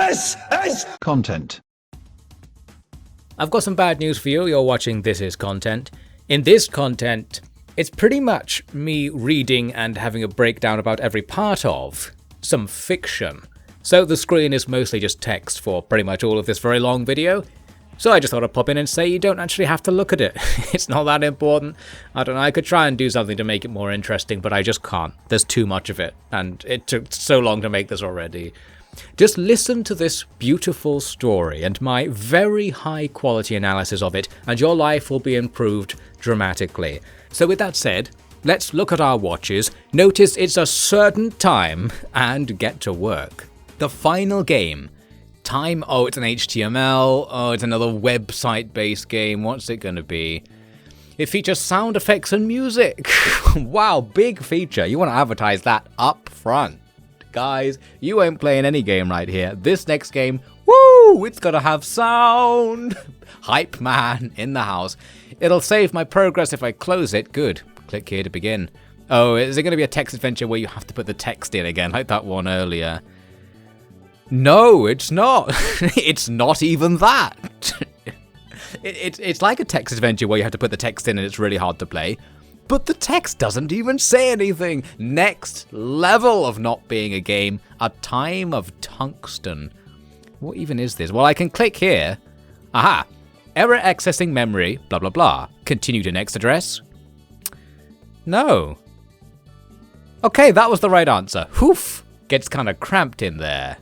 This is content. I've got some bad news for you. You're watching This Is Content. In this content, it's pretty much me reading and having a breakdown about every part of some fiction. So the screen is mostly just text for pretty much all of this very long video. So I just thought I'd pop in and say you don't actually have to look at it. It's not that important. I don't know, I could try and do something to make it more interesting, but I just can't. There's too much of it, and it took so long to make this already. Just listen to this beautiful story and my very high quality analysis of it, and your life will be improved dramatically. So with that said, let's look at our watches, notice it's a certain time, and get to work. The final game. Time, oh, it's an HTML, oh, it's another website-based game, what's it gonna be? It features sound effects and music. Wow, big feature, you want to advertise that up front. Guys, you ain't playing any game right here. This next game, woo, it's gonna have sound. Hype man in the house. It'll save my progress if I close it, good. Click here to begin. Oh, is it gonna be a text adventure where you have to put the text in again, like that one earlier? No, it's not. It's not even that. It's like a text adventure where you have to put the text in and it's really hard to play. But the text doesn't even say anything. Next level of not being a game. A Time of Tungsten. What even is this? Well, I can click here. Aha. Error accessing memory, blah blah blah. Continue to next address. No. Okay, that was the right answer. Hoof. Gets kind of cramped in there.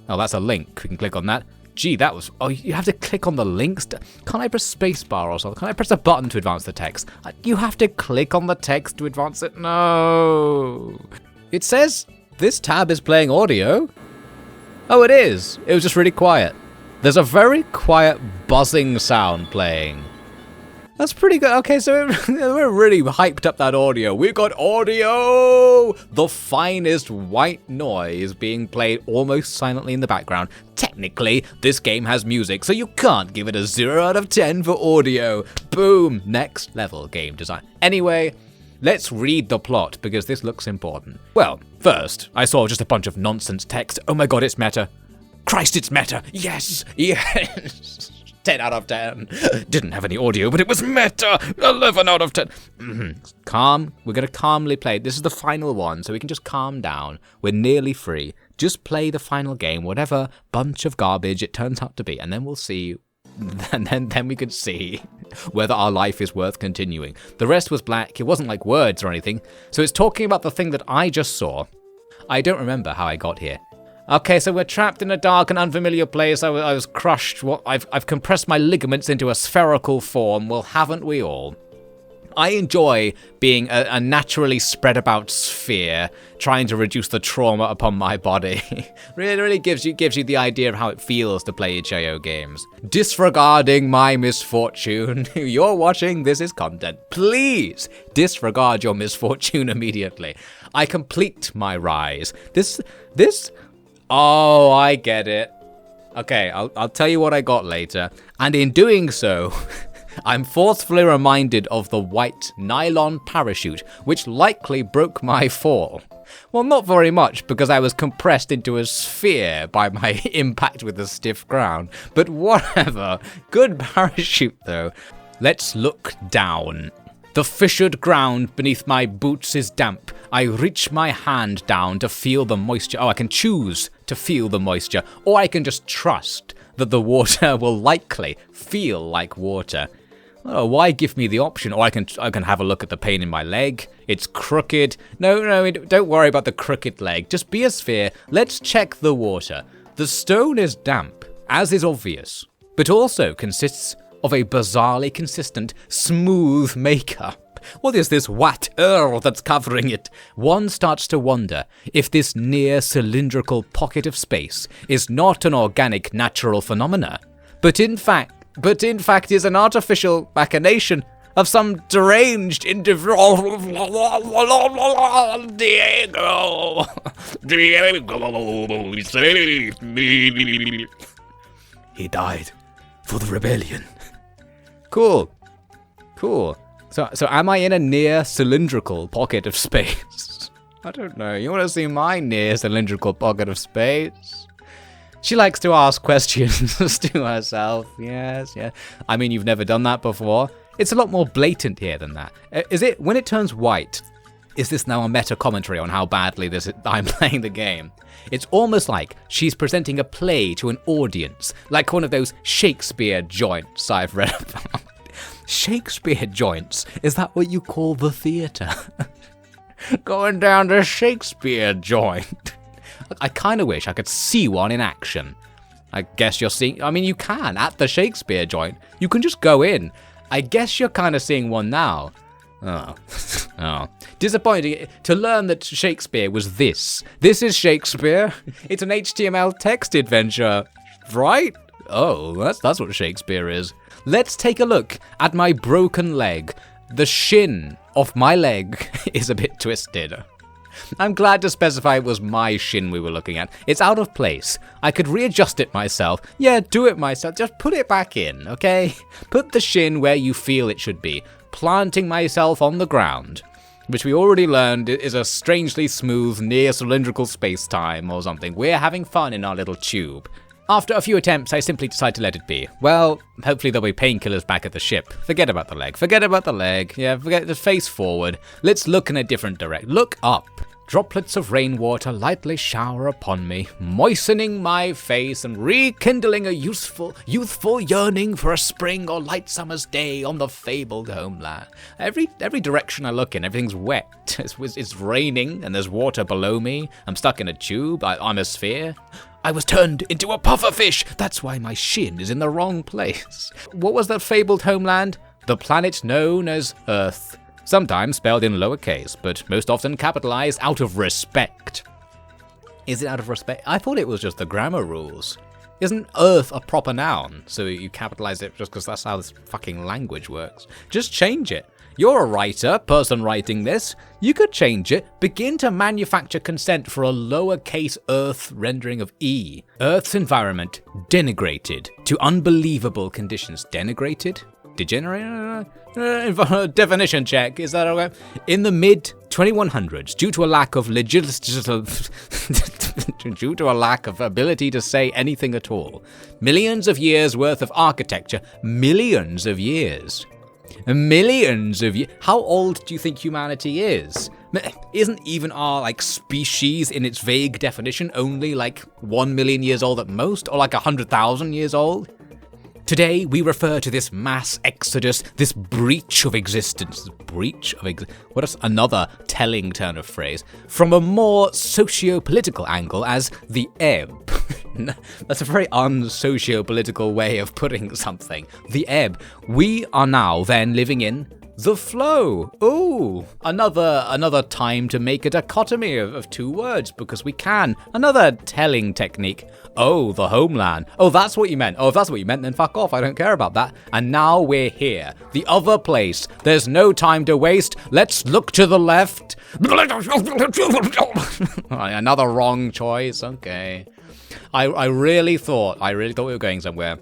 Oh, that's a link. We can click on that. Gee, that was... Oh, you have to click on the links? Can't I press spacebar or something? Can I press a button to advance the text? You have to click on the text to advance it? No. It says this tab is playing audio. Oh, it is. It was just really quiet. There's a very quiet buzzing sound playing. That's pretty good. Okay, so we're really hyped up that audio. We've got audio! The finest white noise being played almost silently in the background. Technically, this game has music, so you can't give it a 0 out of 10 for audio. Boom! Next level game design. Anyway, let's read the plot, because this looks important. Well, first, I saw just a bunch of nonsense text. Oh my god, it's meta. Christ, it's meta! Yes! Yes! 10 out of 10. Didn't have any audio, but it was meta. 11 out of 10. Calm. We're going to calmly play. This is the final one, so we can just calm down. We're nearly free. Just play the final game, whatever bunch of garbage it turns out to be, and then we'll see. And then we can see whether our life is worth continuing. The rest was black. It wasn't like words or anything. So it's talking about the thing that I just saw. I don't remember how I got here. Okay, so we're trapped in a dark and unfamiliar place. I was crushed. Well, I've compressed my ligaments into a spherical form. Well, haven't we all? I enjoy being a naturally spread about sphere, trying to reduce the trauma upon my body. really gives you the idea of how it feels to play itch.io games. Disregarding my misfortune. You're watching This Is Content. Please disregard your misfortune immediately. I complete my rise. This. Oh, I get it. Okay, I'll tell you what I got later. And in doing so, I'm forcefully reminded of the white nylon parachute, which likely broke my fall. Well, not very much, because I was compressed into a sphere by my impact with the stiff ground. But whatever. Good parachute, though. Let's look down. The fissured ground beneath my boots is damp. I reach my hand down to feel the moisture. Oh, I can choose to feel the moisture, or I can just trust that the water will likely feel like water. Oh, why give me the option? Or I can have a look at the pain in my leg. It's crooked. No, don't worry about the crooked leg. Just be a sphere. Let's check the water. The stone is damp, as is obvious, but also consists of a bizarrely consistent, smooth makeup. What is this wat that's covering it? One starts to wonder if this near cylindrical pocket of space is not an organic natural phenomena, but in fact is an artificial machination of some deranged individual. Diego, save me. He died for the rebellion. Cool. So am I in a near cylindrical pocket of space? I don't know. You want to see my near cylindrical pocket of space? She likes to ask questions to herself. Yes, yeah. I mean, you've never done that before. It's a lot more blatant here than that. Is it, when it turns white, is this now a meta commentary on how badly I'm playing the game? It's almost like she's presenting a play to an audience, like one of those Shakespeare joints I've read about. Shakespeare joints? Is that what you call the theatre? Going down to Shakespeare joint. I kind of wish I could see one in action. I guess you're seeing... I mean, you can at the Shakespeare joint. You can just go in. I guess you're kind of seeing one now. Oh. Disappointing to learn that Shakespeare was this. This is Shakespeare. It's an HTML text adventure, right? Oh, that's what Shakespeare is. Let's take a look at my broken leg. The shin of my leg is a bit twisted. I'm glad to specify it was my shin we were looking at. It's out of place. I could readjust it myself. Yeah, do it myself. Just put it back in, okay? Put the shin where you feel it should be. Planting myself on the ground, which we already learned is a strangely smooth, near cylindrical space-time or something. We're having fun in our little tube. After a few attempts, I simply decide to let it be. Well, hopefully there'll be painkillers back at the ship. Forget about the leg. Forget about the leg. Yeah, forget the face forward. Let's look in a different direction. Look up. Droplets of rainwater lightly shower upon me, moistening my face and rekindling a youthful yearning for a spring or light summer's day on the fabled homeland. Every direction I look in, everything's wet. It's raining and there's water below me. I'm stuck in a tube. I'm a sphere. I was turned into a pufferfish. That's why my shin is in the wrong place. What was that fabled homeland? The planet known as Earth. Sometimes spelled in lowercase, but most often capitalized out of respect. Is it out of respect? I thought it was just the grammar rules. Isn't Earth a proper noun? So you capitalize it just because that's how this fucking language works. Just change it. You're a writer, person writing this. You could change it. Begin to manufacture consent for a lowercase Earth rendering of E. Earth's environment denigrated to unbelievable conditions. Denigrated? Degenerate? Definition check, is that okay? In the mid-2100s, due to a lack of due to a lack of ability to say anything at all, millions of years worth of architecture, millions of years. How old do you think humanity is? Isn't even our species in its vague definition only 1 million years old at most, or 100,000 years old? Today, we refer to this mass exodus, this breach of existence. What is another telling turn of phrase? From a more socio-political angle as the ebb. That's a very un-socio-political way of putting something. The ebb. We are now then living in the flow. Ooh, another time to make a dichotomy of two words because we can. Another telling technique. Oh, the homeland. Oh, that's what you meant. Oh, if that's what you meant, then fuck off. I don't care about that. And now we're here. The other place. There's no time to waste. Let's look to the left. Another wrong choice. Okay. I really thought we were going somewhere.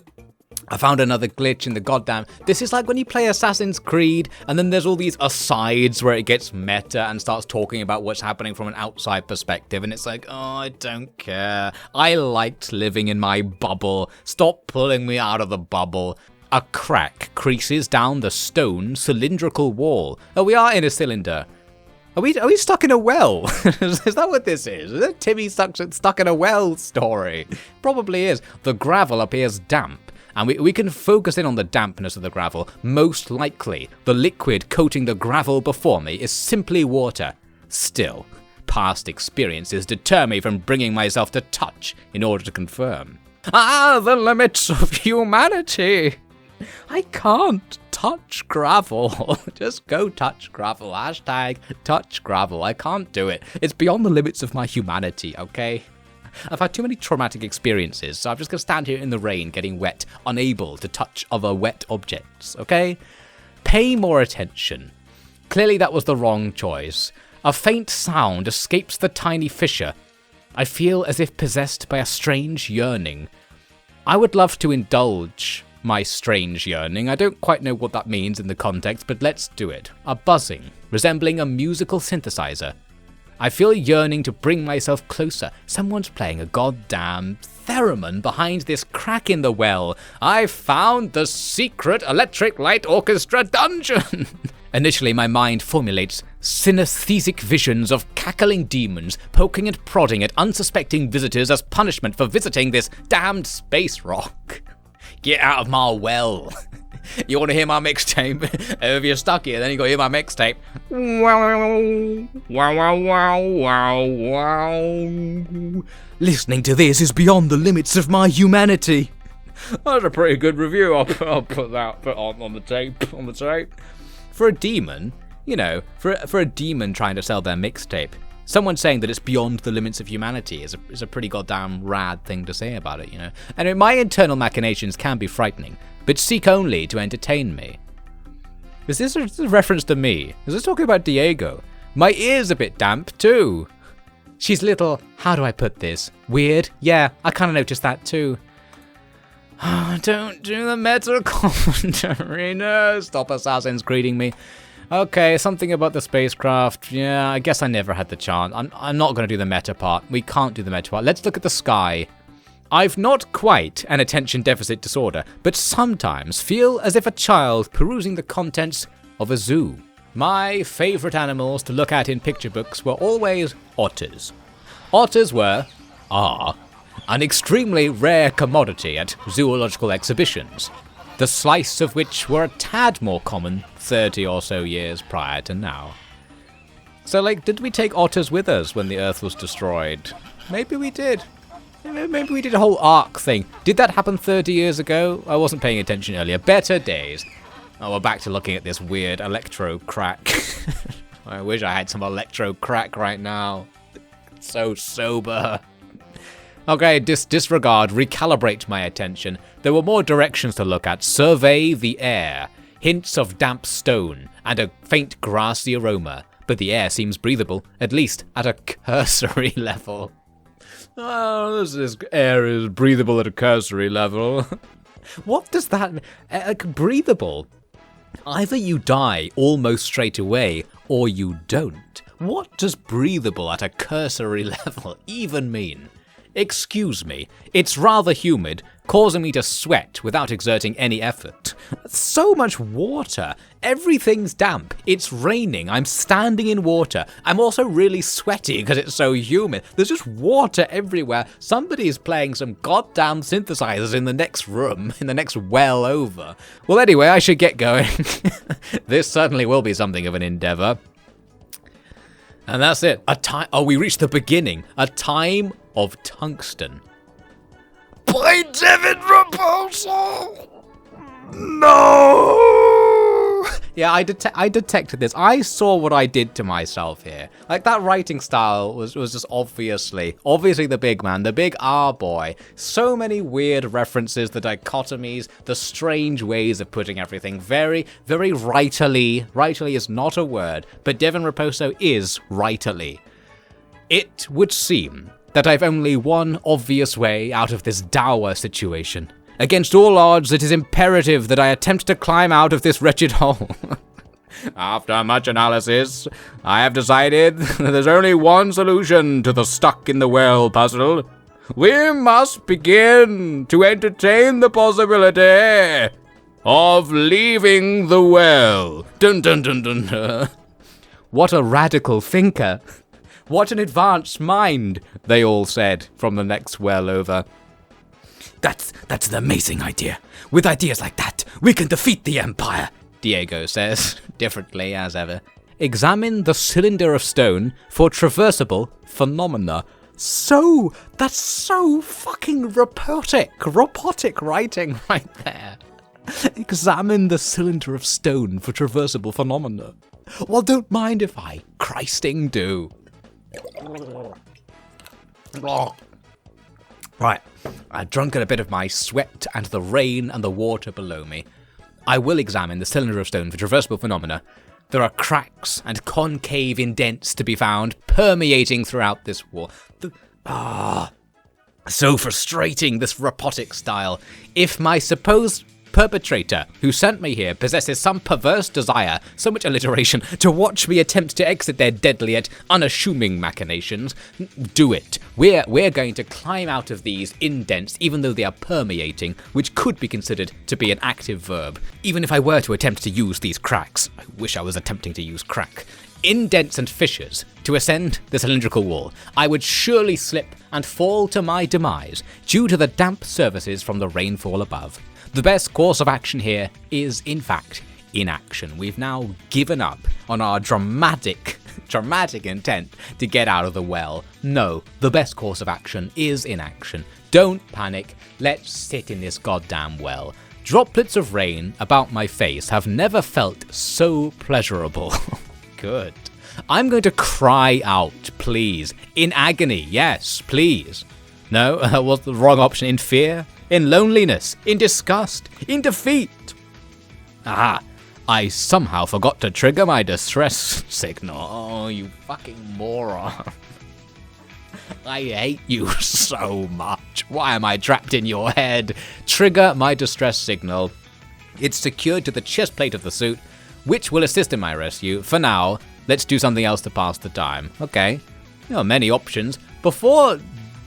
I found another glitch in the goddamn... This is like when you play Assassin's Creed, and then there's all these asides where it gets meta and starts talking about what's happening from an outside perspective, and it's like, oh, I don't care. I liked living in my bubble. Stop pulling me out of the bubble. A crack creases down the stone cylindrical wall. Oh, we are in a cylinder. Are we stuck in a well? Is that what this is? Is it Timmy stuck in a well story? Probably is. The gravel appears damp. And we can focus in on the dampness of the gravel. Most likely, the liquid coating the gravel before me is simply water. Still, past experiences deter me from bringing myself to touch in order to confirm. Ah, the limits of humanity! I can't touch gravel. Just go touch gravel. Hashtag touch gravel. I can't do it. It's beyond the limits of my humanity, okay? I've had too many traumatic experiences, so I'm just going to stand here in the rain getting wet, unable to touch other wet objects, okay? Pay more attention. Clearly that was the wrong choice. A faint sound escapes the tiny fissure. I feel as if possessed by a strange yearning. I would love to indulge my strange yearning. I don't quite know what that means in the context, but let's do it. A buzzing, resembling a musical synthesizer. I feel a yearning to bring myself closer. Someone's playing a goddamn theremin behind this crack in the well. I've found the secret electric light orchestra dungeon. Initially, my mind formulates synesthetic visions of cackling demons poking and prodding at unsuspecting visitors as punishment for visiting this damned space rock. Get out of my well. You want to hear my mixtape? If you're stuck here, then you got to hear my mixtape. Wow, wow, wow, wow, wow. Listening to this is beyond the limits of my humanity. That's a pretty good review. I'll put that on the tape. For a demon, you know, for a demon trying to sell their mixtape, someone saying that it's beyond the limits of humanity is a pretty goddamn rad thing to say about it, you know. And my internal machinations can be frightening, but seek only to entertain me. Is this a reference to me? Is this talking about Diego? My ear's a bit damp too. She's little, how do I put this? Weird? Yeah, I kind of noticed that too. Don't do the meta commentary, no. Stop Assassin's Creeding me. Okay, something about the spacecraft. Yeah, I guess I never had the chance. I'm not going to do the meta part. We can't do the meta part. Let's look at the sky. I've not quite an attention deficit disorder, but sometimes feel as if a child perusing the contents of a zoo. My favourite animals to look at in picture books were always otters. Otters are an extremely rare commodity at zoological exhibitions, the slice of which were a tad more common 30 or so years prior to now. So, did we take otters with us when the Earth was destroyed? Maybe we did. Maybe we did a whole ark thing. Did that happen 30 years ago? I wasn't paying attention earlier. Better days. Oh, we're back to looking at this weird electro crack. I wish I had some electro crack right now. It's so sober. Okay, disregard, recalibrate my attention. There were more directions to look at. Survey the air. Hints of damp stone and a faint grassy aroma. But the air seems breathable, at least at a cursory level. Oh, this air is breathable at a cursory level. What does that mean? Breathable? Either you die almost straight away, or you don't. What does breathable at a cursory level even mean? Excuse me, it's rather humid, causing me to sweat without exerting any effort. So much water. Everything's damp. It's raining. I'm standing in water. I'm also really sweaty because it's so humid. There's just water everywhere. Somebody's playing some goddamn synthesizers in the next room, in the next well over. Well, anyway, I should get going. This certainly will be something of an endeavor. And that's it. We reached the beginning. A Time of Tungsten. By David Raposo! No! Yeah, I detected this. I saw what I did to myself here. That writing style was just obviously the big man, the big R boy. So many weird references, the dichotomies, the strange ways of putting everything. Very, very rightly. Rightly is not a word, but Devin Raposo is rightly. It would seem that I've only one obvious way out of this dour situation. Against all odds, it is imperative that I attempt to climb out of this wretched hole. After much analysis, I have decided that there's only one solution to the stuck-in-the-well puzzle. We must begin to entertain the possibility of leaving the well. Dun dun dun dun dun. What a radical thinker. What an advanced mind, they all said from the next well over. That's an amazing idea. With ideas like that, we can defeat the Empire, Diego says, differently as ever. Examine the cylinder of stone for traversable phenomena. That's so fucking robotic writing right there. Examine the cylinder of stone for traversable phenomena. Well, don't mind if I Christing do. Right, I've drunken a bit of my sweat and the rain and the water below me. I will examine the cylinder of stone for traversable phenomena. There are cracks and concave indents to be found, permeating throughout this wall. So frustrating, this robotic style. If my supposed perpetrator who sent me here possesses some perverse desire, so much alliteration, to watch me attempt to exit their deadly yet unassuming machinations. Do it. We're going to climb out of these indents, even though they are permeating, which could be considered to be an active verb. Even if I were to attempt to use these cracks, I wish I was attempting to use crack, indents and fissures, to ascend the cylindrical wall, I would surely slip and fall to my demise due to the damp surfaces from the rainfall above. The best course of action here is, in fact, inaction. We've now given up on our dramatic intent to get out of the well. No, the best course of action is inaction. Don't panic. Let's sit in this goddamn well. Droplets of rain about my face have never felt so pleasurable. Good. I'm going to cry out, please. In agony, yes, please. No, was the wrong option. In fear, in loneliness, in disgust, in defeat. Ah, I somehow forgot to trigger my distress signal. Oh, you fucking moron. I hate you so much. Why am I trapped in your head? Trigger my distress signal. It's secured to the chest plate of the suit, which will assist in my rescue. For now, let's do something else to pass the time. Okay, there are many options. Before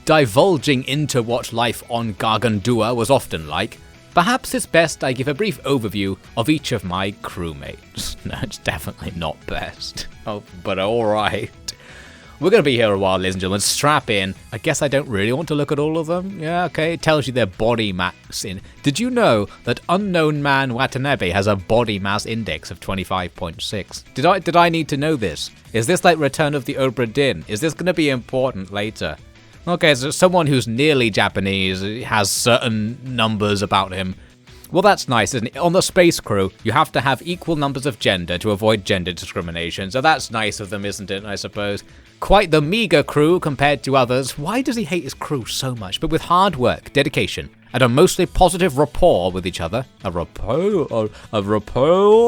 divulging into what life on Gargandua was often like, perhaps it's best I give a brief overview of each of my crewmates. No, it's definitely not best. Oh, but alright. We're going to be here a while, ladies and gentlemen. Strap in. I guess I don't really want to look at all of them. Yeah, okay. It tells you their body mass in. Did you know that unknown man Watanabe has a body mass index of 25.6? Did I need to know this? Is this like Return of the Obra Dinn? Is this going to be important later? Okay, so someone who's nearly Japanese has certain numbers about him. Well, that's nice, isn't it? On the space crew, you have to have equal numbers of gender to avoid gender discrimination, so that's nice of them, isn't it, I suppose? Quite the meager crew compared to others. Why does he hate his crew so much? But with hard work, dedication, and a mostly positive rapport with each other. A rapport,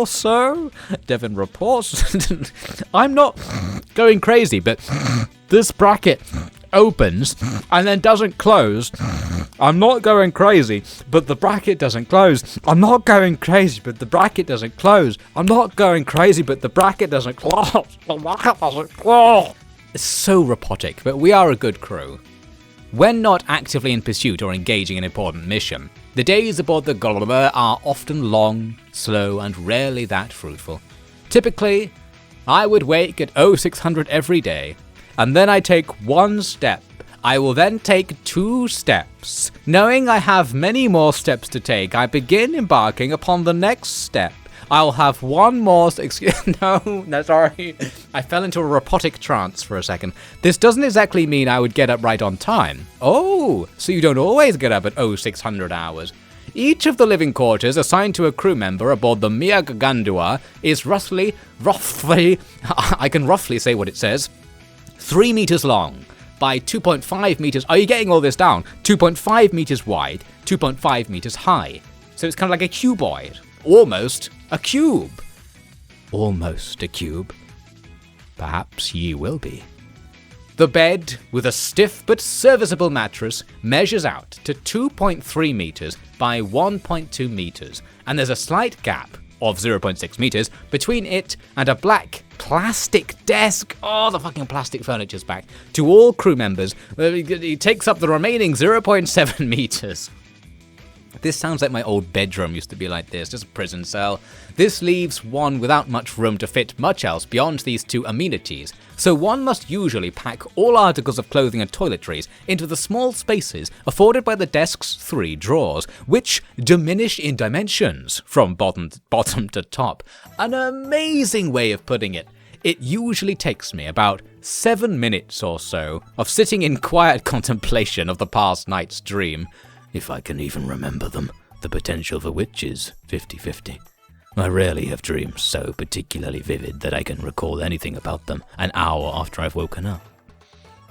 sir? Devin reports. I'm not going crazy, but this bracket opens and then doesn't close. I'm not going crazy, but the bracket doesn't close. I'm not going crazy, but the bracket doesn't close. I'm not going crazy, but the bracket doesn't close. The bracket doesn't close. It's so robotic, but we are a good crew. When not actively in pursuit or engaging in an important mission, the days aboard the Gulliver are often long, slow, and rarely that fruitful. Typically, I would wake at 0600 every day, and then I take one step. I will then take 2 steps. Knowing I have many more steps to take, I begin embarking upon the next step. I'll have one more... No, sorry. I fell into a robotic trance for a second. This doesn't exactly mean I would get up right on time. Oh, so you don't always get up at 0600 hours. Each of the living quarters assigned to a crew member aboard the Mia Gagandua is roughly, I can roughly say what it says, 3 meters long by 2.5 meters. Are you getting all this down? 2.5 meters wide, 2.5 meters high. So it's kind of like a cuboid. Almost a cube. Almost a cube. Perhaps ye will be. The bed, with a stiff but serviceable mattress, measures out to 2.3 meters by 1.2 meters, and there's a slight gap of 0.6 meters between it and a black plastic desk. Oh, the fucking plastic furniture's back. To all crew members, it takes up the remaining 0.7 meters. This sounds like my old bedroom used to be like this, just a prison cell. This leaves one without much room to fit much else beyond these 2 amenities, so one must usually pack all articles of clothing and toiletries into the small spaces afforded by the desk's 3 drawers, which diminish in dimensions from bottom to top. An amazing way of putting it. It usually takes me about 7 minutes or so of sitting in quiet contemplation of the past night's dream. If I can even remember them, the potential for which is 50-50. I rarely have dreams so particularly vivid that I can recall anything about them an hour after I've woken up.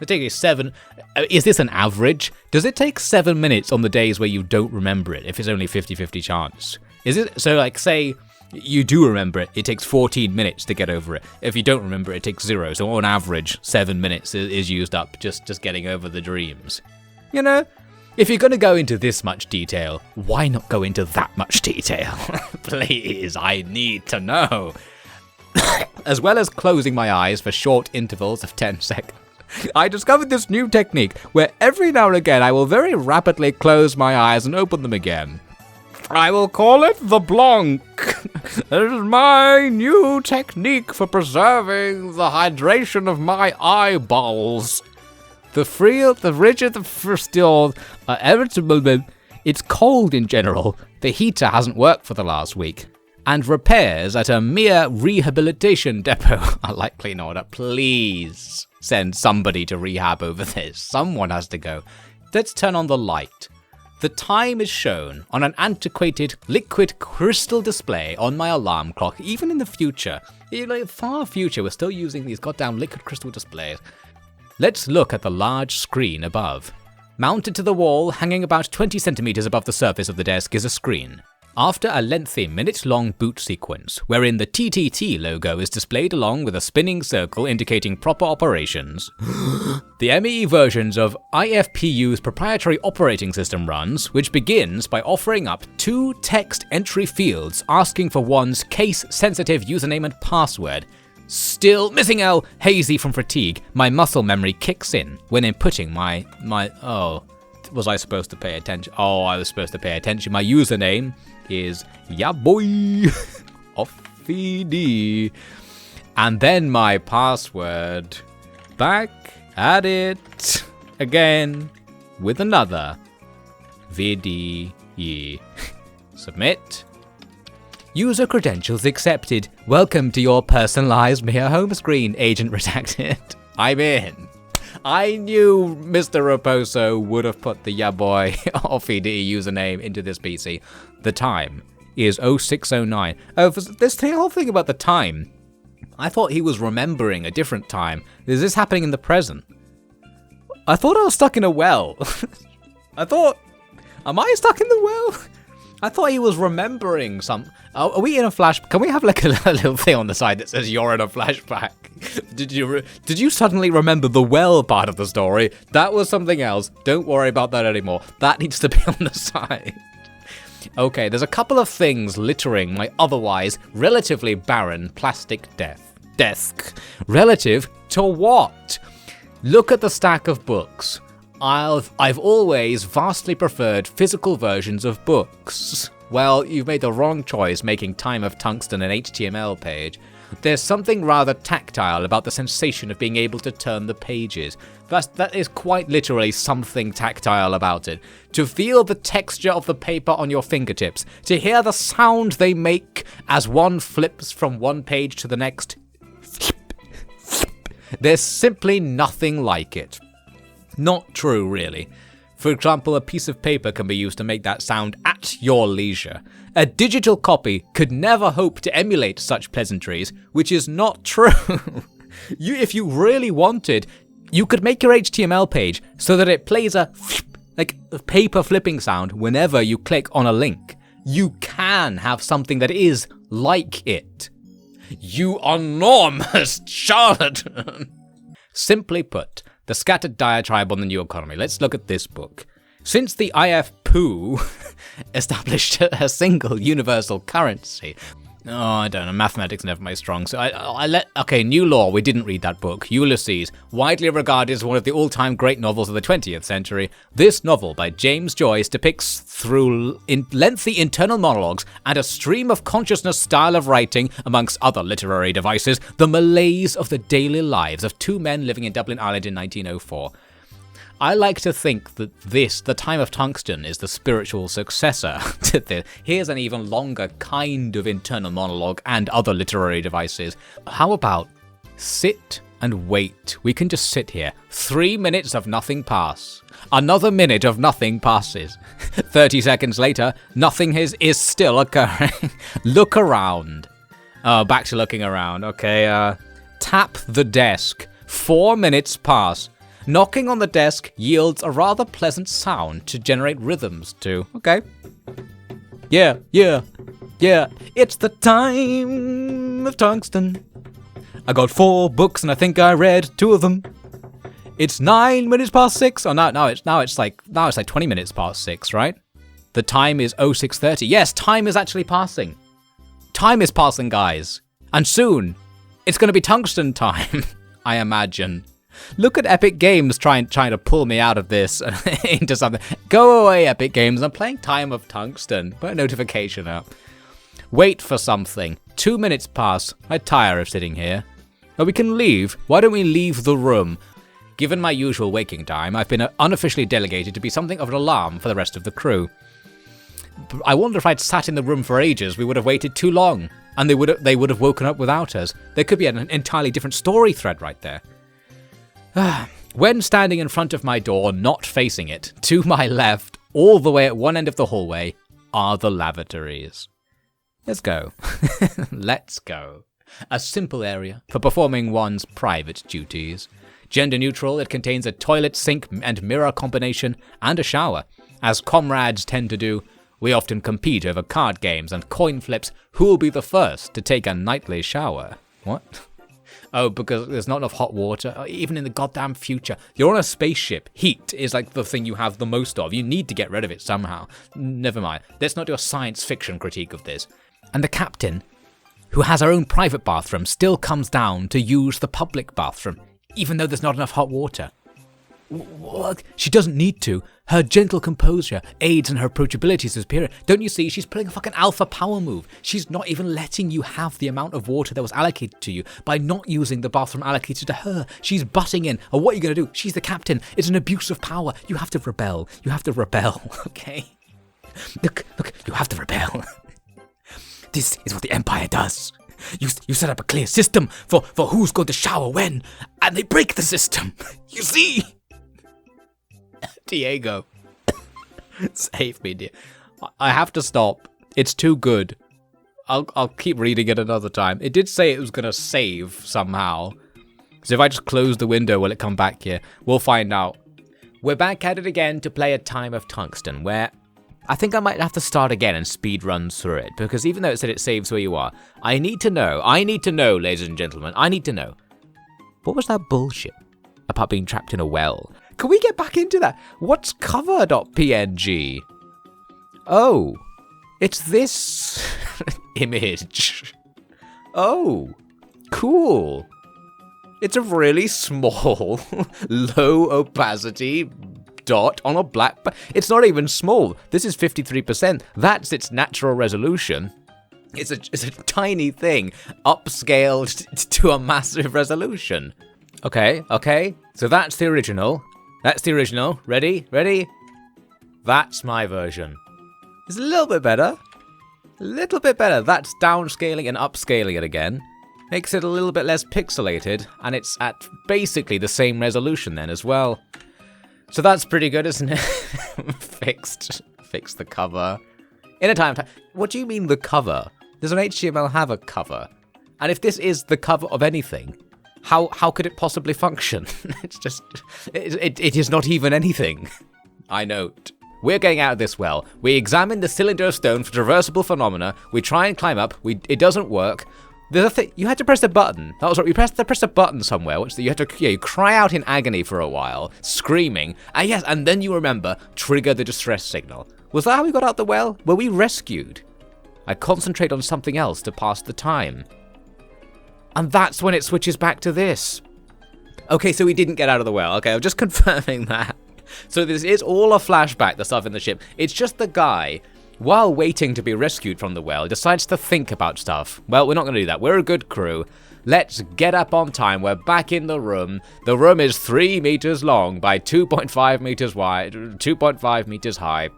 It takes 7... Is this an average? Does it take 7 minutes on the days where you don't remember it, if it's only 50-50 chance? Is it... So, like, say you do remember it, it takes 14 minutes to get over it. If you don't remember it, it takes 0. So on average, 7 minutes is used up just getting over the dreams. You know? If you're going to go into this much detail, why not go into that much detail? Please, I need to know. As well as closing my eyes for short intervals of 10 seconds, I discovered this new technique where every now and again I will very rapidly close my eyes and open them again. I will call it the Blanc. It is my new technique for preserving the hydration of my eyeballs. It's cold in general. The heater hasn't worked for the last week. And repairs at a mere rehabilitation depot are likely in order. Please send somebody to rehab over this. Someone has to go. Let's turn on the light. The time is shown on an antiquated liquid crystal display on my alarm clock. Even in the future, far future, we're still using these goddamn liquid crystal displays. Let's look at the large screen above. Mounted to the wall, hanging about 20 centimeters above the surface of the desk, is a screen. After a lengthy minute-long boot sequence, wherein the TTT logo is displayed along with a spinning circle indicating proper operations, the ME versions of IFPU's proprietary operating system runs, which begins by offering up 2 text entry fields asking for one's case-sensitive username and password. Still missing L, hazy from fatigue, my muscle memory kicks in when inputting my was I supposed to pay attention? Oh, I was supposed to pay attention. My username is yaboy offd, and then my password. Back at it again with another VDE. Submit. User credentials accepted. Welcome to your personalized Mia home screen, agent redacted. I'm in. I knew Mr. Raposo would have put the yaboy offd username into this PC. The time is 0609. Oh, this whole thing about the time, I thought he was remembering a different time. Is this happening in the present? I thought I was stuck in a well. Am I stuck in the well? I thought he was remembering some. Are we in a flash? Can we have like a little thing on the side that says you're in a flashback? Did you suddenly remember the well part of the story? That was something else. Don't worry about that anymore. That needs to be on the side. Okay, there's a couple of things littering my otherwise relatively barren plastic desk. Relative to what? Look at the stack of books. I've always vastly preferred physical versions of books. Well, you've made the wrong choice making Time of Tungsten an HTML page. There's something rather tactile about the sensation of being able to turn the pages. That is quite literally something tactile about it. To feel the texture of the paper on your fingertips, to hear the sound they make as one flips from one page to the next. There's simply nothing like it. Not true, really. For example, a piece of paper can be used to make that sound at your leisure. A digital copy could never hope to emulate such pleasantries, which is not true. If you really wanted, you could make your HTML page so that it plays a paper flipping sound whenever you click on a link. You can have something that is like it. You enormous charlatan! Simply put, the scattered diatribe on the new economy. Let's look at this book. Since the IFPU established a single universal currency. Oh, I don't know. Mathematics never my strong. So new law. We didn't read that book. Ulysses, widely regarded as one of the all-time great novels of the 20th century. This novel by James Joyce depicts through lengthy internal monologues and a stream of consciousness style of writing, amongst other literary devices, the malaise of the daily lives of 2 men living in Dublin, Ireland in 1904. I like to think that The Time of Tungsten is the spiritual successor to this. Here's an even longer kind of internal monologue and other literary devices. How about sit and wait? We can just sit here. 3 minutes of nothing pass. Another minute of nothing passes. 30 seconds later, nothing is still occurring. Look around. Oh, back to looking around. Okay, tap the desk. 4 minutes pass. Knocking on the desk yields a rather pleasant sound to generate rhythms to. Okay. Yeah. It's the time of tungsten. I got 4 books and I think I read 2 of them. It's 9 minutes past 6. Oh, now it's like 20 minutes past 6, right? The time is 06:30. Yes, time is actually passing. Time is passing, guys. And soon, it's going to be tungsten time, I imagine. Look at Epic Games trying to pull me out of this into something. Go away, Epic Games. I'm playing Time of Tungsten. Put a notification up. Wait for something. 2 minutes pass. I tire of sitting here. But we can leave. Why don't we leave the room? Given my usual waking time, I've been unofficially delegated to be something of an alarm for the rest of the crew. I wonder if I'd sat in the room for ages, we would have waited too long, and they would have woken up without us. There could be an entirely different story thread right there. When standing in front of my door, not facing it, to my left, all the way at one end of the hallway, are the lavatories. Let's go. Let's go. A simple area for performing one's private duties. Gender neutral, it contains a toilet, sink, and mirror combination, and a shower. As comrades tend to do, we often compete over card games and coin flips who will be the first to take a nightly shower. What? Oh, because there's not enough hot water, even in the goddamn future. You're on a spaceship. Heat is like the thing you have the most of. You need to get rid of it somehow. Never mind. Let's not do a science fiction critique of this. And the captain, who has her own private bathroom, still comes down to use the public bathroom, even though there's not enough hot water. What? She doesn't need to. Her gentle composure aids in her approachability superior. Don't you see? She's pulling a fucking alpha power move. She's not even letting you have the amount of water that was allocated to you by not using the bathroom allocated to her. She's butting in. And what are you going to do? She's the captain. It's an abuse of power. You have to rebel. You have to rebel, okay? Look, you have to rebel. This is what the Empire does. You set up a clear system for who's going to shower when, and they break the system. You see? Diego. Save me, dear. I have to stop. It's too good. I'll keep reading it another time. It did say it was going to save somehow. So if I just close the window, will it come back here? We'll find out. We're back at it again to play A Time of Tungsten, where I think I might have to start again and speed run through it, because even though it said it saves where you are, I need to know, ladies and gentlemen, I need to know. What was that bullshit about being trapped in a well? Can we get back into that? What's cover.png? Oh, it's this image. Oh, cool. It's a really small, low opacity dot on a black. It's not even small. This is 53%. That's its natural resolution. It's a tiny thing, upscaled to a massive resolution. Okay. So that's the original. Ready? That's my version. It's a little bit better. That's downscaling and upscaling it again. Makes it a little bit less pixelated, and it's at basically the same resolution then as well. So that's pretty good, isn't it? Fix the cover. In A Time. What do you mean the cover? Does an HTML have a cover? And if this is the cover of anything, how could it possibly function? It's just, it is not even anything. I note. We're getting out of this well. We examine the cylinder of stone for traversable phenomena. We try and climb up. It doesn't work. There's a thing. You had to press a button. That was right. You pressed a button somewhere. You had to you cry out in agony for a while, screaming. And yes, and then you remember, trigger the distress signal. Was that how we got out the well? Were we rescued? I concentrate on something else to pass the time. And that's when it switches back to this. Okay, so we didn't get out of the well. Okay, I'm just confirming that. So this is all a flashback, the stuff in the ship. It's just the guy, while waiting to be rescued from the well, decides to think about stuff. Well, we're not going to do that. We're a good crew. Let's get up on time. We're back in the room. The room is 3 meters long by 2.5 meters wide, 2.5 meters high.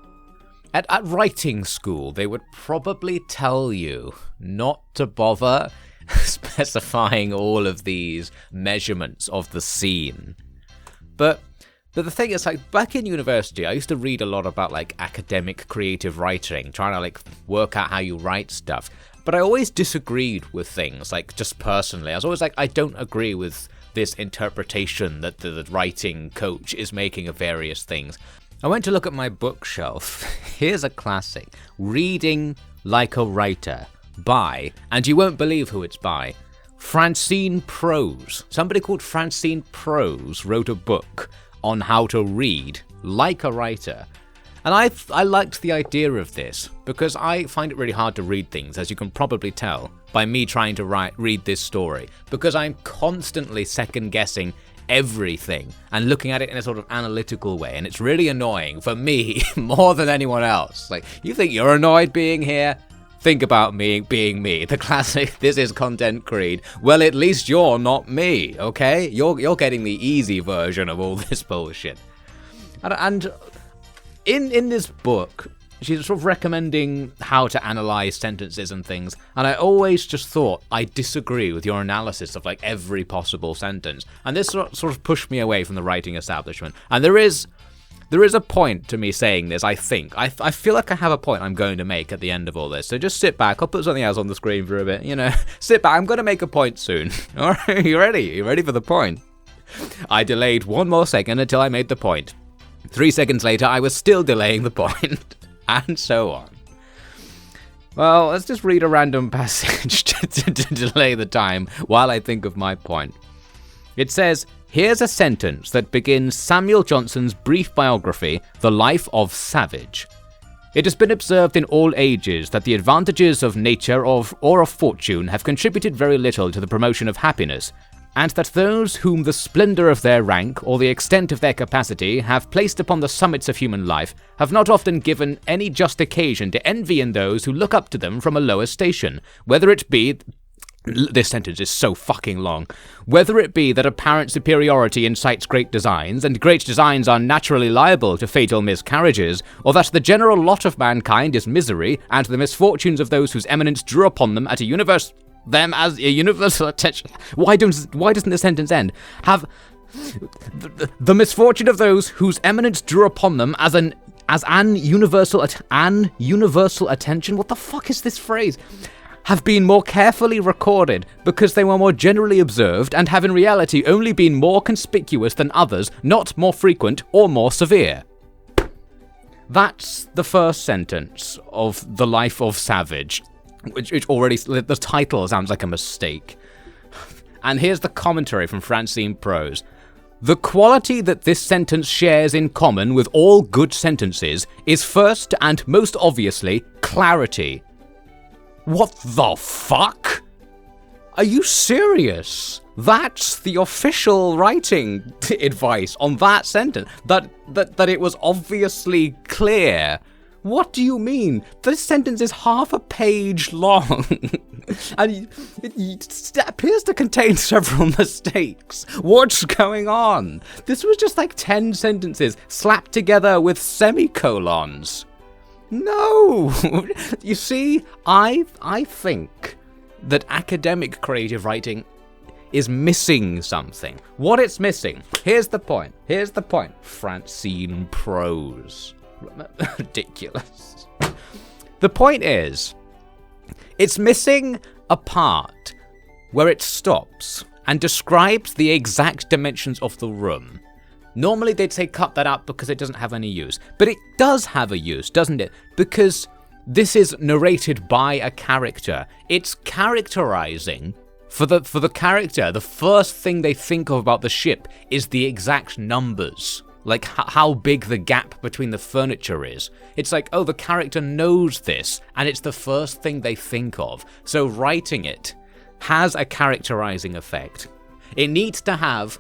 At writing school, they would probably tell you not to bother specifying all of these measurements of the scene. But the thing is, like, back in university, I used to read a lot about, like, academic creative writing, trying to, like, work out how you write stuff. But I always disagreed with things, like, just personally. I was always like, I don't agree with this interpretation that the writing coach is making of various things. I went to look at my bookshelf. Here's a classic. Reading Like a Writer by, and you won't believe who it's by, Francine Prose. Somebody called Francine Prose wrote a book on how to read like a writer. And I liked the idea of this because I find it really hard to read things, as you can probably tell by me trying to read this story, because I'm constantly second-guessing everything and looking at it in a sort of analytical way, and it's really annoying for me more than anyone else. Like, you think you're annoyed being here? Think about me being me. The classic, this is content creed. Well, at least you're not me, okay? You're getting the easy version of all this bullshit. And in this book, she's sort of recommending how to analyze sentences and things, and I always just thought I disagree with your analysis of like every possible sentence, and this sort of pushed me away from the writing establishment. And there is a point to me saying this, I think. I feel like I have a point I'm going to make at the end of all this, so just sit back. I'll put something else on the screen for a bit, sit back. I'm going to make a point soon. Alright, you ready? You ready for the point? I delayed one more second until I made the point. 3 seconds later, I was still delaying the point, and so on. Well, let's just read a random passage to delay the time while I think of my point. It says, here's a sentence that begins Samuel Johnson's brief biography, The Life of Savage. It has been observed in all ages that the advantages of nature or of fortune have contributed very little to the promotion of happiness, and that those whom the splendor of their rank or the extent of their capacity have placed upon the summits of human life have not often given any just occasion to envy in those who look up to them from a lower station, whether it be... This sentence is so fucking long. Whether it be that apparent superiority incites great designs, and great designs are naturally liable to fatal miscarriages, or that the general lot of mankind is misery, and the misfortunes of those whose eminence drew upon them as a universal attention. Why doesn't the sentence end? Have the misfortune of those whose eminence drew upon them as an universal attention. What the fuck is this phrase? Have been more carefully recorded because they were more generally observed and have in reality only been more conspicuous than others, not more frequent or more severe. That's the first sentence of The Life of Savage, which already, the title sounds like a mistake. And here's the commentary from Francine Prose. The quality that this sentence shares in common with all good sentences is first and most obviously clarity. What the fuck? Are you serious? That's the official writing advice on that sentence. That it was obviously clear. What do you mean? This sentence is half a page long. And it appears to contain several mistakes. What's going on? This was just like 10 sentences slapped together with semicolons. No! You see, I think that academic creative writing is missing something. What it's missing, here's the point. Francine Prose. Ridiculous. The point is, it's missing a part where it stops and describes the exact dimensions of the room. Normally they'd say cut that out because it doesn't have any use. But it does have a use, doesn't it? Because this is narrated by a character. It's characterizing for the character. The first thing they think of about the ship is the exact numbers. Like how big the gap between the furniture is. It's like, oh, the character knows this, and it's the first thing they think of. So writing it has a characterizing effect. It needs to have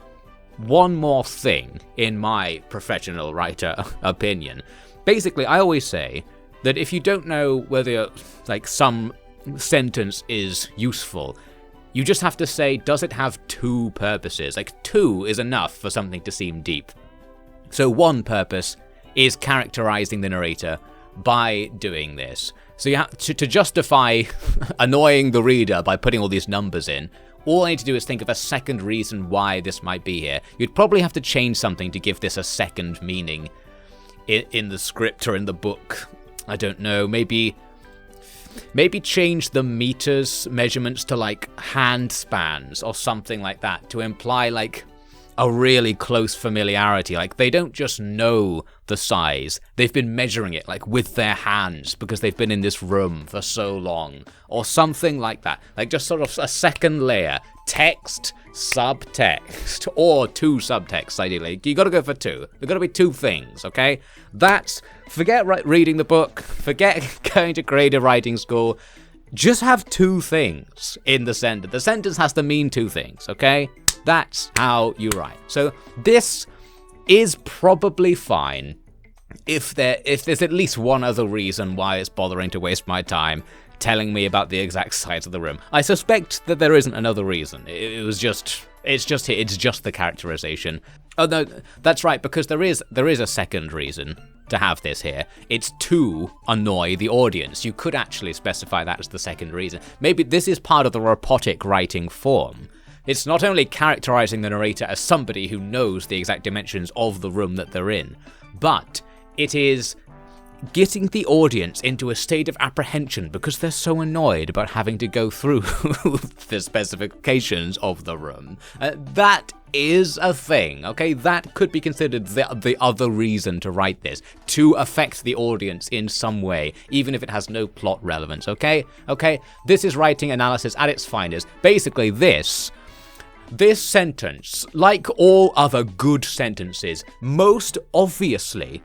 one more thing, in my professional writer opinion. Basically, I always say that if you don't know whether like some sentence is useful, you just have to say, does it have two purposes? Like 2 is enough for something to seem deep. So one purpose is characterizing the narrator by doing this. So you have to justify annoying the reader by putting all these numbers in. All I need to do is think of a second reason why this might be here. You'd probably have to change something to give this a second meaning in the script or in the book. I don't know, maybe change the meters measurements to like hand spans or something like that to imply like a really close familiarity. Like, they don't just know the size, they've been measuring it, like, with their hands, because they've been in this room for so long, or something like that. Like, just sort of a second layer. Text, subtext, or two subtexts, ideally. You gotta go for two. There's gotta be two things, okay? Forget reading the book, forget going to creative writing school, just have two things in the sentence. The sentence has to mean two things, okay? That's how you write. So this is probably fine if there's at least one other reason why it's bothering to waste my time telling me about the exact size of the room. I suspect that there isn't another reason. It's just the characterization. Oh no, that's right, because there is a second reason to have this here. It's to annoy the audience. You could actually specify that as the second reason. Maybe this is part of the robotic writing form. It's not only characterizing the narrator as somebody who knows the exact dimensions of the room that they're in, but it is getting the audience into a state of apprehension because they're so annoyed about having to go through the specifications of the room. That is a thing, okay? That could be considered the other reason to write this, to affect the audience in some way, even if it has no plot relevance, okay? Okay, this is writing analysis at its finest. Basically, this sentence, like all other good sentences, most obviously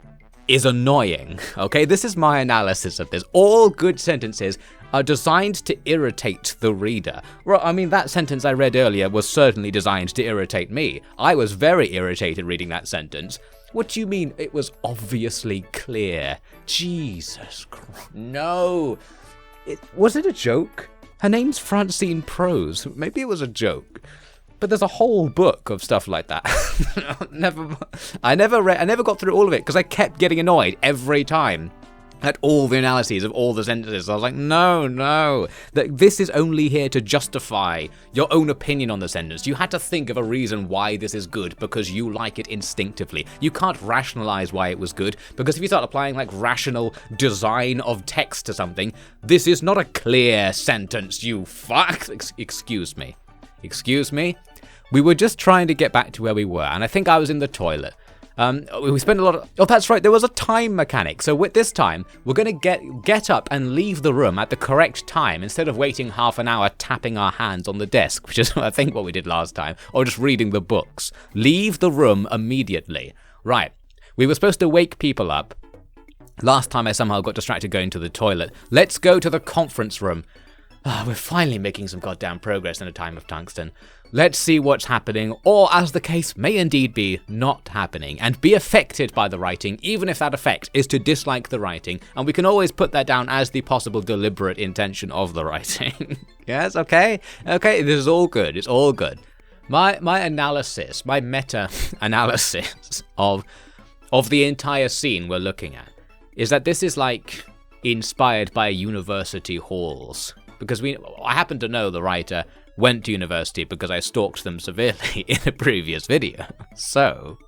is annoying, okay? This is my analysis of this. All good sentences are designed to irritate the reader. Well, I mean, that sentence I read earlier was certainly designed to irritate me. I was very irritated reading that sentence. What do you mean it was obviously clear? Jesus Christ. No. Was it a joke? Her name's Francine Prose. Maybe it was a joke. But there's a whole book of stuff like that. I never got through all of it because I kept getting annoyed every time at all the analyses of all the sentences. I was like, no. This is only here to justify your own opinion on the sentence. You had to think of a reason why this is good because you like it instinctively. You can't rationalize why it was good because if you start applying like rational design of text to something, this is not a clear sentence, you fuck. Excuse me. We were just trying to get back to where we were, and I think I was in the toilet. We spent a lot of... Oh, that's right, there was a time mechanic. So with this time, we're going to get up and leave the room at the correct time instead of waiting half an hour tapping our hands on the desk, which is, I think, what we did last time, or just reading the books. Leave the room immediately. Right, we were supposed to wake people up. Last time I somehow got distracted going to the toilet. Let's go to the conference room. We're finally making some goddamn progress in A Time of Tungsten. Let's see what's happening, or as the case may indeed be, not happening, and be affected by the writing, even if that effect is to dislike the writing, and we can always put that down as the possible deliberate intention of the writing. Yes, okay? Okay, this is all good, it's all good. My analysis, my meta-analysis of the entire scene we're looking at, is that this is like inspired by university halls. Because I happen to know the writer went to university because I stalked them severely in a previous video. So,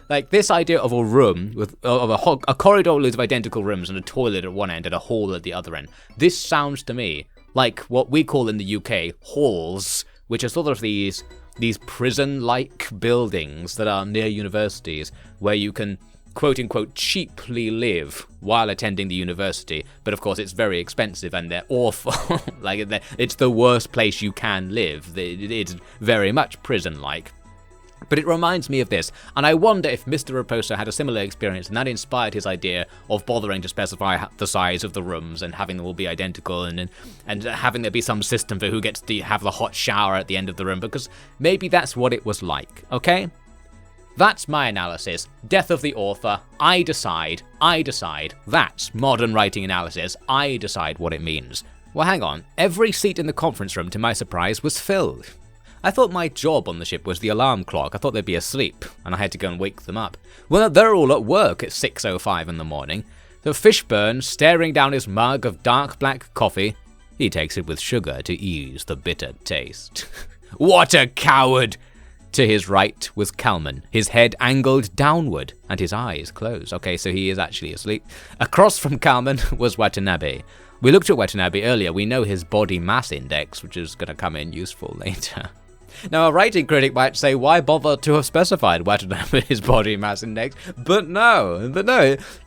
like this idea of a room with a corridor with identical rooms and a toilet at one end and a hall at the other end. This sounds to me like what we call in the UK halls, which are sort of these prison-like buildings that are near universities where you can quote-unquote cheaply live while attending the university, but of course it's very expensive and they're awful. Like, it's the worst place you can live. It's very much prison-like. But it reminds me of this, and I wonder if Mr. Raposo had a similar experience and that inspired his idea of bothering to specify the size of the rooms and having them all be identical and having there be some system for who gets to have the hot shower at the end of the room, because maybe that's what it was like, okay? That's my analysis. Death of the author. I decide. That's modern writing analysis. I decide what it means. Well, hang on. Every seat in the conference room, to my surprise, was filled. I thought my job on the ship was the alarm clock. I thought they'd be asleep, and I had to go and wake them up. Well, they're all at work at 6:05 in the morning. The Fishburne, staring down his mug of dark black coffee, he takes it with sugar to ease the bitter taste. What a coward! To his right was Kalman, his head angled downward and his eyes closed. Okay, so he is actually asleep. Across from Kalman was Watanabe. We looked at Watanabe earlier. We know his body mass index, which is going to come in useful later. Now, a writing critic might say, why bother to have specified Watanabe's body mass index? But no,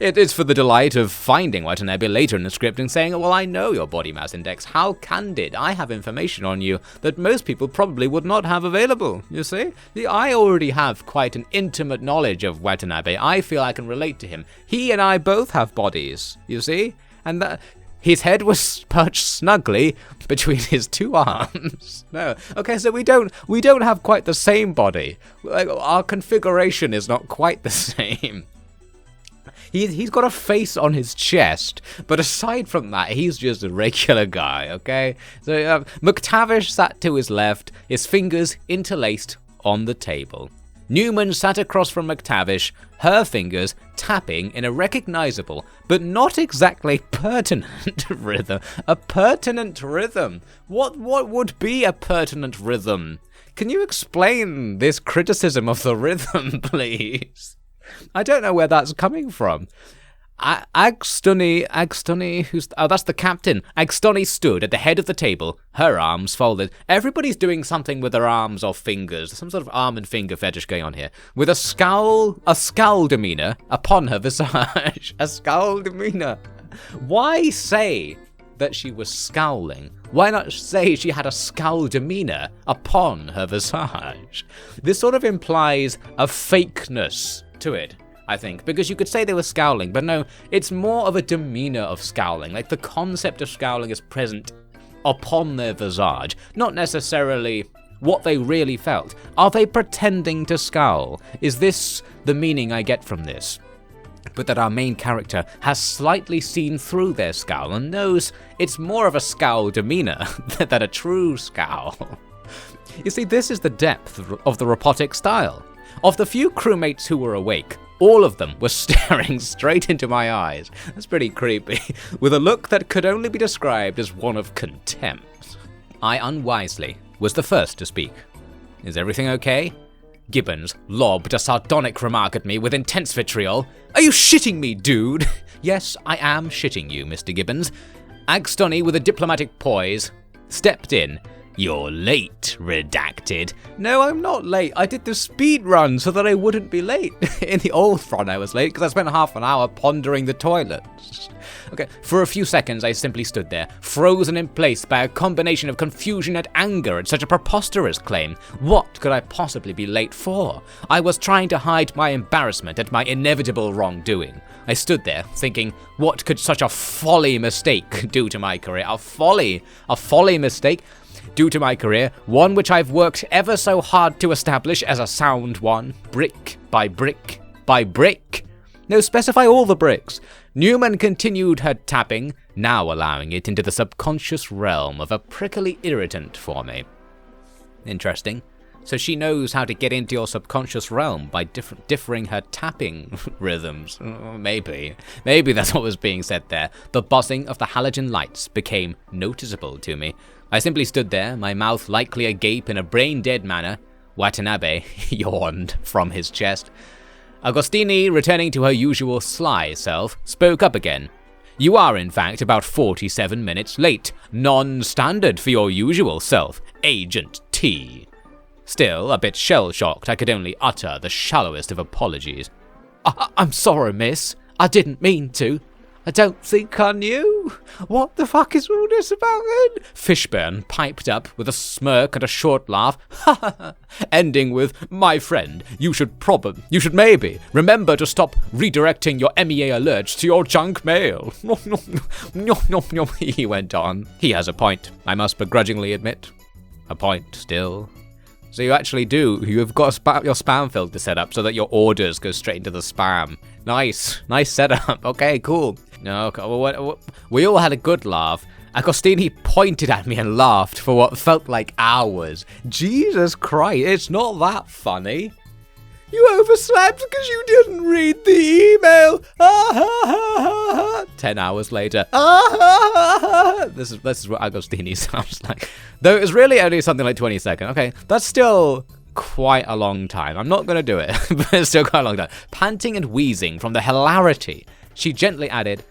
it is for the delight of finding Watanabe later in the script and saying, well, I know your body mass index. How candid. I have information on you that most people probably would not have available, you see? I already have quite an intimate knowledge of Watanabe. I feel I can relate to him. He and I both have bodies, you see? And that... His head was perched snugly between his two arms. No. Okay, so we don't have quite the same body. Like, our configuration is not quite the same. He's got a face on his chest, but aside from that, he's just a regular guy, okay? So McTavish sat to his left, his fingers interlaced on the table. Newman sat across from McTavish, her fingers tapping in a recognizable, but not exactly pertinent rhythm. A pertinent rhythm? What would be a pertinent rhythm? Can you explain this criticism of the rhythm, please? I don't know where that's coming from. Agostini, that's the captain. Agostini stood at the head of the table, her arms folded. Everybody's doing something with their arms or fingers. There's some sort of arm and finger fetish going on here. With a scowl demeanor upon her visage. A scowl demeanor. Why say that she was scowling? Why not say she had a scowl demeanor upon her visage? This sort of implies a fakeness to it, I think, because you could say they were scowling, but no, it's more of a demeanor of scowling. Like, the concept of scowling is present upon their visage, not necessarily what they really felt. Are they pretending to scowl? Is this the meaning I get from this? But that our main character has slightly seen through their scowl and knows it's more of a scowl demeanor than a true scowl. You see, this is the depth of the robotic style. Of the few crewmates who were awake, all of them were staring straight into my eyes. That's pretty creepy, with a look that could only be described as one of contempt. I unwisely was the first to speak. Is everything okay? Gibbons lobbed a sardonic remark at me with intense vitriol. Are you shitting me, dude? Yes, I am shitting you, Mr. Gibbons. Agostini, with a diplomatic poise, stepped in. You're late, redacted. No, I'm not late. I did the speed run so that I wouldn't be late. In the old run, I was late because I spent half an hour pondering the toilets. Okay, for a few seconds, I simply stood there, frozen in place by a combination of confusion and anger at such a preposterous claim. What could I possibly be late for? I was trying to hide my embarrassment at my inevitable wrongdoing. I stood there, thinking, what could such a folly mistake do to my career? A folly mistake? Due to my career, one which I've worked ever so hard to establish as a sound one, brick by brick by brick. No, specify all the bricks. Newman continued her tapping, now allowing it into the subconscious realm of a prickly irritant for me. Interesting. So she knows how to get into your subconscious realm by differing her tapping rhythms. Maybe that's what was being said there. The buzzing of the halogen lights became noticeable to me. I simply stood there, my mouth likely agape in a brain-dead manner. Watanabe yawned from his chest. Agostini, returning to her usual sly self, spoke up again. You are, in fact, about 47 minutes late. Non-standard for your usual self, Agent T. Still, a bit shell-shocked, I could only utter the shallowest of apologies. I'm sorry, miss. I didn't mean to. I don't think I knew. What the fuck is all this about then? Fishburne piped up with a smirk and a short laugh, ending with, my friend, you should maybe remember to stop redirecting your MEA alerts to your junk mail. He went on. He has a point, I must begrudgingly admit. A point still. So you actually do. You've got your spam filter set up so that your orders go straight into the spam. Nice setup. Okay, cool. No, well, we all had a good laugh. Agostini pointed at me and laughed for what felt like hours. Jesus Christ, it's not that funny. You overslept because you didn't read the email. 10 hours later. This is what Agostini sounds like. Though it was really only something like 20 seconds. Okay, that's still quite a long time. I'm not going to do it, but it's still quite a long time. Panting and wheezing from the hilarity, she gently added,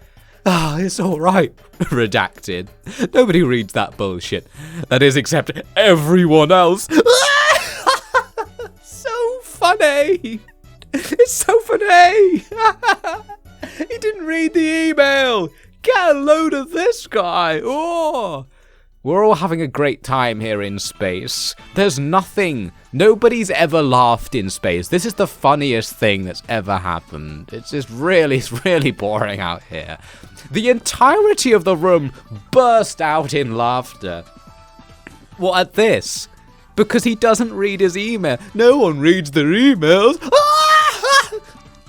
it's all right. Redacted. Nobody reads that bullshit. That is, except everyone else. funny. It's so funny. He didn't read the email. Get a load of this guy. Oh. We're all having a great time here in space. There's nothing. Nobody's ever laughed in space. This is the funniest thing that's ever happened. It's really boring out here. The entirety of the room burst out in laughter. What at this? Because he doesn't read his email. No one reads their emails.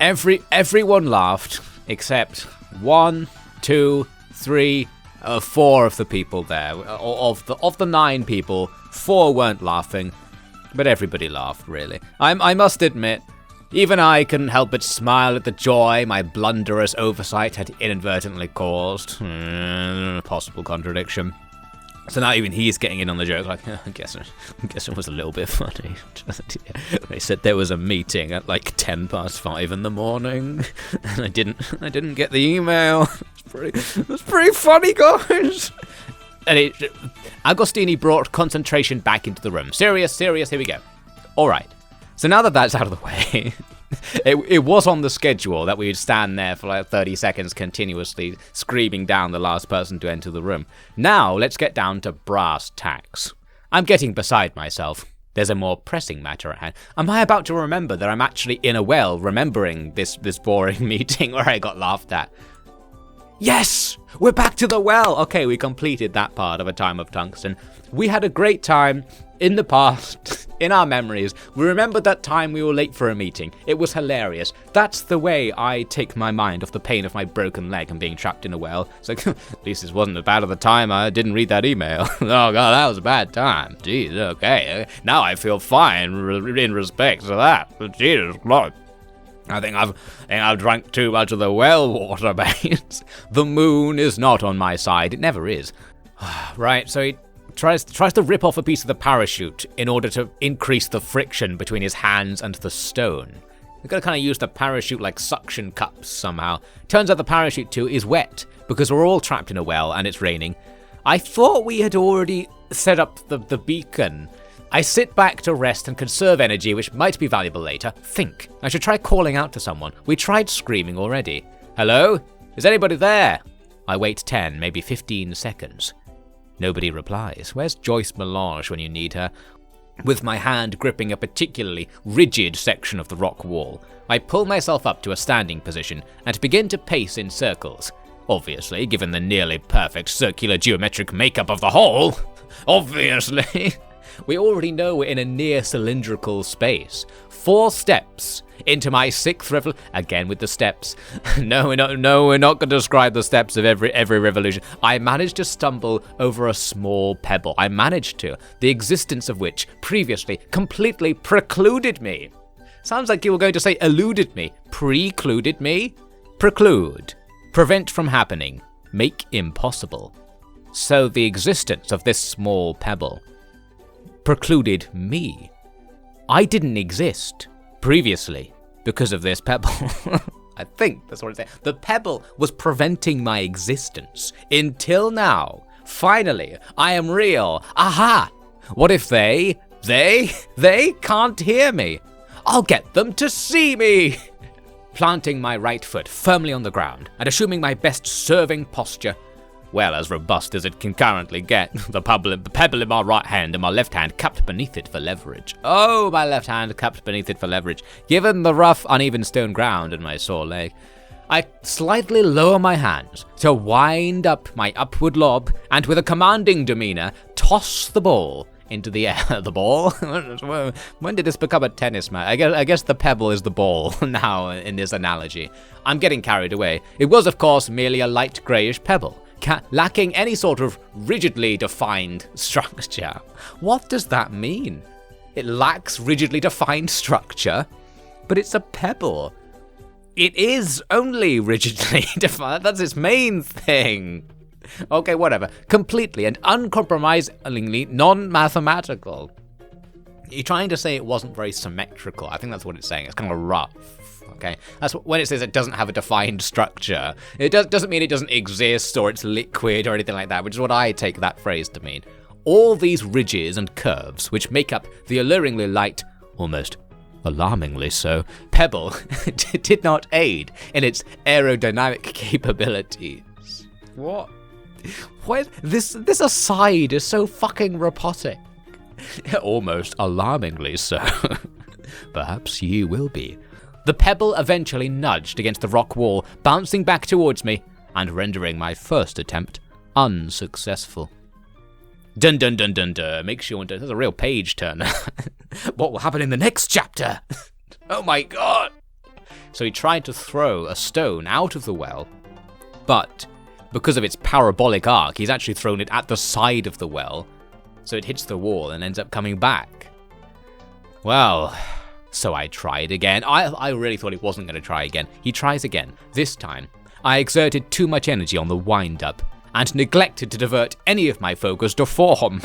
Everyone laughed except 1, 2, 3, 4 of the people there. Of the 9 people, 4 weren't laughing, but everybody laughed, really. I must admit, even I couldn't help but smile at the joy my blunderous oversight had inadvertently caused. Possible contradiction. So now even he's getting in on the joke, like, I guess it was a little bit funny. They said there was a meeting at like 5:10 in the morning, and I didn't get the email. It's pretty funny, guys. And Agostini brought concentration back into the room. Serious, here we go. All right. So now that that's out of the way, it was on the schedule that we would stand there for like 30 seconds continuously screaming down the last person to enter the room. Now, let's get down to brass tacks. I'm getting beside myself. There's a more pressing matter at hand. Am I about to remember that I'm actually in a well, remembering this boring meeting where I got laughed at? Yes! We're back to the well! Okay, we completed that part of A Time of Tungsten. We had a great time in the past, in our memories. We remembered that time we were late for a meeting. It was hilarious. That's the way I take my mind off the pain of my broken leg and being trapped in a well. It's like, at least this wasn't as bad of the time I didn't read that email. Oh god, that was a bad time. Jeez, okay. Now I feel fine in respect to that. Jesus Christ. I think I've drank too much of the well water, mate. The moon is not on my side. It never is. Right, so he tries to rip off a piece of the parachute in order to increase the friction between his hands and the stone. We've got to kind of use the parachute like suction cups somehow. Turns out the parachute too is wet because we're all trapped in a well and it's raining. I thought we had already set up the beacon. I sit back to rest and conserve energy, which might be valuable later. Think. I should try calling out to someone. We tried screaming already. Hello? Is anybody there? I wait 10, maybe 15 seconds. Nobody replies. Where's Joyce Melange when you need her? With my hand gripping a particularly rigid section of the rock wall, I pull myself up to a standing position and begin to pace in circles. Obviously, given the nearly perfect circular geometric makeup of the hole. Obviously. We already know we're in a near cylindrical space. 4 steps into my 6th revolution. Again with the steps. No, we're not going to describe the steps of every revolution. I managed to stumble over a small pebble. I managed to, the existence of which previously completely precluded me. Sounds like you were going to say eluded me. Precluded me? Preclude. Prevent from happening. Make impossible. So the existence of this small pebble precluded me. I didn't exist previously because of this pebble. I think that's what it's saying. The pebble was preventing my existence until now. Finally, I am real. Aha! What if they can't hear me? I'll get them to see me! Planting my right foot firmly on the ground and assuming my best serving posture, well, as robust as it can currently get, the pebble in my right hand and my left hand cupped beneath it for leverage. Oh, my left hand cupped beneath it for leverage, given the rough, uneven stone ground and my sore leg. I slightly lower my hands to wind up my upward lob and with a commanding demeanor, toss the ball into the air. The ball? When did this become a tennis match? I guess the pebble is the ball now in this analogy. I'm getting carried away. It was, of course, merely a light greyish pebble, lacking any sort of rigidly defined structure. What does that mean? It lacks rigidly defined structure, but it's a pebble. It is only rigidly defined. That's its main thing. Okay, whatever. Completely and uncompromisingly non-mathematical. You're trying to say it wasn't very symmetrical. I think that's what it's saying. It's kind of rough. Okay, that's when it says it doesn't have a defined structure. It doesn't mean it doesn't exist or it's liquid or anything like that, which is what I take that phrase to mean. All these ridges and curves, which make up the alluringly light, almost Alarmingly so. Pebble did not aid in its aerodynamic capabilities. What? What? This aside is so fucking robotic. Almost alarmingly so. Perhaps you will be. The pebble eventually nudged against the rock wall, bouncing back towards me, and rendering my first attempt unsuccessful. Dun dun dun dun dun. Makes you wonder. There's a real page turner. What will happen in the next chapter? Oh my god! So he tried to throw a stone out of the well, but because of its parabolic arc, he's actually thrown it at the side of the well, so it hits the wall and ends up coming back. Well, so I tried again. I really thought he wasn't going to try again. He tries again. This time, I exerted too much energy on the wind-up, and neglected to divert any of my focus to form.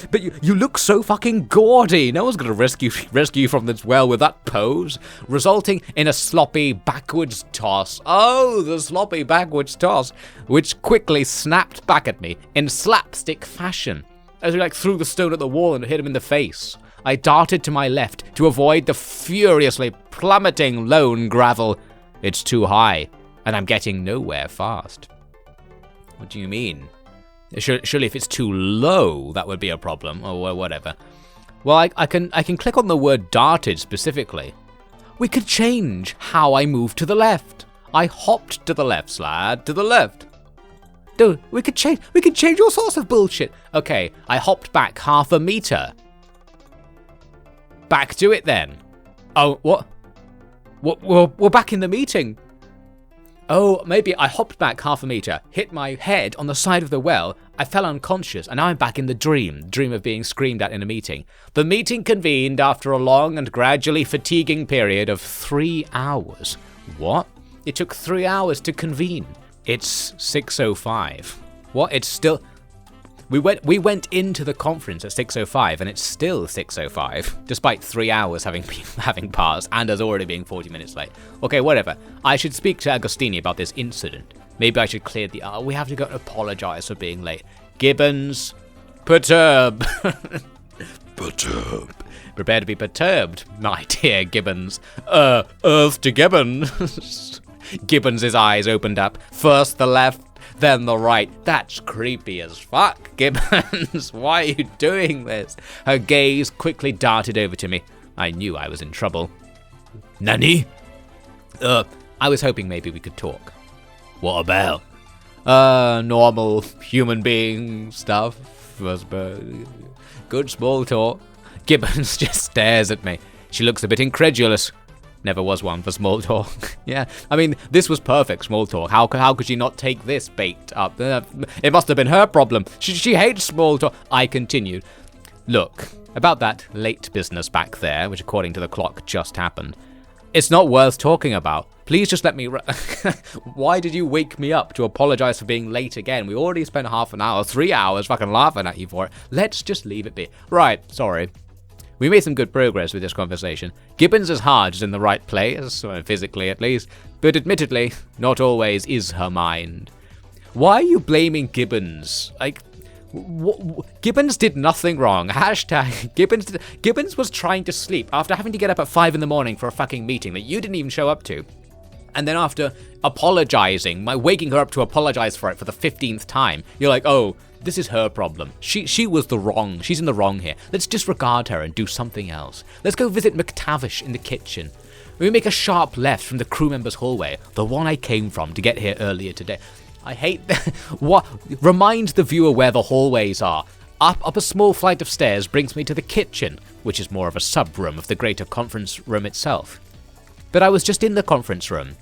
But you look so fucking gaudy. No one's gonna rescue you from this well with that pose, resulting in a sloppy backwards toss. Oh, the sloppy backwards toss, which quickly snapped back at me in slapstick fashion as we threw the stone at the wall and hit him in the face. I darted to my left to avoid the furiously plummeting lone gravel. It's too high, and I'm getting nowhere fast. What do you mean? Surely if it's too low, that would be a problem, or whatever. Well, I can click on the word darted specifically. We could change how I move to the left. I hopped to the left, Slad, to the left. Dude, we could change all sorts of bullshit. Okay, I hopped back 0.5 meter. Back to it then. Oh, what? We're back in the meeting. Oh, maybe I hopped back 0.5 meter, hit my head on the side of the well, I fell unconscious, and now I'm back in the dream of being screamed at in a meeting. The meeting convened after a long and gradually fatiguing period of 3 hours. What? It took 3 hours to convene. It's 6:05. What? It's still... We went into the conference at 6:05, and it's still 6:05, despite 3 hours having passed, and us already being 40 minutes late. Okay, whatever. I should speak to Agostini about this incident. Maybe I should clear the... we have to go and apologize for being late. Gibbons, perturb. Perturb. Prepare to be perturbed, my dear Gibbons. Earth to Gibbons. Gibbons' eyes opened up. First the left, then the right. That's creepy as fuck, Gibbons. Why are you doing this? Her gaze quickly darted over to me. I knew I was in trouble. Nani? I was hoping maybe we could talk. What about? Normal human being stuff. Good small talk. Gibbons just stares at me. She looks a bit incredulous. Never was one for small talk. Yeah, I mean, this was perfect small talk. How could she not take this bait up? It must have been her problem. She hates small talk. I continued. Look, about that late business back there, which according to the clock just happened, it's not worth talking about. Please just let me... Why did you wake me up to apologize for being late again? We already spent half an hour, 3 hours fucking laughing at you for it. Let's just leave it be. Right, sorry. We made some good progress with this conversation. Gibbons' heart is in the right place, physically at least, but admittedly, not always is her mind. Why are you blaming Gibbons? Gibbons did nothing wrong. Hashtag Gibbons was trying to sleep after having to get up at 5 in the morning for a fucking meeting that you didn't even show up to. And then after apologizing, waking her up to apologize for it for the 15th time, you're like, oh, this is her problem. She was she's in the wrong here. Let's disregard her and do something else. Let's go visit McTavish in the kitchen. We make a sharp left from the crew members' hallway, the one I came from to get here earlier today. I hate that. What? Remind the viewer where the hallways are. Up a small flight of stairs brings me to the kitchen, which is more of a sub-room of the greater conference room itself. But I was just in the conference room.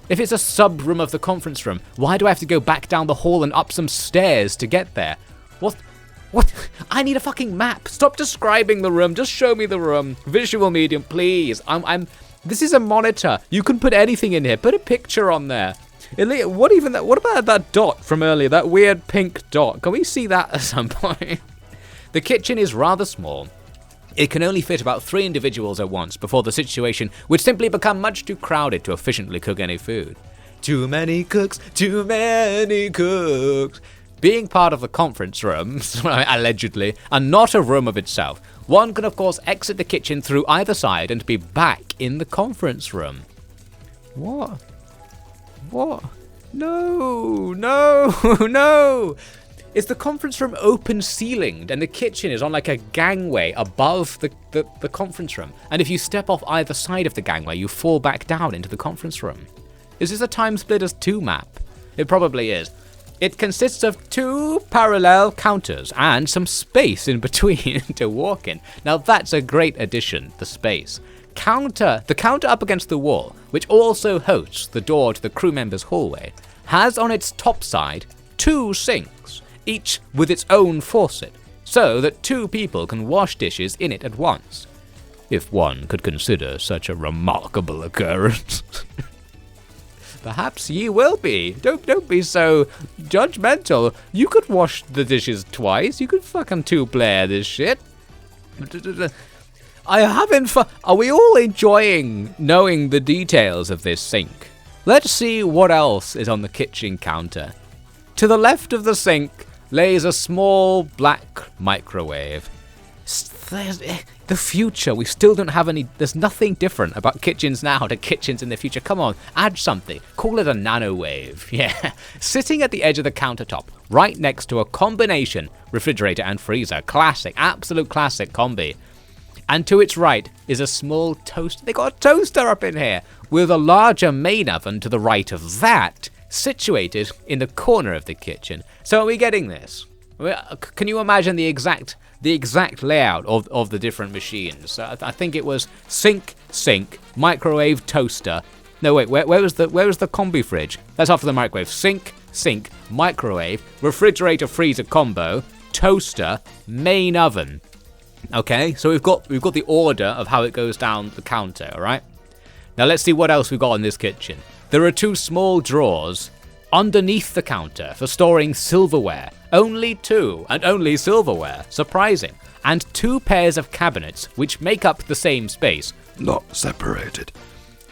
If it's a sub-room of the conference room, why do I have to go back down the hall and up some stairs to get there? What? I need a fucking map. Stop describing the room. Just show me the room. Visual medium, please. This is a monitor. You can put anything in here. Put a picture on there. What about that dot from earlier? That weird pink dot. Can we see that at some point? The kitchen is rather small. It can only fit about 3 individuals at once before the situation would simply become much too crowded to efficiently cook any food. Too many cooks, too many cooks. Being part of the conference room, allegedly, and not a room of itself, One can, of course, exit the kitchen through either side and be back in the conference room. What? No, no! Is the conference room open ceilinged and the kitchen is on like a gangway above the conference room? And if you step off either side of the gangway, you fall back down into the conference room. Is this a Time Splitters 2 map? It probably is. It consists of 2 parallel counters and some space in between to walk in. Now that's a great addition, the space. The counter up against the wall, which also hosts the door to the crew members' hallway, has on its top side 2 sinks, each with its own faucet, so that 2 people can wash dishes in it at once. If one could consider such a remarkable occurrence. Perhaps ye will be. Don't be so judgmental. You could wash the dishes twice. You could fucking 2-player this shit. Are we all enjoying knowing the details of this sink? Let's see what else is on the kitchen counter. To the left of the sink lays a small black microwave. The future, we still don't have any, there's nothing different about kitchens now to kitchens in the future. Come on, add something. Call it a nanowave. Yeah. Sitting at the edge of the countertop, right next to a combination refrigerator and freezer. Classic, absolute classic combi. And to its right is a small toaster. They got a toaster up in here with a larger main oven to the right of that, situated in the corner of the kitchen. So are we getting this? Can you imagine the exact layout of the different machines? So I think it was sink, microwave, toaster. No wait, where was the combi fridge? That's after the microwave. Sink, microwave, refrigerator freezer combo, toaster, main oven. Okay, so we've got the order of how it goes down the counter, alright? Now let's see what else we've got in this kitchen. There are 2 small drawers underneath the counter for storing silverware. Only 2, and only silverware. Surprising. And 2 pairs of cabinets, which make up the same space. Not separated.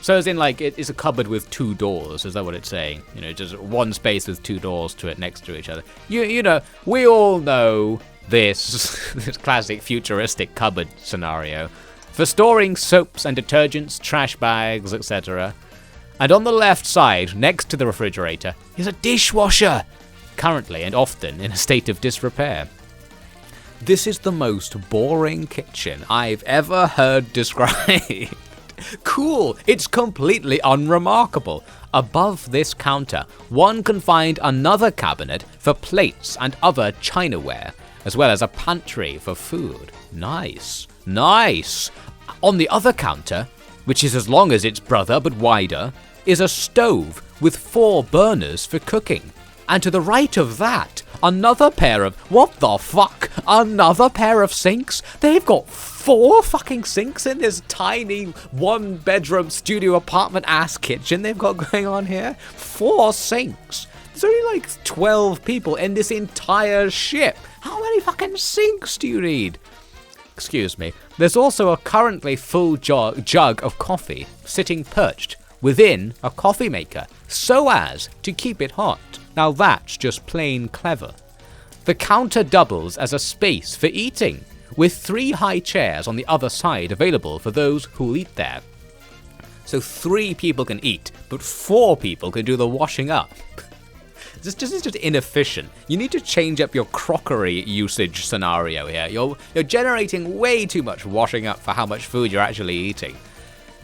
So as in, like, it's a cupboard with 2 doors, is that what it's saying? You know, just one space with 2 doors to it next to each other. You know, we all know this classic futuristic cupboard scenario. For storing soaps and detergents, trash bags, etc. And on the left side, next to the refrigerator, is a dishwasher, currently and often in a state of disrepair. This is the most boring kitchen I've ever heard described. Cool, it's completely unremarkable. Above this counter, one can find another cabinet for plates and other chinaware, as well as a pantry for food. Nice. On the other counter, which is as long as its brother but wider, is a stove with 4 burners for cooking. And to the right of that, another pair of, what the fuck? Another pair of sinks? They've got 4 fucking sinks in this tiny 1-bedroom studio apartment ass kitchen they've got going on here? 4 sinks. There's only like 12 people in this entire ship. How many fucking sinks do you need? Excuse me. There's also a currently full jug of coffee sitting perched within a coffee maker so as to keep it hot. Now that's just plain clever. The counter doubles as a space for eating, with 3 high chairs on the other side available for those who'll eat there. So 3 people can eat, but 4 people can do the washing up. This is just inefficient. You need to change up your crockery usage scenario here. You're generating way too much washing up for how much food you're actually eating.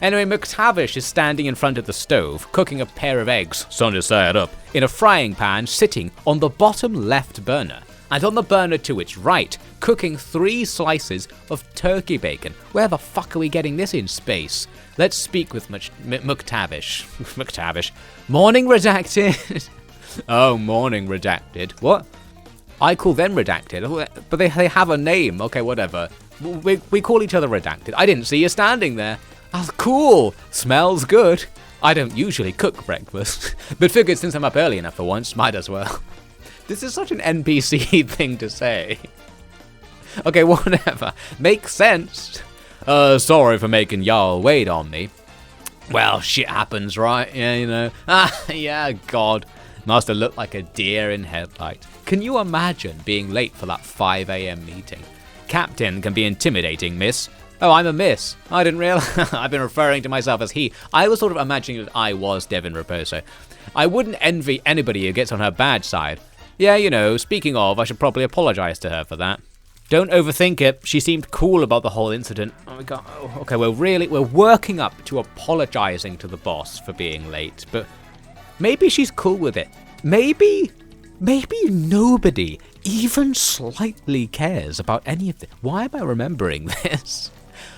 Anyway, McTavish is standing in front of the stove, cooking a pair of eggs, sunny side up, in a frying pan sitting on the bottom left burner. And on the burner to its right, cooking 3 slices of turkey bacon. Where the fuck are we getting this in space? Let's speak with McTavish. McTavish. Morning, redacted. Oh, morning, redacted. What? I call them redacted, but they have a name. Okay, whatever. We call each other redacted. I didn't see you standing there. Oh, cool. Smells good. I don't usually cook breakfast, but figured since I'm up early enough for once, might as well. This is such an NPC thing to say. Okay, whatever. Makes sense. Sorry for making y'all wait on me. Well, shit happens, right? Yeah, you know. Yeah, God. Must have looked like a deer in headlights. Can you imagine being late for that 5 a.m. meeting? captain can be intimidating, miss. Oh, I'm a miss. I didn't realize. I've been referring to myself as he. I was sort of imagining that I was Devin Raposo. I wouldn't envy anybody who gets on her bad side. Yeah, you know, speaking of, I should probably apologize to her for that. Don't overthink it. She seemed cool about the whole incident. Oh my god. Okay, we're working up to apologizing to the boss for being late, but maybe she's cool with it. Maybe nobody even slightly cares about any of this. Why am I remembering this?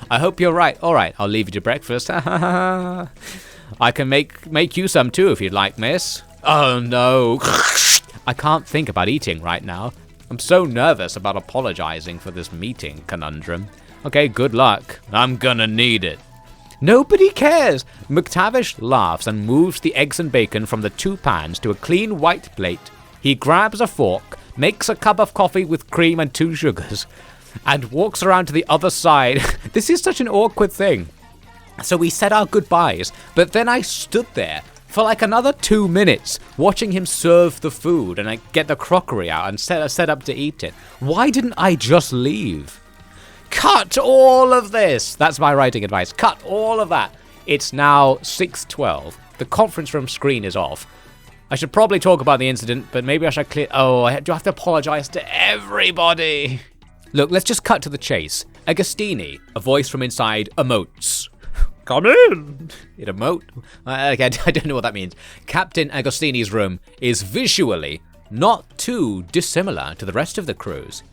I hope you're right. All right, I'll leave you to breakfast. I can make you some too if you'd like, miss. Oh no. I can't think about eating right now. I'm so nervous about apologizing for this meeting conundrum. Okay, good luck. I'm gonna need it. Nobody cares. McTavish laughs and moves the eggs and bacon from the 2 pans to a clean white plate. He grabs a fork, makes a cup of coffee with cream and 2 sugars, and walks around to the other side. This is such an awkward thing. So we said our goodbyes, but then I stood there for like another 2 minutes, watching him serve the food and get the crockery out and set up to eat it. Why didn't I just leave? Cut all of this! That's my writing advice. Cut all of that. It's now 6:12. The conference room screen is off. I should probably talk about the incident, but maybe I should clear... Oh, I do have to apologize to everybody. Look, let's just cut to the chase. Agostini, a voice from inside, emotes. Come in! It emote? Okay, I don't know what that means. Captain Agostini's room is visually not too dissimilar to the rest of the crew's.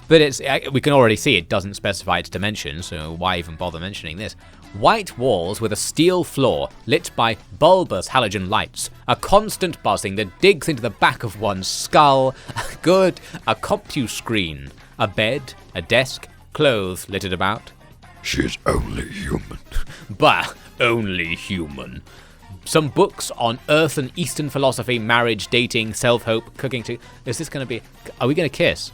But we can already see it doesn't specify its dimensions, so why even bother mentioning this? White walls with a steel floor lit by bulbous halogen lights, a constant buzzing that digs into the back of one's skull, a compu screen, a bed, a desk, clothes littered about. She's only human. Bah, only human. Some books on Earth and Eastern philosophy, marriage, dating, self-hope, cooking too. Is this going to be... Are we going to kiss?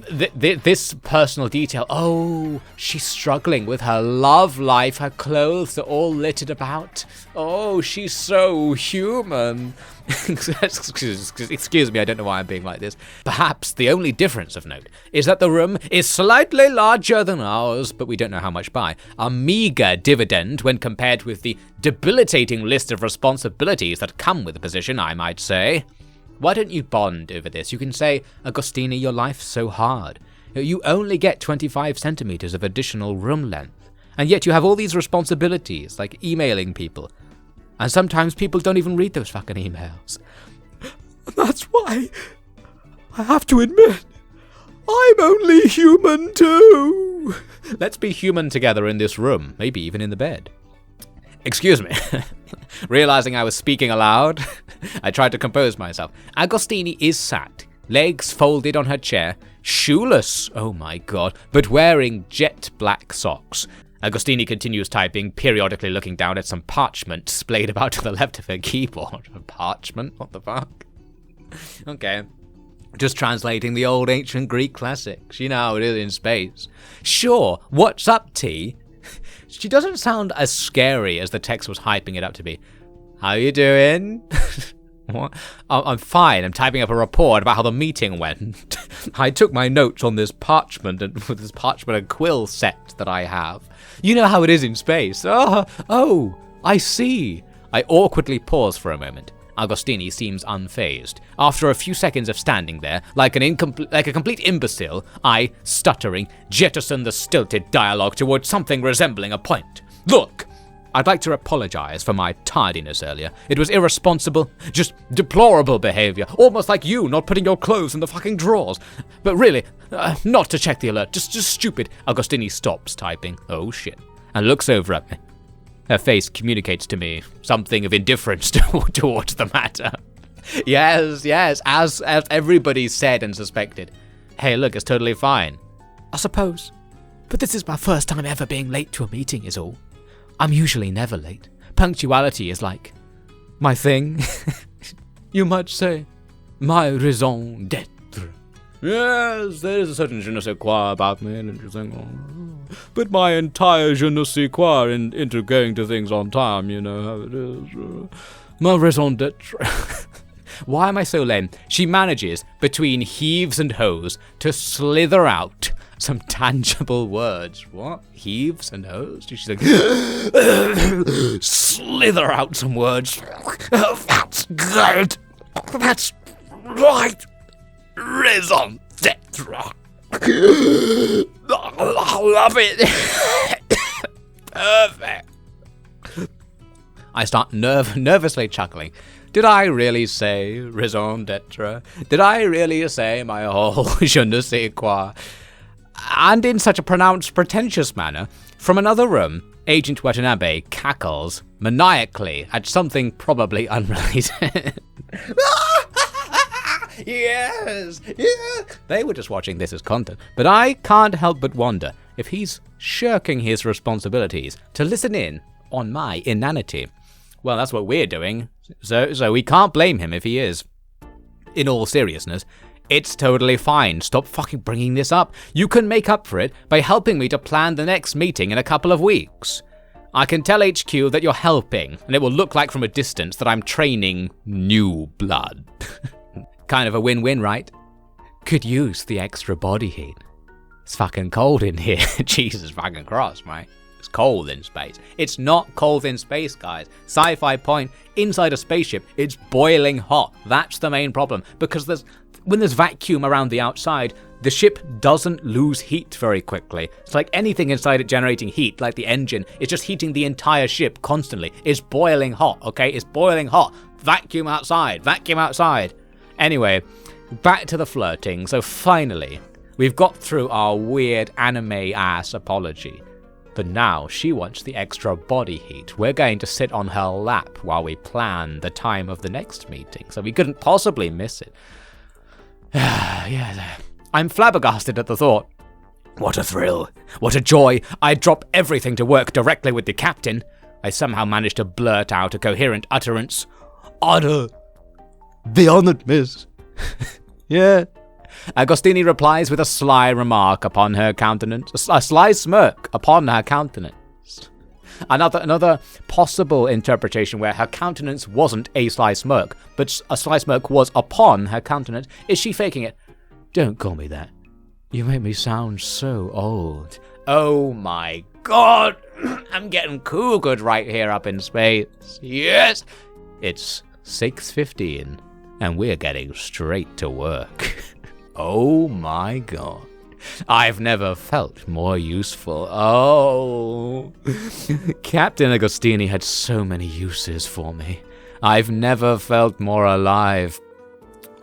This personal detail. Oh, she's struggling with her love life. Her clothes are all littered about. Oh, she's so human. Excuse me, I don't know why I'm being like this. Perhaps the only difference of note is that the room is slightly larger than ours, but we don't know how much by. A meager dividend when compared with the debilitating list of responsibilities that come with the position, I might say. Why don't you bond over this? You can say, Agostini, your life's so hard. You only get 25 centimeters of additional room length. And yet you have all these responsibilities, like emailing people. And sometimes people don't even read those fucking emails. That's why I have to admit, I'm only human too. Let's be human together in this room, maybe even in the bed. Excuse me. Realizing I was speaking aloud, I tried to compose myself. Agostini is sat, legs folded on her chair, shoeless, oh my god, but wearing jet black socks. Agostini continues typing, periodically looking down at some parchment splayed about to the left of her keyboard. Parchment? What the fuck? Okay. Just translating the old ancient Greek classics. You know how it is in space. Sure, what's up, T? She doesn't sound as scary as the text was hyping it up to be. How you doing? What? I'm fine. I'm typing up a report about how the meeting went. I took my notes on this parchment and quill set that I have. You know how it is in space. Oh, I see. I awkwardly pause for a moment. Agostini seems unfazed. After a few seconds of standing there, like a complete imbecile, I, stuttering, jettison the stilted dialogue towards something resembling a point. Look, I'd like to apologize for my tardiness earlier. It was irresponsible, just deplorable behavior, almost like you not putting your clothes in the fucking drawers. But really, not to check the alert, just stupid. Agostini stops typing, oh shit, and looks over at me. Her face communicates to me something of indifference towards the matter. Yes, as everybody said and suspected. Hey, look, it's totally fine. I suppose. But this is my first time ever being late to a meeting is all. I'm usually never late. Punctuality is like my thing. You might say, my raison d'être. Yes, there is a certain je ne sais quoi about me, and you think, oh. But my entire je ne sais quoi into going to things on time, you know how it is. My raison d'être. Why am I so lame? She manages, between heaves and hoes, to slither out some tangible words. What? Heaves and hoes? She's like, slither out some words. That's good. That's right. Raison d'etre. I love it. Perfect. I start nervously chuckling. Did I really say raison d'etre? Did I really say my whole je ne sais quoi? And in such a pronounced, pretentious manner, from another room, Agent Watanabe cackles maniacally at something probably unrelated. Yes, yeah. They were just watching this as content, but I can't help but wonder if he's shirking his responsibilities to listen in on my inanity. Well, that's what we're doing, so we can't blame him if he is. In all seriousness, it's totally fine. Stop fucking bringing this up. You can make up for it by helping me to plan the next meeting in a couple of weeks. I can tell HQ that you're helping, and it will look like from a distance that I'm training new blood. Kind of a win-win, right? Could use the extra body heat. It's fucking cold in here. Jesus fucking Christ, mate. It's cold in space. It's not cold in space, guys. Sci-Fi point, inside a spaceship, it's boiling hot. That's the main problem. Because when there's vacuum around the outside, the ship doesn't lose heat very quickly. It's like anything inside it generating heat, like the engine, it's just heating the entire ship constantly. It's boiling hot, okay? It's boiling hot. Vacuum outside. Vacuum outside. Anyway, back to the flirting. So finally, we've got through our weird anime-ass apology. But now she wants the extra body heat. We're going to sit on her lap while we plan the time of the next meeting, so we couldn't possibly miss it. Yeah, I'm flabbergasted at the thought. What a thrill. What a joy. I'd drop everything to work directly with the captain. I somehow managed to blurt out a coherent utterance. Honor. The honored miss. Yeah. Agostini replies with a sly remark upon her countenance, a sly smirk upon her countenance. Another possible interpretation where her countenance wasn't a sly smirk, but a sly smirk was upon her countenance. Is she faking it? Don't call me that. You make me sound so old. Oh my god! I'm getting cool good right here up in space. Yes! It's 6:15, and we're getting straight to work. Oh my god. I've never felt more useful. Oh. Captain Agostini had so many uses for me. I've never felt more alive.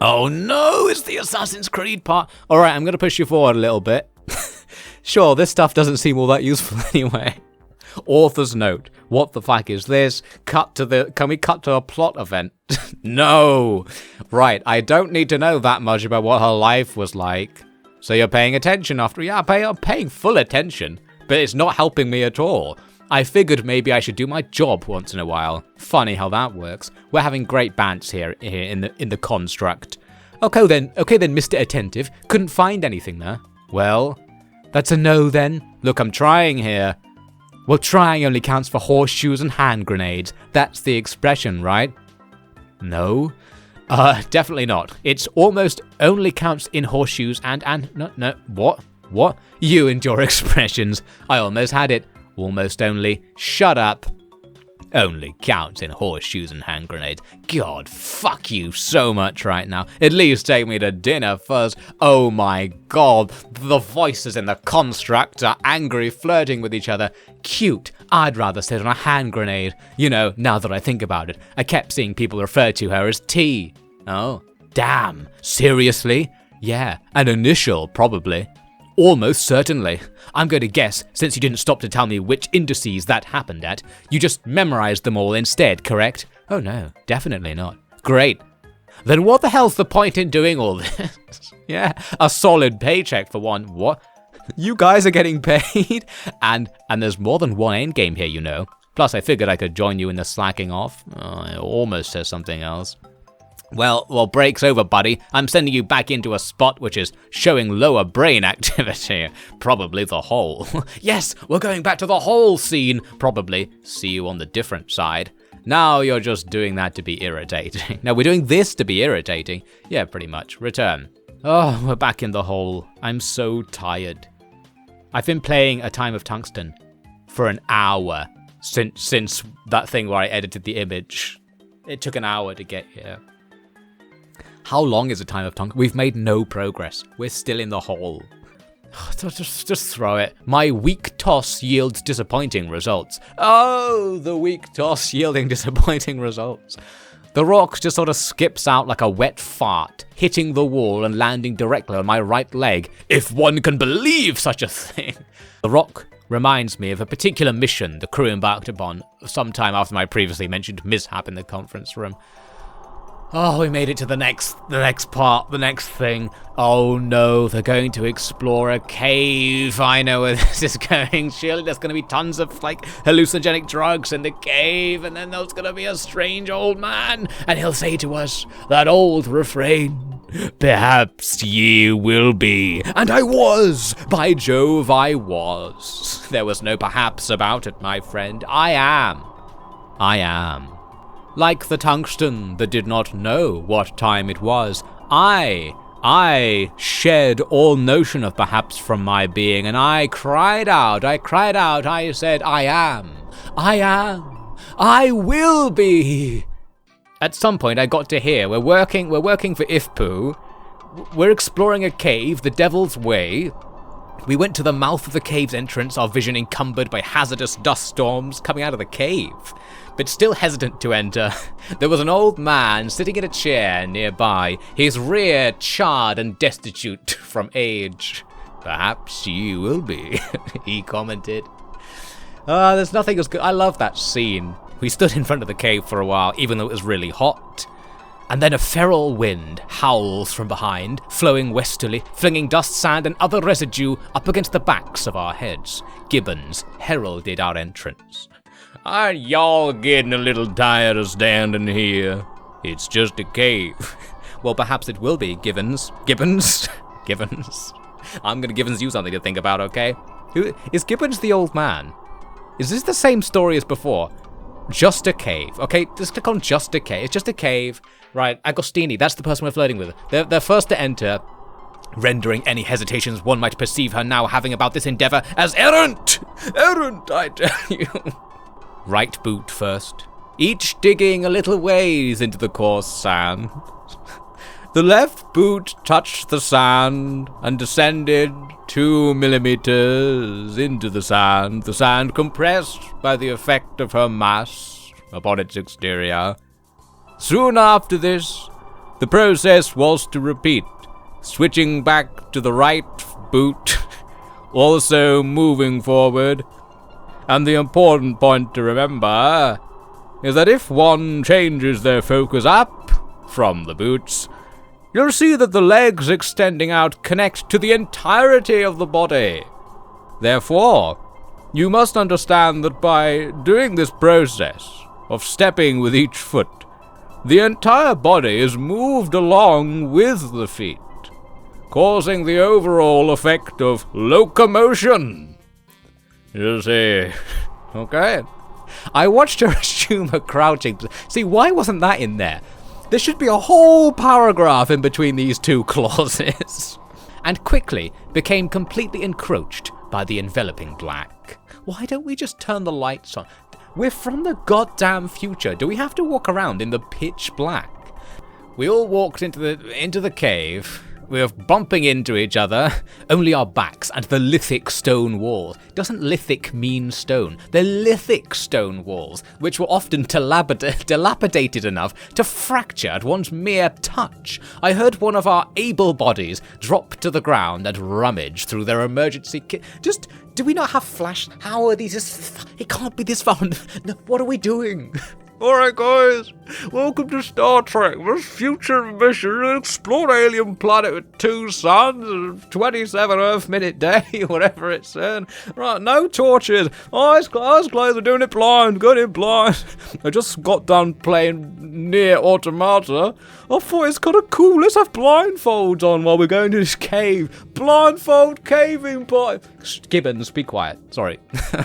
Oh no, it's the Assassin's Creed part. Alright, I'm going to push you forward a little bit. Sure, this stuff doesn't seem all that useful anyway. Author's note. What the fuck is this? Can we cut to a plot event? No. Right, I don't need to know that much about what her life was like. So you're paying attention after... Yeah, I'm paying full attention. But it's not helping me at all. I figured maybe I should do my job once in a while. Funny how that works. We're having great bants here in the construct. Okay then, Mr. Attentive. Couldn't find anything there. Well, that's a no then. Look, I'm trying here. Well, trying only counts for horseshoes and hand grenades. That's the expression, right? No. Definitely not. It's almost only counts in horseshoes and no, what? You and your expressions. I almost had it. Almost only. Shut up. Only counts in horseshoes and hand grenades. God, fuck you so much right now. At least take me to dinner first. Oh my god. The voices in the construct are angry, flirting with each other. Cute. I'd rather sit on a hand grenade. You know, now that I think about it, I kept seeing people refer to her as T. Oh, damn. Seriously? Yeah, an initial, probably. Almost certainly. I'm going to guess, since you didn't stop to tell me which indices that happened at, you just memorized them all instead, correct? Oh no, definitely not. Great. Then what the hell's the point in doing all this? Yeah, a solid paycheck for one. What? You guys are getting paid? And there's more than one endgame here, you know. Plus, I figured I could join you in the slacking off. It almost says something else. Well, break's over, buddy. I'm sending you back into a spot which is showing lower brain activity. Probably the hole. Yes, we're going back to the hole scene. Probably. See you on the different side. Now you're just doing that to be irritating. Now we're doing this to be irritating. Yeah, pretty much. Return. Oh, we're back in the hole. I'm so tired. I've been playing A Time of Tungsten for an hour since that thing where I edited the image. It took an hour to get here. How long is A Time of Tungsten? We've made no progress. We're still in the hole. Just throw it. My weak toss yields disappointing results. Oh, the weak toss yielding disappointing results. The rock just sort of skips out like a wet fart, hitting the wall and landing directly on my right leg, if one can believe such a thing. The rock reminds me of a particular mission the crew embarked upon sometime after my previously mentioned mishap in the conference room. Oh, we made it to the next part, the next thing. Oh no, they're going to explore a cave. I know where this is going. Surely there's going to be tons of, hallucinogenic drugs in the cave, and then there's going to be a strange old man, and he'll say to us that old refrain, "Perhaps ye will be." And I was! By Jove, I was. There was no perhaps about it, my friend. I am. Like the tungsten that did not know what time it was, I shed all notion of perhaps from my being, and I cried out, I said, I am, I will be. At some point I got to hear, we're working for Ifpu, we're exploring a cave, the Devil's Way. We went to the mouth of the cave's entrance, our vision encumbered by hazardous dust storms coming out of the cave. But still hesitant to enter, there was an old man sitting in a chair nearby, his rear charred and destitute from age. "Perhaps you will be," he commented. There's nothing as good. I love that scene. We stood in front of the cave for a while, even though it was really hot. And then a feral wind howls from behind, flowing westerly, flinging dust, sand, and other residue up against the backs of our heads. Gibbons heralded our entrance. "Aren't y'all getting a little tired of standing here? It's just a cave." Well, perhaps it will be, Gibbons. Gibbons? I'm gonna Gibbons you something to think about, okay? Is Gibbons the old man? Is this the same story as before? Just a cave. Okay, just click on just a cave. It's just a cave. Right, Agostini, that's the person we're flirting with. They're first to enter, rendering any hesitations one might perceive her now having about this endeavor as errant! Errant, I tell you. Right boot first, each digging a little ways into the coarse sand. The left boot touched the sand and descended 2 millimeters into the sand compressed by the effect of her mass upon its exterior. Soon after this, the process was to repeat, switching back to the right boot, also moving forward. And the important point to remember is that if one changes their focus up from the boots, you'll see that the legs extending out connect to the entirety of the body. Therefore, you must understand that by doing this process of stepping with each foot, the entire body is moved along with the feet, causing the overall effect of locomotion. You see. Okay. I watched her assume her crouching. See, why wasn't that in there? There should be a whole paragraph in between these two clauses. And quickly became completely encroached by the enveloping black. Why don't we just turn the lights on? We're from the goddamn future. Do we have to walk around in the pitch black? We all walked into the cave. We were bumping into each other, only our backs and the lithic stone walls. Doesn't lithic mean stone? They're lithic stone walls, which were often dilapidated enough to fracture at one's mere touch. I heard one of our able bodies drop to the ground and rummage through their emergency kit. Do we not have flash? How are these? It can't be this fun. No, what are we doing? Alright guys, welcome to Star Trek. This future mission, explore alien planet with 2 suns, 27 Earth-minute day, whatever it's saying. Right, no torches, eyes closed, we're doing it blind, I just got done playing Near Automata. I thought it's kind of cool, let's have blindfolds on while we're going to this cave. Blindfold caving party. Gibbons, be quiet, sorry.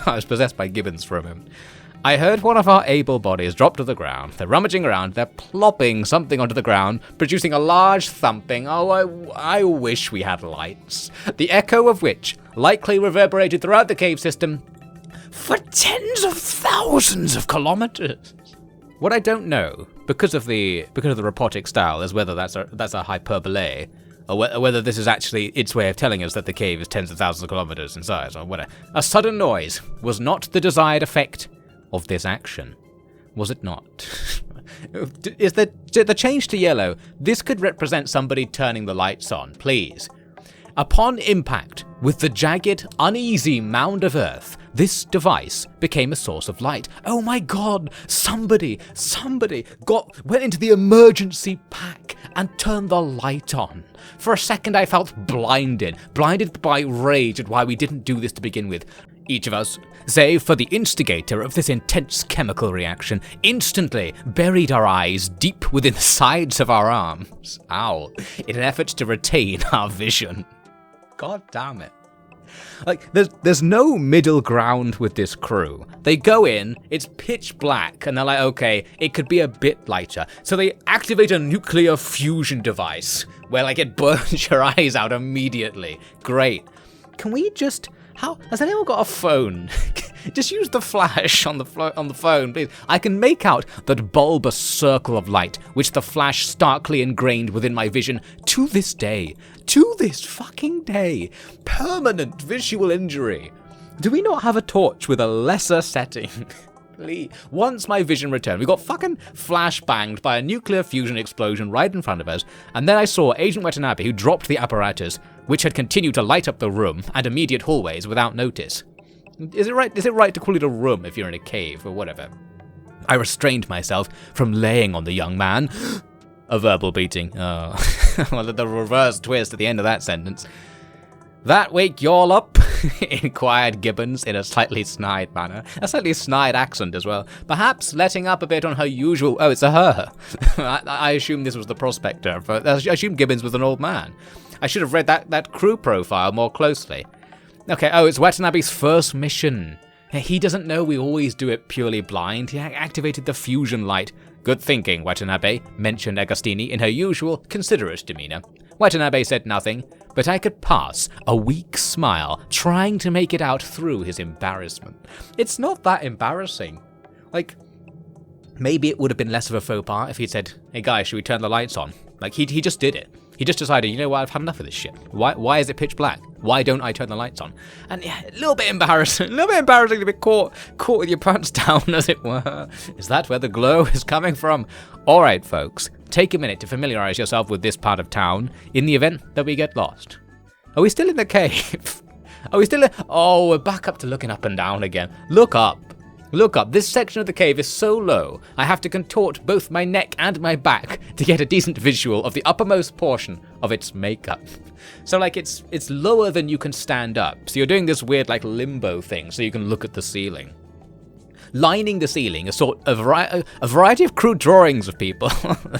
I was possessed by Gibbons for a moment. I heard one of our able bodies drop to the ground. They're rummaging around. They're plopping something onto the ground, producing a large thumping. Oh, I wish we had lights. The echo of which likely reverberated throughout the cave system for tens of thousands of kilometers. What I don't know, because of the robotic style, is whether that's a hyperbole, or whether this is actually its way of telling us that the cave is tens of thousands of kilometers in size, or whatever. A sudden noise was not the desired effect of this action, was it not? Is the change to yellow? This could represent somebody turning the lights on, please. Upon impact with the jagged, uneasy mound of earth, this device became a source of light. Oh my god, somebody went into the emergency pack and turned the light on. For a second I felt blinded by rage at why we didn't do this to begin with. Each of us, save for the instigator of this intense chemical reaction, instantly buried our eyes deep within the sides of our arms. Ow. In an effort to retain our vision. God damn it. Like, there's no middle ground with this crew. They go in, it's pitch black, and they're like, okay, it could be a bit lighter. So they activate a nuclear fusion device, where, like, it burns your eyes out immediately. Great. Can we just... Has anyone got a phone? Just use the flash on the phone, please. I can make out that bulbous circle of light, which the flash starkly ingrained within my vision to this day. To this fucking day. Permanent visual injury. Do we not have a torch with a lesser setting? Please. Once my vision returned, we got fucking flash banged by a nuclear fusion explosion right in front of us, and then I saw Agent Watanabe, who dropped the apparatus, which had continued to light up the room and immediate hallways without notice. Is it right to call it a room if you're in a cave or whatever? I restrained myself from laying on the young man. A verbal beating. Oh. Well, the reverse twist at the end of that sentence. That wake y'all up? Inquired Gibbons in a slightly snide manner. A slightly snide accent as well. Perhaps letting up a bit on her usual... Oh, it's a her. I assumed this was the prospector. I assumed Gibbons was an old man. I should have read that crew profile more closely. Okay, oh, it's Watanabe's first mission. He doesn't know we always do it purely blind. He activated the fusion light. Good thinking, Watanabe, mentioned Agostini in her usual considerate demeanor. Watanabe said nothing, but I could pass a weak smile, trying to make it out through his embarrassment. It's not that embarrassing. Like, maybe it would have been less of a faux pas if he'd said, hey guys, should we turn the lights on? Like, he just did it. He just decided, you know what, I've had enough of this shit. Why is it pitch black? Why don't I turn the lights on? And yeah, a little bit embarrassing to be caught with your pants down, as it were. Is that where the glow is coming from? All right, folks, take a minute to familiarize yourself with this part of town in the event that we get lost. Are we still in the cave? Are we still in... Oh, we're back up to looking up and down again. Look up. Look up, this section of the cave is so low, I have to contort both my neck and my back to get a decent visual of the uppermost portion of its makeup. So like it's lower than you can stand up, so you're doing this weird like limbo thing so you can look at the ceiling. Lining the ceiling a variety of crude drawings of people.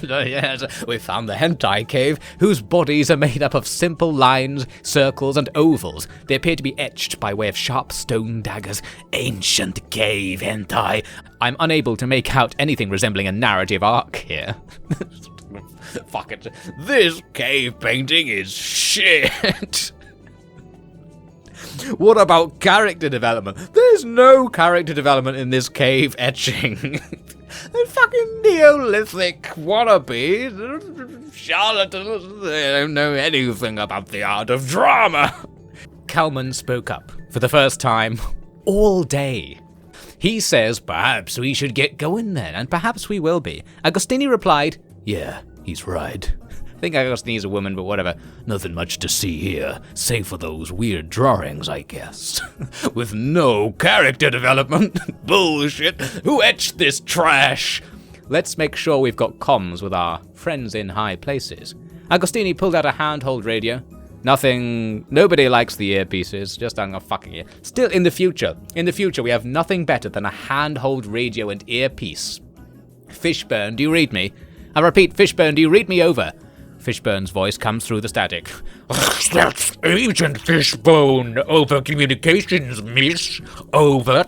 Yes, we found the hentai cave, whose bodies are made up of simple lines, circles, and ovals. They appear to be etched by way of sharp stone daggers. Ancient cave hentai. I'm unable to make out anything resembling a narrative arc here. Fuck it. This cave painting is shit. What about character development? There's no character development in this cave etching. They're fucking Neolithic wannabes, charlatans. They don't know anything about the art of drama. Kalman spoke up for the first time all day. He says perhaps we should get going then, and perhaps we will be. Agostini replied, yeah, he's right. I think Agostini's a woman, but whatever. Nothing much to see here, save for those weird drawings, I guess. With no character development. Bullshit. Who etched this trash? Let's make sure we've got comms with our friends in high places. Agostini pulled out a handheld radio. Nobody likes the earpieces, just on a fucking ear. Still, in the future, we have nothing better than a handheld radio and earpiece. Fishburne, do you read me? I repeat, Fishburne, do you read me over? Fishburne's voice comes through the static. That's Agent Fishbone. Over communications, miss. Over.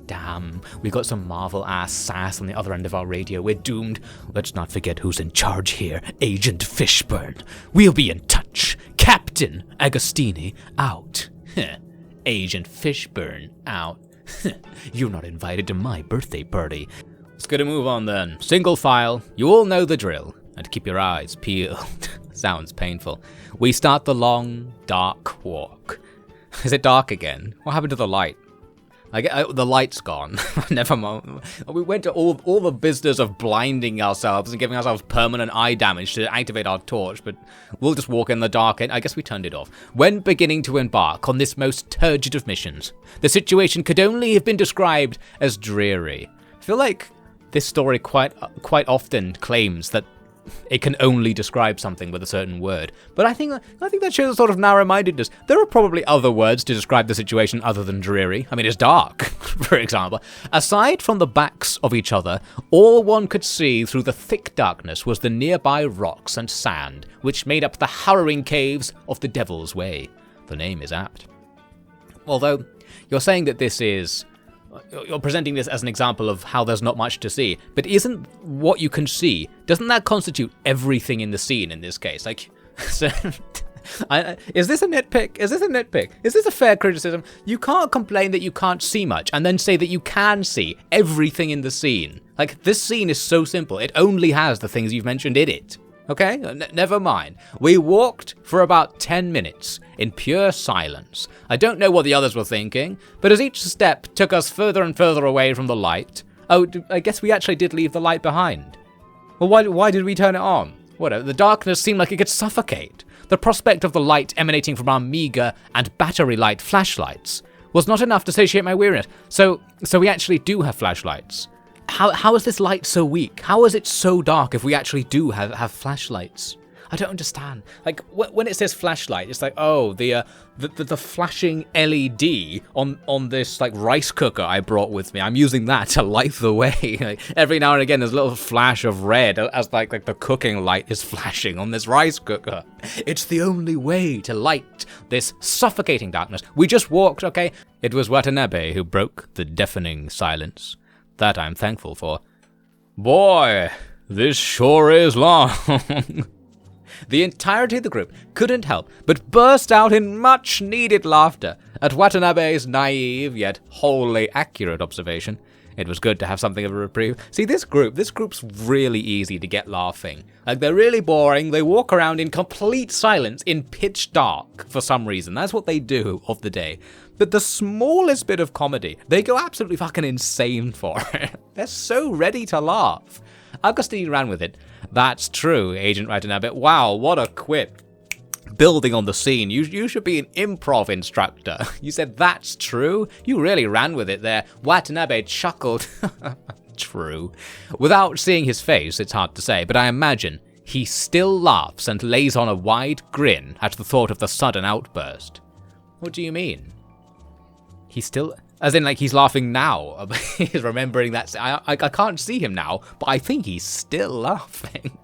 Damn, we got some Marvel-ass sass on the other end of our radio. We're doomed. Let's not forget who's in charge here. Agent Fishburne. We'll be in touch. Captain Agostini, out. Agent Fishburne, out. You're not invited to my birthday party. Let's get a move on then. Single file. You all know the drill. And keep your eyes peeled. Sounds painful. We start the long, dark walk. Is it dark again? What happened to the light? The light's gone. Never mind. We went to all the business of blinding ourselves and giving ourselves permanent eye damage to activate our torch, but we'll just walk in the dark, and I guess we turned it off. When beginning to embark on this most turgid of missions, the situation could only have been described as dreary. I feel like this story quite often claims that it can only describe something with a certain word. But I think that shows sort of narrow-mindedness. There are probably other words to describe the situation other than dreary. I mean, it's dark, for example. Aside from the backs of each other, all one could see through the thick darkness was the nearby rocks and sand, which made up the harrowing caves of the Devil's Way. The name is apt. Although, you're saying that you're presenting this as an example of how there's not much to see, but isn't what you can see, doesn't that constitute everything in the scene in this case? Like, so, is this a nitpick? Is this a fair criticism? You can't complain that you can't see much and then say that you can see everything in the scene. Like, this scene is so simple, it only has the things you've mentioned in it. Okay? Never mind. We walked for about 10 minutes in pure silence. I don't know what the others were thinking, but as each step took us further and further away from the light... Oh, I guess we actually did leave the light behind. Well, why did we turn it on? Whatever, the darkness seemed like it could suffocate. The prospect of the light emanating from our meager and battery-light flashlights was not enough to satiate my weariness. So we actually do have flashlights. How is this light so weak? How is it so dark if we actually do have flashlights? I don't understand. Like, when it says flashlight, it's like, oh, the flashing LED on this, like, rice cooker I brought with me. I'm using that to light the way. Like, every now and again, there's a little flash of red as, like the cooking light is flashing on this rice cooker. It's the only way to light this suffocating darkness. We just walked, okay? It was Watanabe who broke the deafening silence. That I'm thankful for. Boy, this sure is long. The entirety of the group couldn't help but burst out in much-needed laughter at Watanabe's naive yet wholly accurate observation. It was good to have something of a reprieve. See, this group's really easy to get laughing. Like, they're really boring, they walk around in complete silence in pitch dark for some reason. That's what they do of the day. But the smallest bit of comedy, they go absolutely fucking insane for it. They're so ready to laugh. Agostini ran with it. That's true, Agent Watanabe. Wow, what a quip. Building on the scene, you should be an improv instructor. You said that's true? You really ran with it there. Watanabe chuckled. True. Without seeing his face, it's hard to say, but I imagine he still laughs and lays on a wide grin at the thought of the sudden outburst. What do you mean? He's still... As in, like, he's laughing now. He's remembering that... I can't see him now, but I think he's still laughing.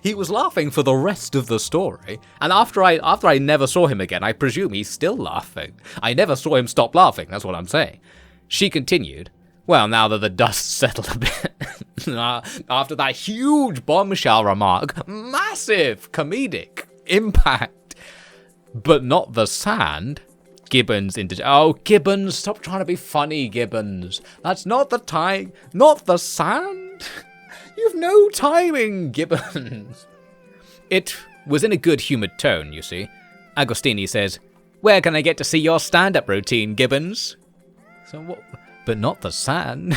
He was laughing for the rest of the story, and after I never saw him again, I presume he's still laughing. I never saw him stop laughing, that's what I'm saying. She continued, well, now that the dust settled a bit, after that huge bombshell remark, massive comedic impact, but not the sand. Gibbons oh, Gibbons, stop trying to be funny, Gibbons. That's not the time, not the sand. You've no timing, Gibbons. It was in a good-humoured tone, you see. Agostini says, where can I get to see your stand-up routine, Gibbons? So what? But not the sand.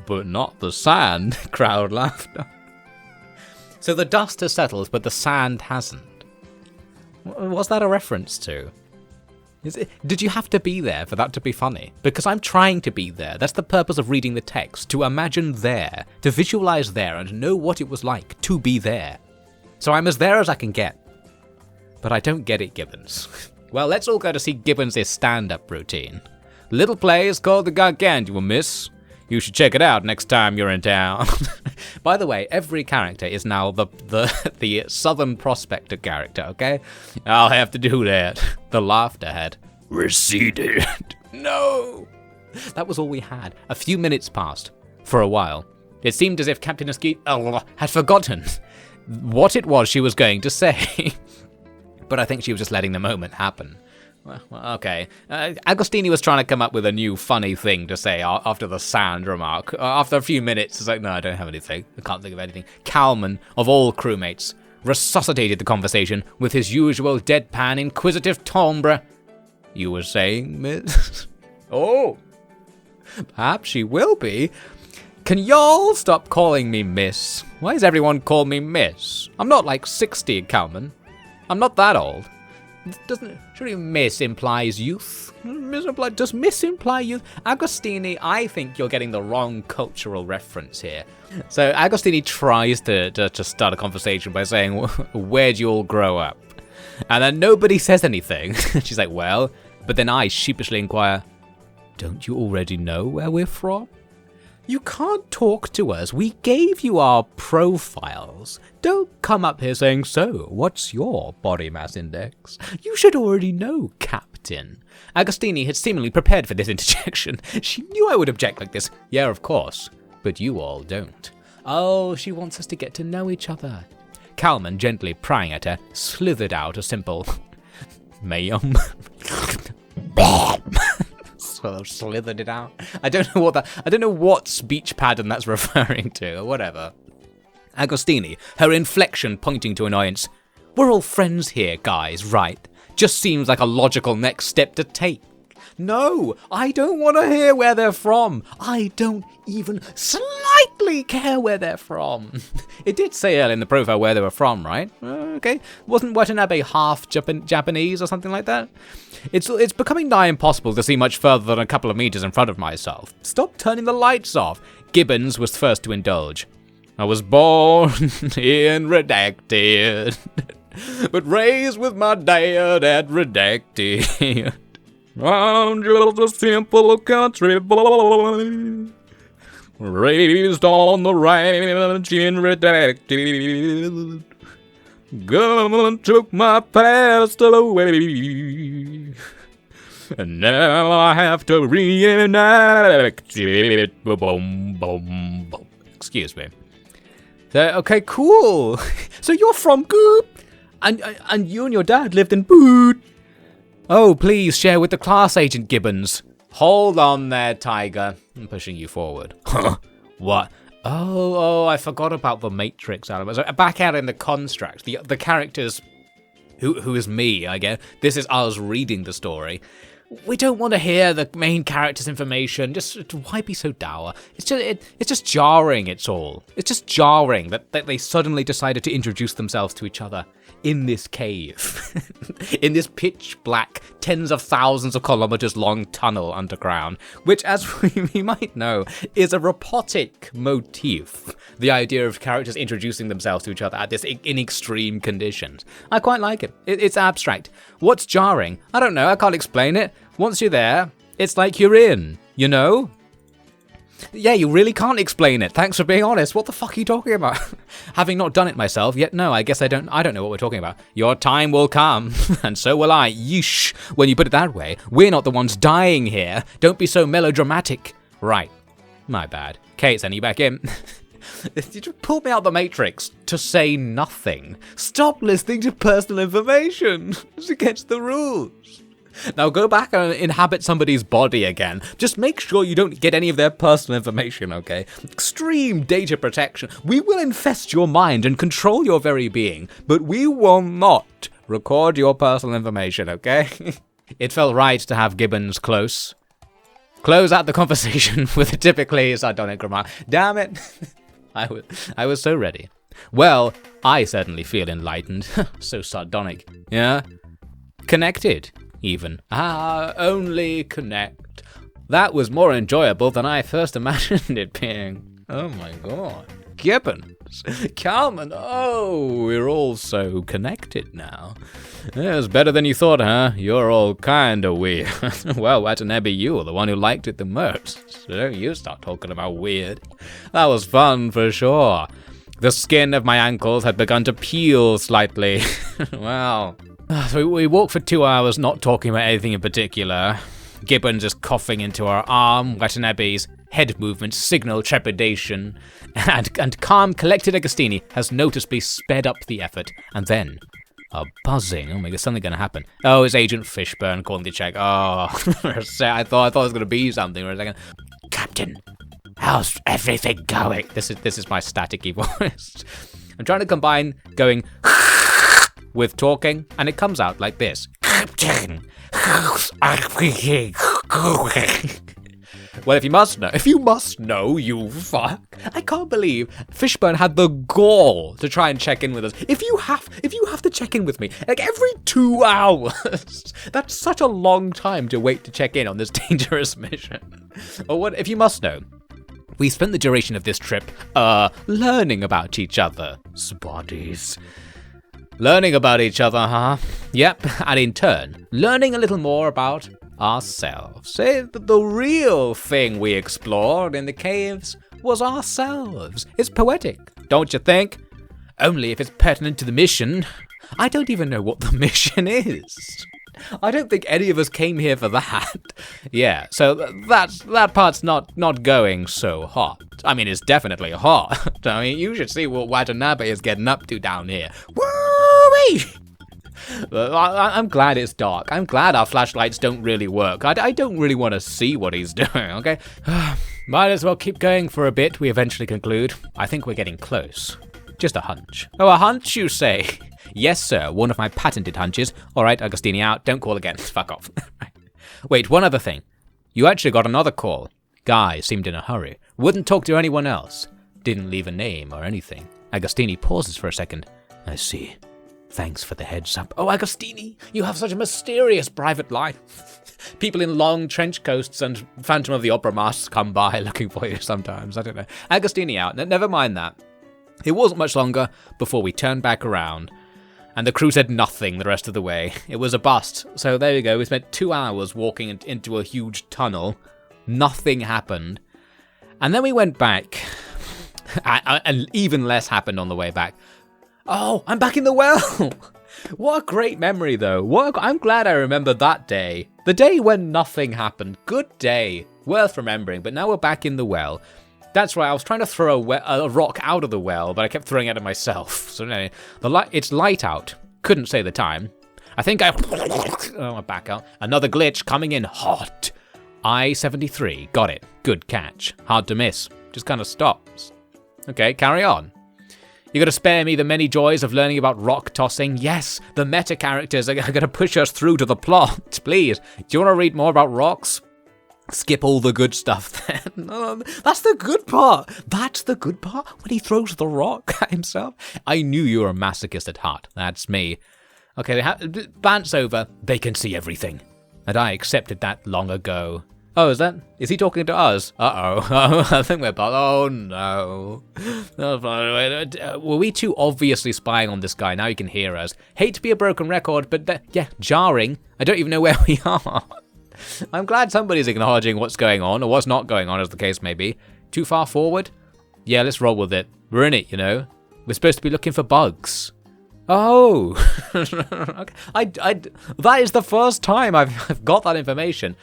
But not the sand, crowd laughter. So the dust has settled, but the sand hasn't. What's that a reference to? Did you have to be there for that to be funny? Because I'm trying to be there. That's the purpose of reading the text. To imagine there. To visualize there and know what it was like to be there. So I'm as there as I can get. But I don't get it, Gibbons. Well, let's all go to see Gibbons' stand-up routine. Little play is called The Gargantuan, miss. You should check it out next time you're in town. By the way, every character is now the Southern Prospector character, okay? I'll have to do that. The laughter had receded. No! That was all we had. A few minutes passed. For a while. It seemed as if Captain Agostini had forgotten what it was she was going to say. But I think she was just letting the moment happen. Well, okay. Agostini was trying to come up with a new funny thing to say after the sand remark. After a few minutes, it's like, no, I don't have anything. I can't think of anything. Kalman, of all crewmates, resuscitated the conversation with his usual deadpan, inquisitive timbre. You were saying, miss? Oh, perhaps she will be. Can y'all stop calling me miss? Why does everyone call me miss? I'm not like 60, Kalman. I'm not that old. Surely miss implies youth? Does miss imply youth? Agostini, I think you're getting the wrong cultural reference here. So Agostini tries to start a conversation by saying, where'd you all grow up? And then nobody says anything. She's like, well, but then I sheepishly inquire, don't you already know where we're from? You can't talk to us. We gave you our profiles. Don't come up here saying, so, what's your body mass index? You should already know, Captain. Agostini had seemingly prepared for this interjection. She knew I would object like this. Yeah, of course. But you all don't. Oh, she wants us to get to know each other. Kalman, gently prying at her, slithered out a simple, ma'am. Sort of slithered it out. I don't know what speech pattern that's referring to, or whatever. Agostini, her inflection pointing to annoyance. We're all friends here, guys, right? Just seems like a logical next step to take. No, I don't want to hear where they're from. I don't even slightly care where they're from. It did say earlier in the profile where they were from, right? Okay. Wasn't Watanabe half Japanese or something like that? It's becoming nigh impossible to see much further than a couple of meters in front of myself. Stop turning the lights off. Gibbons was first to indulge. I was born in Redacted, but raised with my dad at Redacted. I'm just a simple country boy, raised on the ranch in Redacted. Government took my past away, and now I have to reenact it. Boom, boom, boom. Excuse me. Okay, cool. So you're from Goop, and you and your dad lived in Boot. Oh, please share with the class agent, Gibbons. Hold on there, Tiger. I'm pushing you forward. Huh? What? Oh, I forgot about the Matrix element. So back out in the construct, the characters, who is me, I guess. This is us reading the story. We don't want to hear the main character's information. Just why be so dour? It's just jarring. It's all. It's just jarring that they suddenly decided to introduce themselves to each other in this cave, in this pitch black, tens of thousands of kilometers long tunnel underground, which, as we might know, is a robotic motif. The idea of characters introducing themselves to each other at this in extreme conditions. I quite like it. It's abstract. What's jarring? I don't know. I can't explain it. Once you're there, it's like you're in, you know? Yeah, you really can't explain it. Thanks for being honest. What the fuck are you talking about? Having not done it myself, yet no, I guess I don't know what we're talking about. Your time will come, and so will I. Yeesh. When you put it that way, we're not the ones dying here. Don't be so melodramatic. Right. My bad. Kate, send you back in. You just pulled me out the Matrix to say nothing. Stop listening to personal information. It's against the rules. Now go back and inhabit somebody's body again. Just make sure you don't get any of their personal information, okay? Extreme data protection. We will infest your mind and control your very being, but we will not record your personal information, okay? It felt right to have Gibbons close. Close out the conversation with a typically sardonic remark. Damn it. I was so ready. Well, I certainly feel enlightened. So sardonic. Yeah? Connected. Even. Only connect. That was more enjoyable than I first imagined it being. Oh my god. Gibbons. Kalman. Oh, we're all so connected now. Yeah, it's better than you thought, huh? You're all kinda weird. Well, Watanabe, you were the one who liked it the most. So don't you start talking about weird. That was fun for sure. The skin of my ankles had begun to peel slightly. Wow. So we walked for 2 hours not talking about anything in particular. Gibbons is coughing into her arm. Watanabe's head movements signal trepidation. And calm, collected Agostini has noticeably sped up the effort. And then, a buzzing. Oh my god, something gonna happen. Oh, it's Agent Fishburne calling to check. Oh, I thought it was gonna be something for a second. Captain, how's everything going? This is my staticky voice. I'm trying to combine going with talking, and it comes out like this. Captain, how's everything going? Well, if you must know, you fuck. I can't believe Fishburne had the gall to try and check in with us. If you have to check in with me, like every 2 hours, that's such a long time to wait to check in on this dangerous mission. Or what, if you must know, we spent the duration of this trip, learning about each other's bodies. Learning about each other, huh? Yep, and in turn, learning a little more about ourselves. The real thing we explored in the caves was ourselves. It's poetic, don't you think? Only if it's pertinent to the mission. I don't even know what the mission is. I don't think any of us came here for that. Yeah, so that part's not going so hot. I mean, it's definitely hot. I mean, you should see what Watanabe is getting up to down here. Woo-wee! I'm glad it's dark. I'm glad our flashlights don't really work. I don't really want to see what he's doing, okay? Might as well keep going for a bit, we eventually conclude. I think we're getting close. Just a hunch. Oh, a hunch, you say? Yes, sir, one of my patented hunches. Alright, Agostini out. Don't call again. Fuck off. Wait, one other thing. You actually got another call. Guy seemed in a hurry. Wouldn't talk to anyone else. Didn't leave a name or anything. Agostini pauses for a second. I see. Thanks for the heads up. Oh, Agostini, you have such a mysterious private life. People in long trench coats and Phantom of the Opera masks come by looking for you sometimes. I don't know. Agostini out. Never mind that. It wasn't much longer before we turned back around, and the crew said nothing the rest of the way. It was a bust. So there you go. We spent 2 hours walking into a huge tunnel. Nothing happened. And then we went back, and even less happened on the way back. Oh, I'm back in the well! What a great memory, though. I'm glad I remember that day. The day when nothing happened. Good day. Worth remembering, but now we're back in the well. That's right, I was trying to throw a rock out of the well, but I kept throwing it at myself. So anyway, it's light out. Couldn't say the time. I think oh, back out. Another glitch coming in hot. I-73, got it. Good catch. Hard to miss. Just kind of stops. Okay, carry on. You gotta spare me the many joys of learning about rock tossing. Yes, the meta characters are gonna push us through to the plot. Please, do you want to read more about rocks? Skip all the good stuff then. That's the good part. That's the good part, when he throws the rock at himself. I knew you were a masochist at heart. That's me. Okay, bant's over. They can see everything. And I accepted that long ago. Oh, is he talking to us? Uh-oh. I think we're oh no. Were we too obviously spying on this guy? Now he can hear us. Hate to be a broken record, but yeah, jarring. I don't even know where we are. I'm glad somebody's acknowledging what's going on, or what's not going on, as the case may be. Too far forward? Yeah, let's roll with it. We're in it, you know. We're supposed to be looking for bugs. Oh! Okay. That is the first time I've got that information.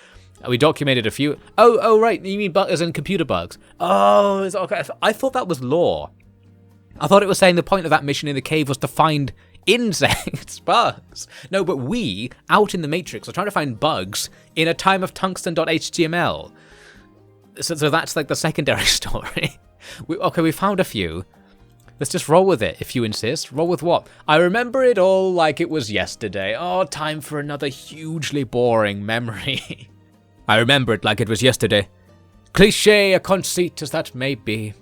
We documented a few. Oh, right. You mean bugs and computer bugs? Oh, okay. I thought that was lore. I thought it was saying the point of that mission in the cave was to find insects, bugs. No, but we, out in the Matrix, are trying to find bugs in A Time of Tungsten.html. So that's like the secondary story. We found a few. Let's just roll with it, if you insist. Roll with what? I remember it all like it was yesterday. Oh, time for another hugely boring memory. I remember it like it was yesterday. Cliché, a conceit as that may be.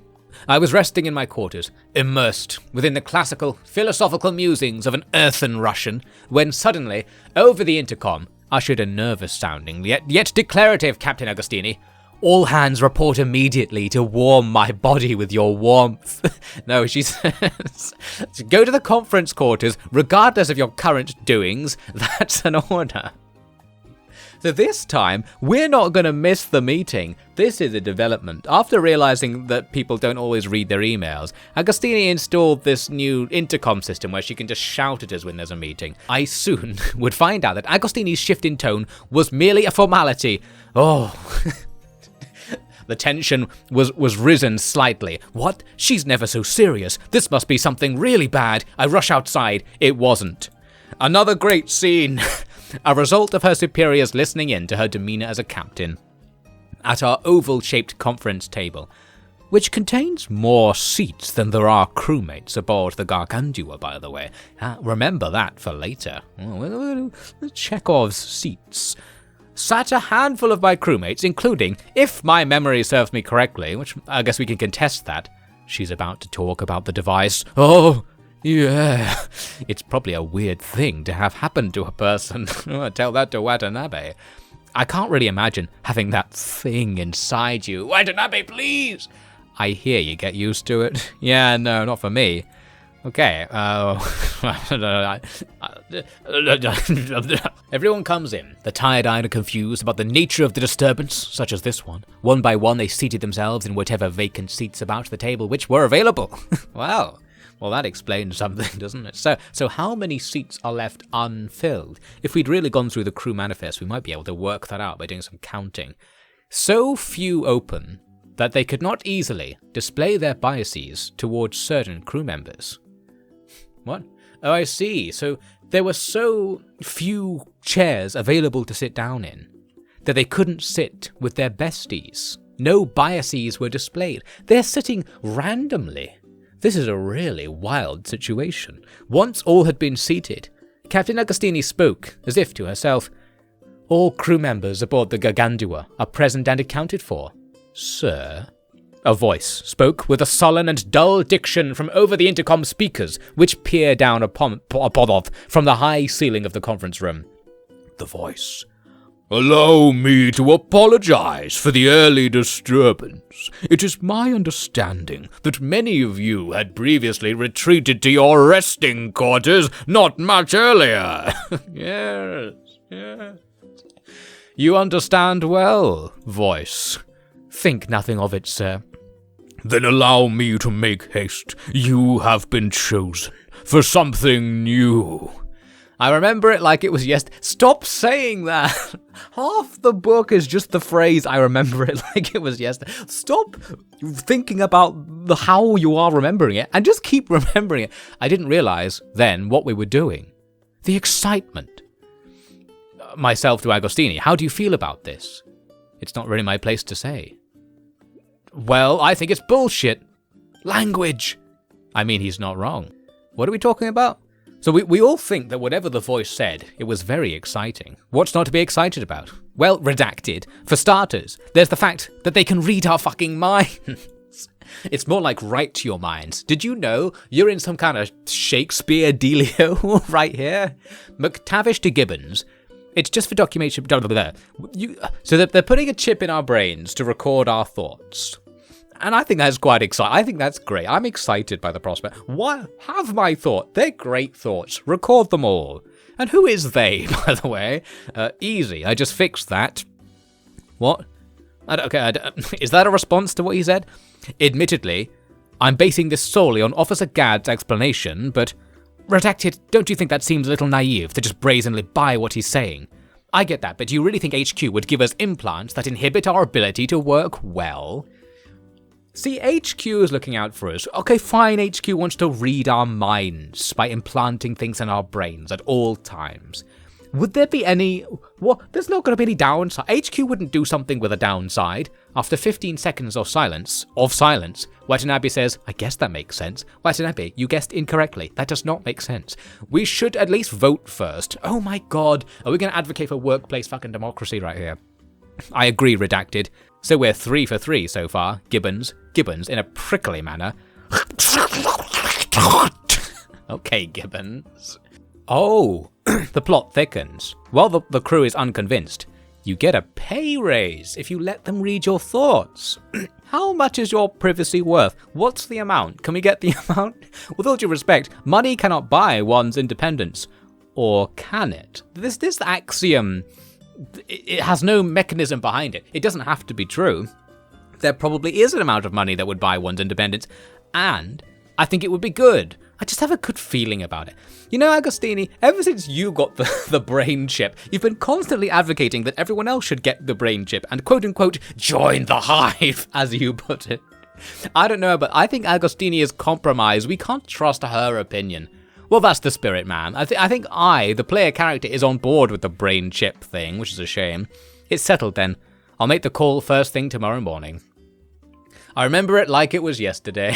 I was resting in my quarters, immersed within the classical, philosophical musings of an earthen Russian, when suddenly, over the intercom, ushered a nervous-sounding, yet declarative Captain Agostini. All hands report immediately to warm my body with your warmth. No, she says, go to the conference quarters, regardless of your current doings. That's an order. So this time, we're not going to miss the meeting. This is a development. After realizing that people don't always read their emails, Agostini installed this new intercom system where she can just shout at us when there's a meeting. I soon would find out that Agostini's shift in tone was merely a formality. Oh... The tension was risen slightly. What? She's never so serious. This must be something really bad. I rush outside. It wasn't. Another great scene. A result of her superiors listening in to her demeanor as a captain. At our oval-shaped conference table, which contains more seats than there are crewmates aboard the Gargantua, by the way. Remember that for later. Chekhov's seats. Sat a handful of my crewmates, including, if my memory serves me correctly, which I guess we can contest that, she's about to talk about the device. Oh, yeah. It's probably a weird thing to have happen to a person. Tell that to Watanabe. I can't really imagine having that thing inside you. Watanabe, please! I hear you get used to it. Yeah, no, not for me. Okay, everyone comes in. The tired-eyed are confused about the nature of the disturbance, such as this one. One by one, they seated themselves in whatever vacant seats about the table which were available. Wow. Well, that explains something, doesn't it? So how many seats are left unfilled? If we'd really gone through the crew manifest, we might be able to work that out by doing some counting. So few open that they could not easily display their biases towards certain crew members. What? Oh, I see. So there were so few chairs available to sit down in that they couldn't sit with their besties. No biases were displayed. They're sitting randomly. This is a really wild situation. Once all had been seated, Captain Agostini spoke, as if to herself. All crew members aboard the Gargantua are present and accounted for. Sir? A voice spoke with a sullen and dull diction from over the intercom speakers, which peer down upon from the high ceiling of the conference room. The voice. Allow me to apologize for the early disturbance. It is my understanding that many of you had previously retreated to your resting quarters not much earlier. Yes. You understand well, voice. Think nothing of it, sir. Then allow me to make haste. You have been chosen for something new. I remember it like it was yesterday. Stop saying that. Half the book is just the phrase, I remember it like it was yesterday. Stop thinking about how you are remembering it and just keep remembering it. I didn't realize then what we were doing. The excitement. Myself to Agostini, how do you feel about this? It's not really my place to say. Well, I think it's bullshit. Language. I mean, he's not wrong. What are we talking about? So we all think that whatever the voice said, it was very exciting. What's not to be excited about? Well, redacted. For starters, there's the fact that they can read our fucking minds. It's more like write to your minds. Did you know you're in some kind of Shakespeare dealio right here? McTavish to Gibbons. It's just for documentation. So they're putting a chip in our brains to record our thoughts. And I think that's quite exciting. I think that's great. I'm excited by the prospect. What? Have my thought. They're great thoughts. Record them all. And who is they, by the way? Easy. I just fixed that. What? Is that a response to what he said? Admittedly, I'm basing this solely on Officer Gadd's explanation, but... Redacted, don't you think that seems a little naive to just brazenly buy what he's saying? I get that, but do you really think HQ would give us implants that inhibit our ability to work well? See, HQ is looking out for us. Okay, fine, HQ wants to read our minds by implanting things in our brains at all times. Would there be any... What? There's not going to be any downside. HQ wouldn't do something with a downside. After 15 seconds of silence, Watanabe says, I guess that makes sense. Watanabe, you guessed incorrectly. That does not make sense. We should at least vote first. Oh my god. Are we going to advocate for workplace fucking democracy right here? I agree, redacted. So we're 3 for 3 so far. Gibbons, in a prickly manner. Okay, Gibbons. Oh, the plot thickens. While the crew is unconvinced, you get a pay raise if you let them read your thoughts. How much is your privacy worth? What's the amount? Can we get the amount? With all due respect, money cannot buy one's independence. Or can it? This axiom it has no mechanism behind it. It doesn't have to be true. There probably is an amount of money that would buy one's independence, and I think it would be good. I just have a good feeling about it. You know, Agostini, ever since you got the brain chip, you've been constantly advocating that everyone else should get the brain chip and quote-unquote join the hive, as you put it. I don't know, but I think Agostini is compromised. We can't trust her opinion. Well, that's the spirit, man. I think the player character, is on board with the brain chip thing, which is a shame. It's settled then. I'll make the call first thing tomorrow morning. I remember it like it was yesterday.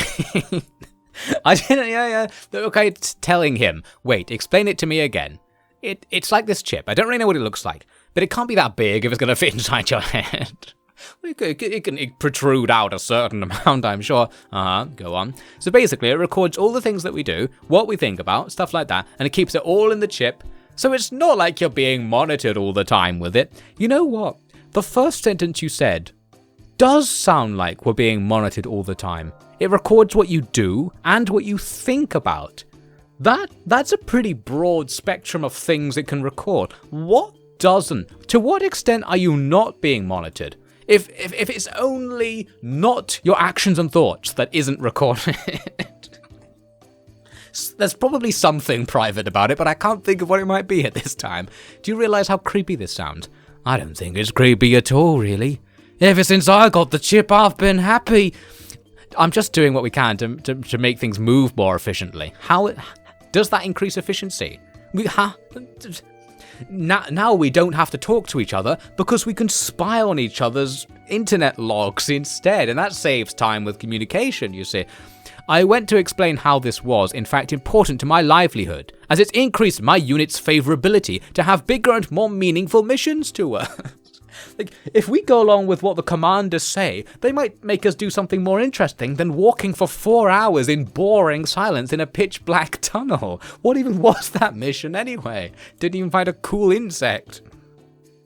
I didn't, yeah. Okay, telling him, wait, explain it to me again. It's like this chip. I don't really know what it looks like, but it can't be that big if it's going to fit inside your head. It can protrude out a certain amount, I'm sure. Go on. So basically, it records all the things that we do, what we think about, stuff like that, and it keeps it all in the chip. So it's not like you're being monitored all the time with it. You know what? The first sentence you said does sound like we're being monitored all the time. It records what you do and what you think about. That's a pretty broad spectrum of things it can record. What doesn't? To what extent are you not being monitored? If it's only not your actions and thoughts that isn't recorded. There's probably something private about it, but I can't think of what it might be at this time. Do you realize how creepy this sounds? I don't think it's creepy at all, really. Ever since I got the chip, I've been happy. I'm just doing what we can to make things move more efficiently. How does that increase efficiency? Now we don't have to talk to each other because we can spy on each other's internet logs instead, and that saves time with communication, you see. I went to explain how this was, in fact, important to my livelihood, as it's increased my unit's favorability to have bigger and more meaningful missions to us. Like, if we go along with what the commanders say, they might make us do something more interesting than walking for 4 hours in boring silence in a pitch-black tunnel. What even was that mission anyway? Didn't even find a cool insect.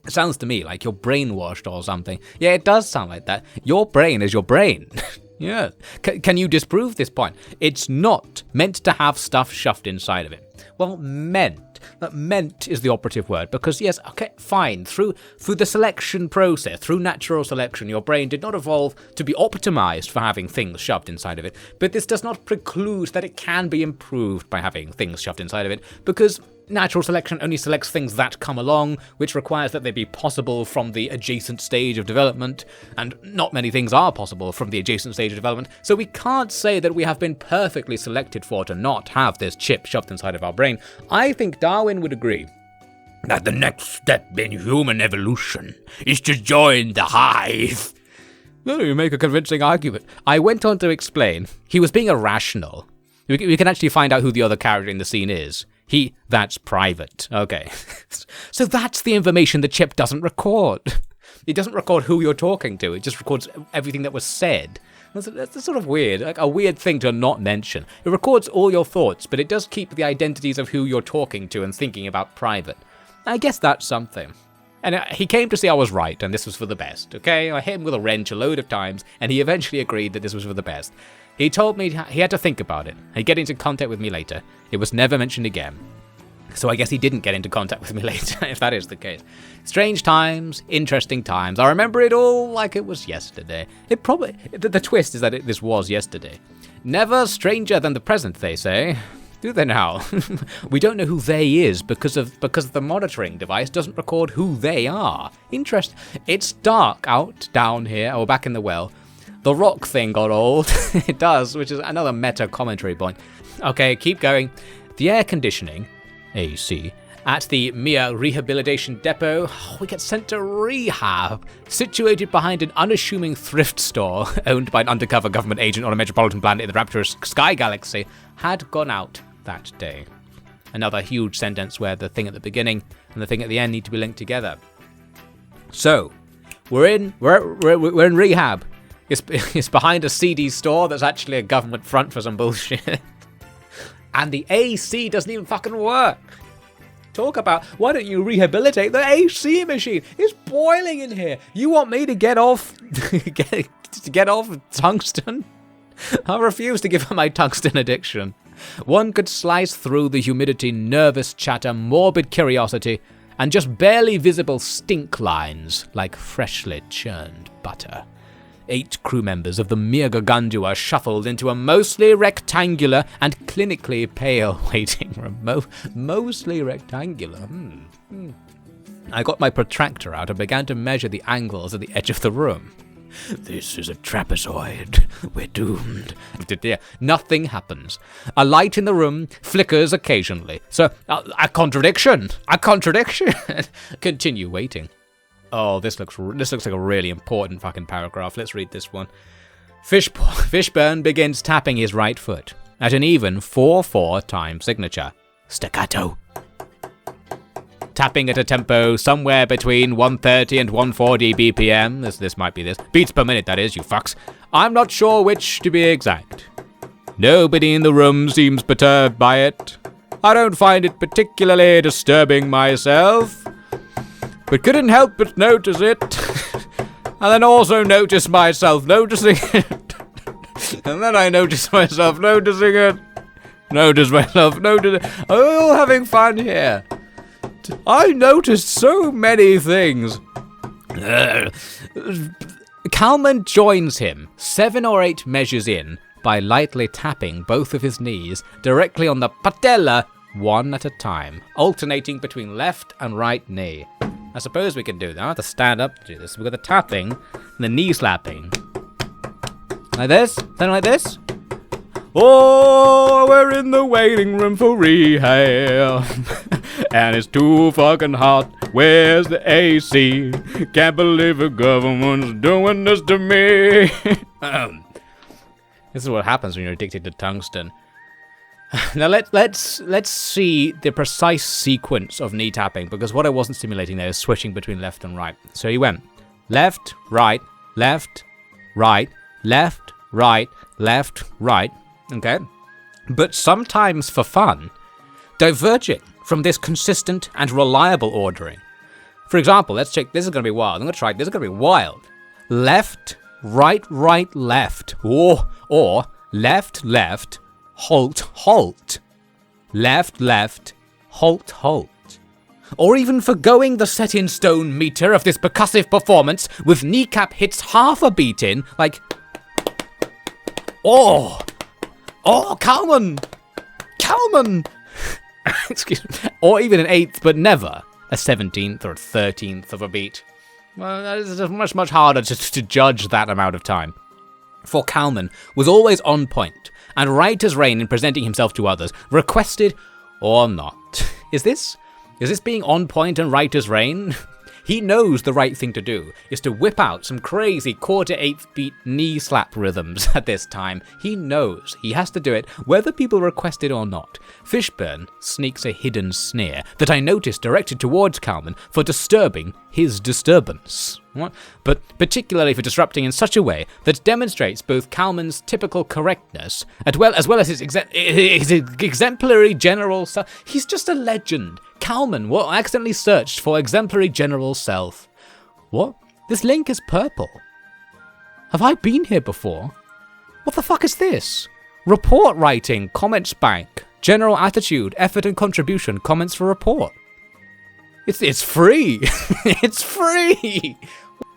It sounds to me like you're brainwashed or something. Yeah, it does sound like that. Your brain is your brain. Yeah. Can you disprove this point? It's not meant to have stuff shoved inside of it. Well, meant. That meant is the operative word, because yes, okay, fine, through the selection process, through natural selection, your brain did not evolve to be optimized for having things shoved inside of it, but this does not preclude that it can be improved by having things shoved inside of it, because natural selection only selects things that come along, which requires that they be possible from the adjacent stage of development, and not many things are possible from the adjacent stage of development, so we can't say that we have been perfectly selected for to not have this chip shoved inside of our brain. I think Darwin would agree that the next step in human evolution is to join the hive. Oh, you make a convincing argument. I went on to explain he was being irrational. We can actually find out who the other character in the scene is. That's private. Okay. So that's the information the chip doesn't record. It doesn't record who you're talking to. It just records everything that was said. That's sort of weird, like a weird thing to not mention. It records all your thoughts, but it does keep the identities of who you're talking to and thinking about private. I guess that's something. And he came to see I was right, and this was for the best, okay? I hit him with a wrench a load of times, and he eventually agreed that this was for the best. He told me he had to think about it. He'd get into contact with me later. It was never mentioned again. So I guess he didn't get into contact with me later, if that is the case. Strange times, interesting times. I remember it all like it was yesterday. The twist is that this was yesterday. Never stranger than the present, they say. Do they now? We don't know who they is because the monitoring device doesn't record who they are. Interesting. It's dark out down here, or back in the well. The rock thing got old. It does, which is another meta commentary point. Okay, keep going. The air conditioning, AC, at the Mia Rehabilitation Depot, we get sent to rehab, situated behind an unassuming thrift store owned by an undercover government agent on a metropolitan planet in the rapturous Sky Galaxy, had gone out that day. Another huge sentence where the thing at the beginning and the thing at the end need to be linked together. So, we're in rehab. It's behind a CD store that's actually a government front for some bullshit. And the AC doesn't even fucking work. Talk about, why don't you rehabilitate the AC machine? It's boiling in here. You want me to get off get off tungsten? I refuse to give up my tungsten addiction. One could slice through the humidity, nervous chatter, morbid curiosity, and just barely visible stink lines like freshly churned butter. 8 crew members of the Mirgagundua shuffled into a mostly rectangular and clinically pale waiting room. Mostly rectangular. I got my protractor out and began to measure the angles at the edge of the room. This is a trapezoid. We're doomed. Nothing happens. A light in the room flickers occasionally. So, a contradiction. A contradiction. Continue waiting. Oh, this looks like a really important fucking paragraph. Let's read this one. Fishburne begins tapping his right foot at an even 4/4 time signature. Staccato. Tapping at a tempo somewhere between 130 and 140 BPM. This might be this. Beats per minute, that is, you fucks. I'm not sure which to be exact. Nobody in the room seems perturbed by it. I don't find it particularly disturbing myself, but couldn't help but notice it. And then also notice myself noticing it. And then I notice myself noticing it. Notice myself noticing it. Oh, having fun here. I noticed so many things. Kalman joins him 7 or 8 measures in by lightly tapping both of his knees directly on the patella, one at a time, alternating between left and right knee. I suppose we can do that. I have to stand up to do this. We've got the tapping and the knee slapping. Like this? Then like this? Oh, we're in the waiting room for rehab. And it's too fucking hot. Where's the AC? Can't believe the government's doing this to me. This is what happens when you're addicted to tungsten. Now let's see the precise sequence of knee tapping, because what I wasn't simulating there is switching between left and right. So he went left, right, left, right, left, right, left, right. Okay, but sometimes for fun, diverging from this consistent and reliable ordering. For example, let's check. This is going to be wild. I'm going to try. This is going to be wild. Left, right, right, left, or left, left, halt, halt. Left, left, halt, halt. Or even forgoing the set-in-stone meter of this percussive performance with kneecap hits half a beat in, like, oh, Kalman! Excuse me. Or even an 8th, but never a 17th or a 13th of a beat. Well, it's much harder to judge that amount of time. For Kalman was always on point, and right as rain in presenting himself to others, requested or not. Is this being on point and right as rain? He knows the right thing to do is to whip out some crazy 1/4-8th beat knee slap rhythms at this time. He knows he has to do it whether people request it or not. Fishburne sneaks a hidden sneer that I noticed directed towards Kalman for disturbing his disturbance. What? But particularly for disrupting in such a way that demonstrates both Kalman's typical correctness as well as his exemplary general self. He's just a legend. Kalman accidentally searched for exemplary general self. What? This link is purple. Have I been here before? What the fuck is this? Report writing, comments bank, general attitude, effort and contribution, comments for report. It's free. It's free.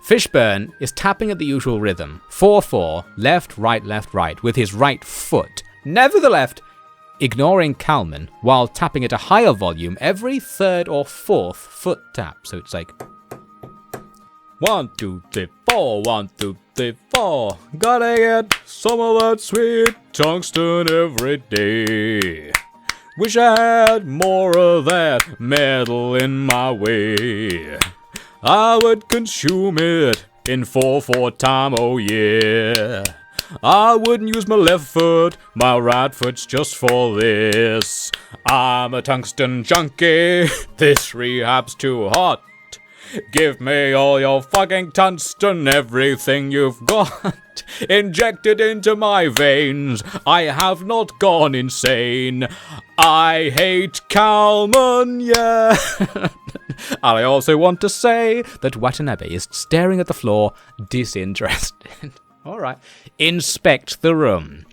Fishburne is tapping at the usual rhythm, 4/4, left, right, with his right foot. Nevertheless, ignoring Kalman while tapping at a higher volume every 3rd or 4th foot tap. So it's like 1, 2, 3, 4, 1, 2, 3, 4. Gotta get some of that sweet tungsten every day. Wish I had more of that metal in my way. I would consume it in 4/4 time, oh yeah. I wouldn't use my left foot, my right foot's just for this. I'm a tungsten junkie, this rehab's too hot. Give me all your fucking tungsten, everything you've got. Injected into my veins, I have not gone insane. I hate Kalman, yeah. I also want to say that Watanabe is staring at the floor, disinterested. Alright. Inspect the room.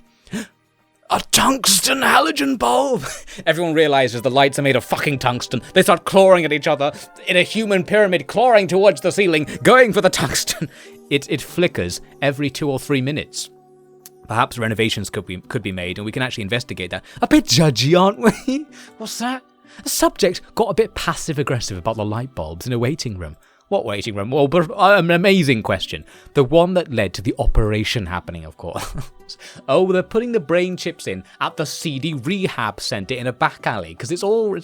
A tungsten halogen bulb! Everyone realizes the lights are made of fucking tungsten. They start clawing at each other in a human pyramid, clawing towards the ceiling, going for the tungsten. It flickers every 2 or 3 minutes. Perhaps renovations could be made, and we can actually investigate that. A bit judgy, aren't we? What's that? The subject got a bit passive-aggressive about the light bulbs in a waiting room. What waiting room? Well, an amazing question. The one that led to the operation happening, of course. Oh, they're putting the brain chips in at the seedy rehab centre in a back alley, because it's all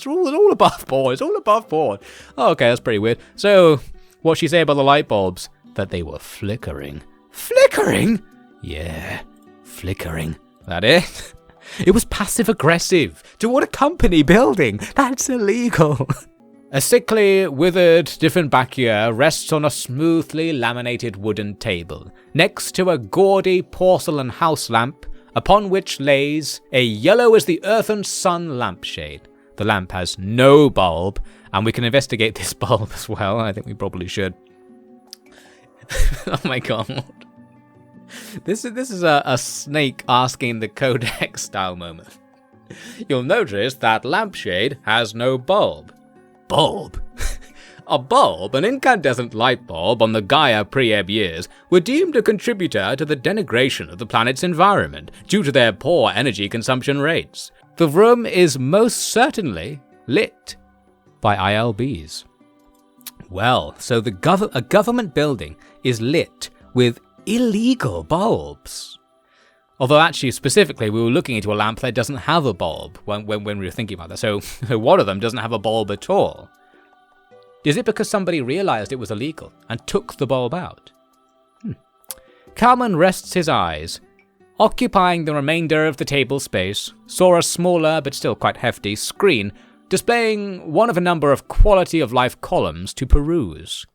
above board. It's all above board. Oh, okay, that's pretty weird. So, what'd she say about the light bulbs? That they were flickering. Flickering? Yeah, flickering. That it? It was passive-aggressive toward a company building. That's illegal. A sickly, withered Dieffenbachia rests on a smoothly laminated wooden table, next to a gaudy porcelain house lamp, upon which lays a yellow-as-the-earth-and-sun lampshade. The lamp has no bulb, and we can investigate this bulb as well. I think we probably should. Oh my god. This is a snake asking the Codex style moment. You'll notice that lampshade has no bulb. Bulb? A bulb, an incandescent light bulb on the Gaia pre-ebb years, were deemed a contributor to the denigration of the planet's environment due to their poor energy consumption rates. The room is most certainly lit by ILBs. Well, so a government building is lit with illegal bulbs. Although actually, specifically, we were looking into a lamp that doesn't have a bulb when we were thinking about that. So one of them doesn't have a bulb at all. Is it because somebody realized it was illegal and took the bulb out? Kalman rests his eyes. Occupying the remainder of the table space, saw a smaller but still quite hefty screen displaying one of a number of quality of life columns to peruse.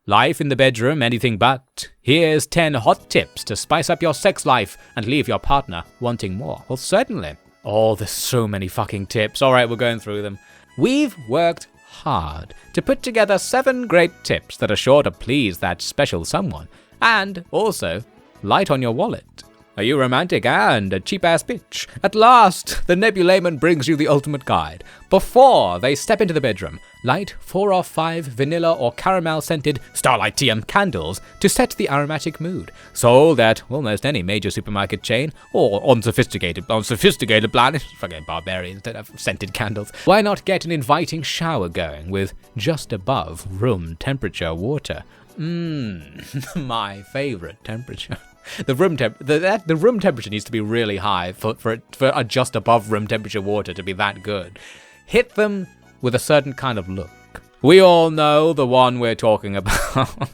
Life in the bedroom, anything but. Here's 10 hot tips to spice up your sex life and leave your partner wanting more. Well, certainly. Oh, there's so many fucking tips. Alright, we're going through them. We've worked hard to put together 7 great tips that are sure to please that special someone, and also light on your wallet. Are you romantic and a cheap-ass bitch? At last, the Nebulaman brings you the ultimate guide. Before they step into the bedroom, light 4 or 5 vanilla or caramel-scented Starlight TM candles to set the aromatic mood. Sold at almost any major supermarket chain, or on sophisticated planets. Fucking barbarians don't have scented candles. Why not get an inviting shower going with just above room temperature water? My favourite temperature. The room temperature needs to be really high for a just above room temperature water to be that good. Hit them with a certain kind of look. We all know the one we're talking about.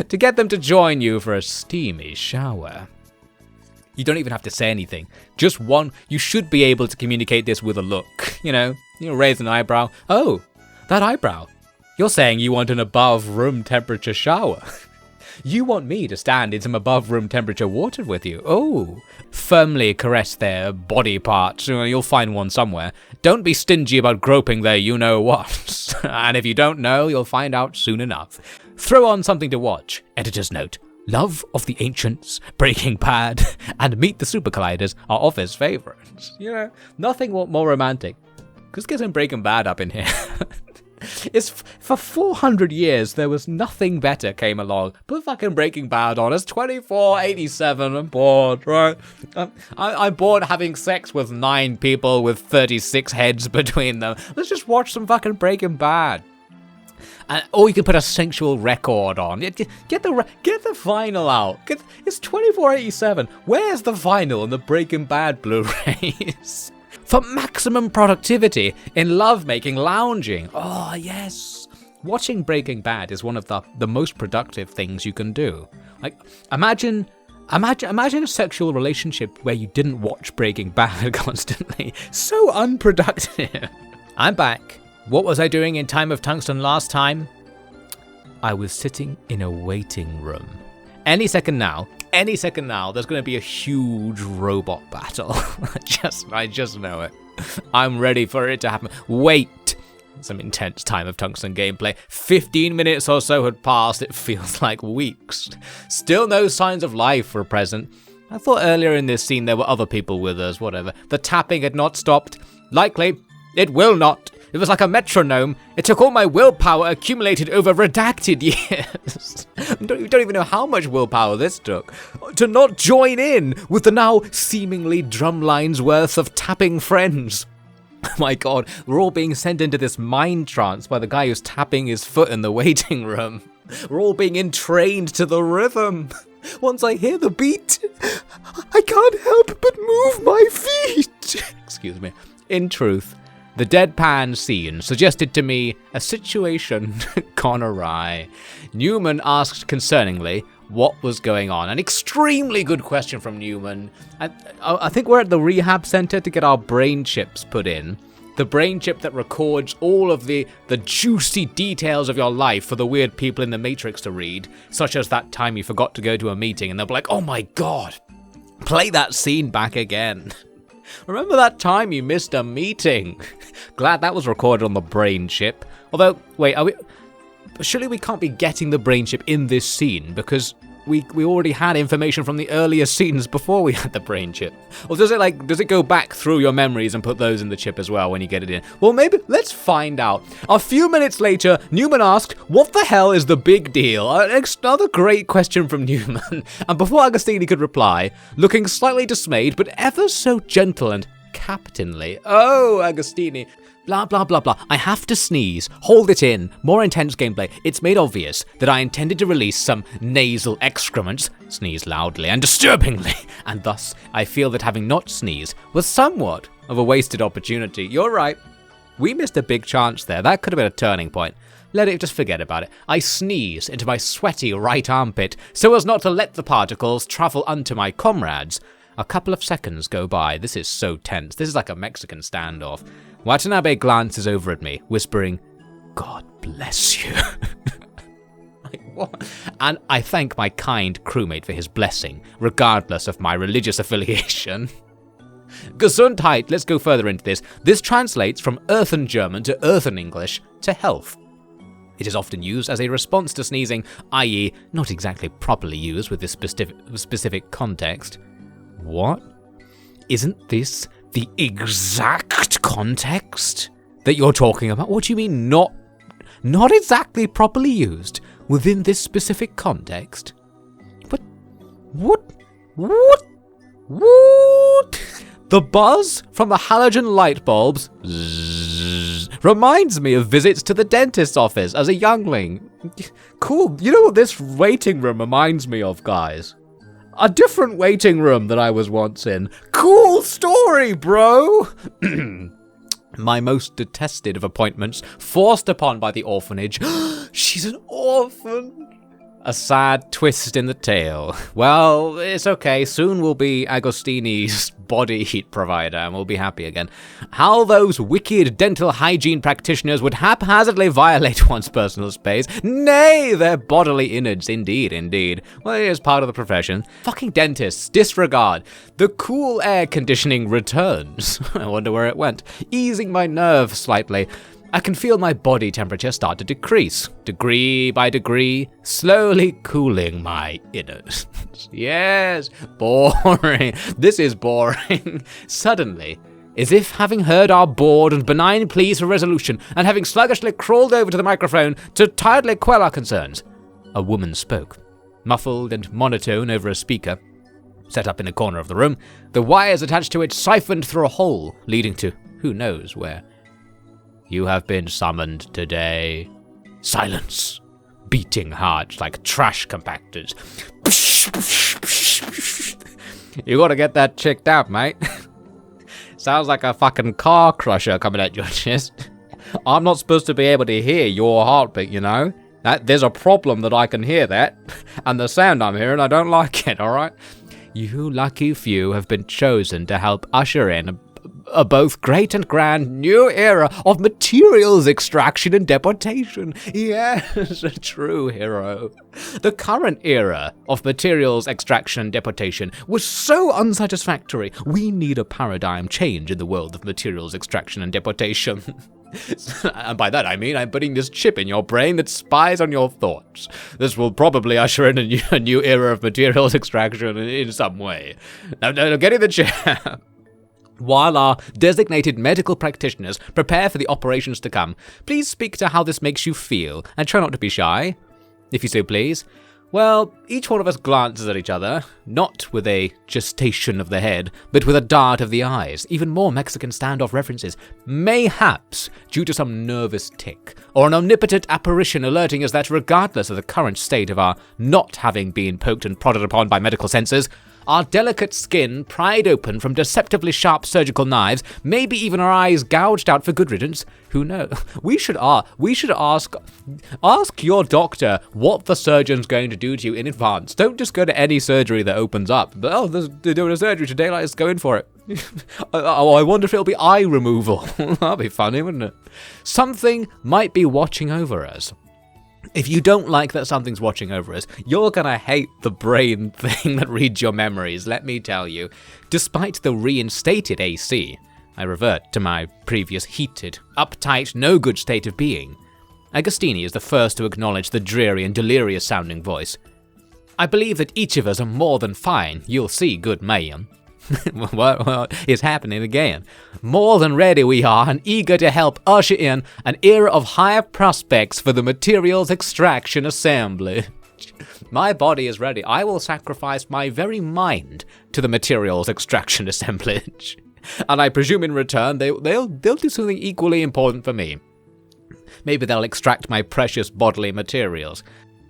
To get them to join you for a steamy shower. You don't even have to say anything. Just one. You should be able to communicate this with a look. You know, raise an eyebrow. Oh, that eyebrow. You're saying you want an above room temperature shower. You want me to stand in some above room temperature water with you. Oh, firmly caress their body parts. You'll find one somewhere. Don't be stingy about groping their you-know-what. And if you don't know, you'll find out soon enough. Throw on something to watch. Editor's note. Love of the Ancients, Breaking Bad, and Meet the Super Colliders are Office favorites. Nothing more romantic. Just get some Breaking Bad up in here. It's for 400 years there was nothing better came along. Put fucking Breaking Bad on. It's 2487. I'm bored, right? I'm bored having sex with 9 people with 36 heads between them. Let's just watch some fucking Breaking Bad. Or you can put a sensual record on. Get the vinyl out. It's 2487. Where's the vinyl and the Breaking Bad Blu-rays? For maximum productivity in lovemaking lounging. Oh, yes. Watching Breaking Bad is one of the most productive things you can do. Like, imagine a sexual relationship where you didn't watch Breaking Bad constantly. So unproductive. I'm back. What was I doing in Time of Tungsten last time? I was sitting in a waiting room. Any second now, there's going to be a huge robot battle. I just know it. I'm ready for it to happen. Wait. Some intense Time of Tungsten gameplay. 15 minutes or so had passed. It feels like weeks. Still no signs of life were present. I thought earlier in this scene there were other people with us, whatever. The tapping had not stopped. Likely, it will not. It was like a metronome. It took all my willpower accumulated over redacted years. You don't even know how much willpower this took. To not join in with the now seemingly drumlines worth of tapping friends. Oh my god, we're all being sent into this mind trance by the guy who's tapping his foot in the waiting room. We're all being entrained to the rhythm. Once I hear the beat, I can't help but move my feet. Excuse me. In truth, the deadpan scene suggested to me a situation gone awry. Newman asked concerningly what was going on. An extremely good question from Newman. I think we're at the rehab center to get our brain chips put in. The brain chip that records all of the juicy details of your life for the weird people in the Matrix to read, such as that time you forgot to go to a meeting and they'll be like, oh my god, play that scene back again. Remember that time you missed a meeting? Glad that was recorded on the brain chip. Although, wait, surely we can't be getting the brain chip in this scene because we already had information from the earlier scenes before we had the brain chip. Or does it go back through your memories and put those in the chip as well when you get it in? Well, maybe, let's find out. A few minutes later, Newman asked, what the hell is the big deal? Another great question from Newman. And before Agostini could reply, looking slightly dismayed, but ever so gentle and captainly, oh, Agostini, blah, blah, blah, blah. I have to sneeze. Hold it in. More intense gameplay. It's made obvious that I intended to release some nasal excrements, sneeze loudly and disturbingly, and thus I feel that having not sneezed was somewhat of a wasted opportunity. You're right. We missed a big chance there. That could have been a turning point. Just forget about it. I sneeze into my sweaty right armpit so as not to let the particles travel unto my comrades. A couple of seconds go by. This is so tense. This is like a Mexican standoff. Watanabe glances over at me, whispering, God bless you. Like, what? And I thank my kind crewmate for his blessing, regardless of my religious affiliation. Gesundheit, let's go further into this. This translates from earthen German to earthen English to health. It is often used as a response to sneezing, i.e. not exactly properly used with this specific context. What? Isn't this the exact context that you're talking about? What do you mean not exactly properly used within this specific context? But what? The buzz from the halogen light bulbs reminds me of visits to the dentist's office as a youngling. Cool. You know what this waiting room reminds me of, guys? A different waiting room that I was once in. Cool story, bro! My most detested of appointments, forced upon by the orphanage. She's an orphan! A sad twist in the tale. Well, it's okay. Soon we'll be Agostini's body heat provider and we'll be happy again. How those wicked dental hygiene practitioners would haphazardly violate one's personal space. Nay, their bodily innards, indeed. Well, it is part of the profession. Fucking dentists, disregard. The cool air conditioning returns. I wonder where it went. Easing my nerves slightly. I can feel my body temperature start to decrease, degree by degree, slowly cooling my innards. Yes, boring. This is boring. Suddenly, as if having heard our bored and benign pleas for resolution, and having sluggishly crawled over to the microphone to tiredly quell our concerns, a woman spoke, muffled and monotone over a speaker, set up in a corner of the room, the wires attached to it siphoned through a hole, leading to who knows where. You have been summoned today. Silence. Beating hearts like trash compactors. You gotta get that checked out, mate. Sounds like a fucking car crusher coming at your chest. I'm not supposed to be able to hear your heartbeat, you know? There's a problem that I can hear that. And the sound I'm hearing, I don't like it, alright? You lucky few have been chosen to help usher in a both great and grand new era of materials extraction and deportation. Yes, a true hero. The current era of materials extraction and deportation was so unsatisfactory. We need a paradigm change in the world of materials extraction and deportation. And by that I mean I'm putting this chip in your brain that spies on your thoughts. This will probably usher in a new era of materials extraction in some way. Now, get in the chair. While our designated medical practitioners prepare for the operations to come, please speak to how this makes you feel, and try not to be shy, if you so please. Well, each one of us glances at each other, not with a gestation of the head, but with a dart of the eyes. Even more Mexican standoff references. Mayhaps due to some nervous tic, or an omnipotent apparition alerting us that regardless of the current state of our not having been poked and prodded upon by medical censors, our delicate skin pried open from deceptively sharp surgical knives, maybe even our eyes gouged out for good riddance. Who knows? We should ask your doctor what the surgeon's going to do to you in advance. Don't just go to any surgery that opens up. They're doing a surgery today, let's go in for it. I wonder if it'll be eye removal. That'd be funny, wouldn't it? Something might be watching over us. If you don't like that something's watching over us, you're gonna hate the brain thing that reads your memories, let me tell you. Despite the reinstated AC, I revert to my previous heated, uptight, no-good state of being. Agostini is the first to acknowledge the dreary and delirious-sounding voice. I believe that each of us are more than fine, you'll see, good ma'am. What is happening again? More than ready we are and eager to help usher in an era of higher prospects for the materials extraction assembly. My body is ready. I will sacrifice my very mind to the materials extraction assemblage. And I presume in return they'll do something equally important for me. Maybe they'll extract my precious bodily materials.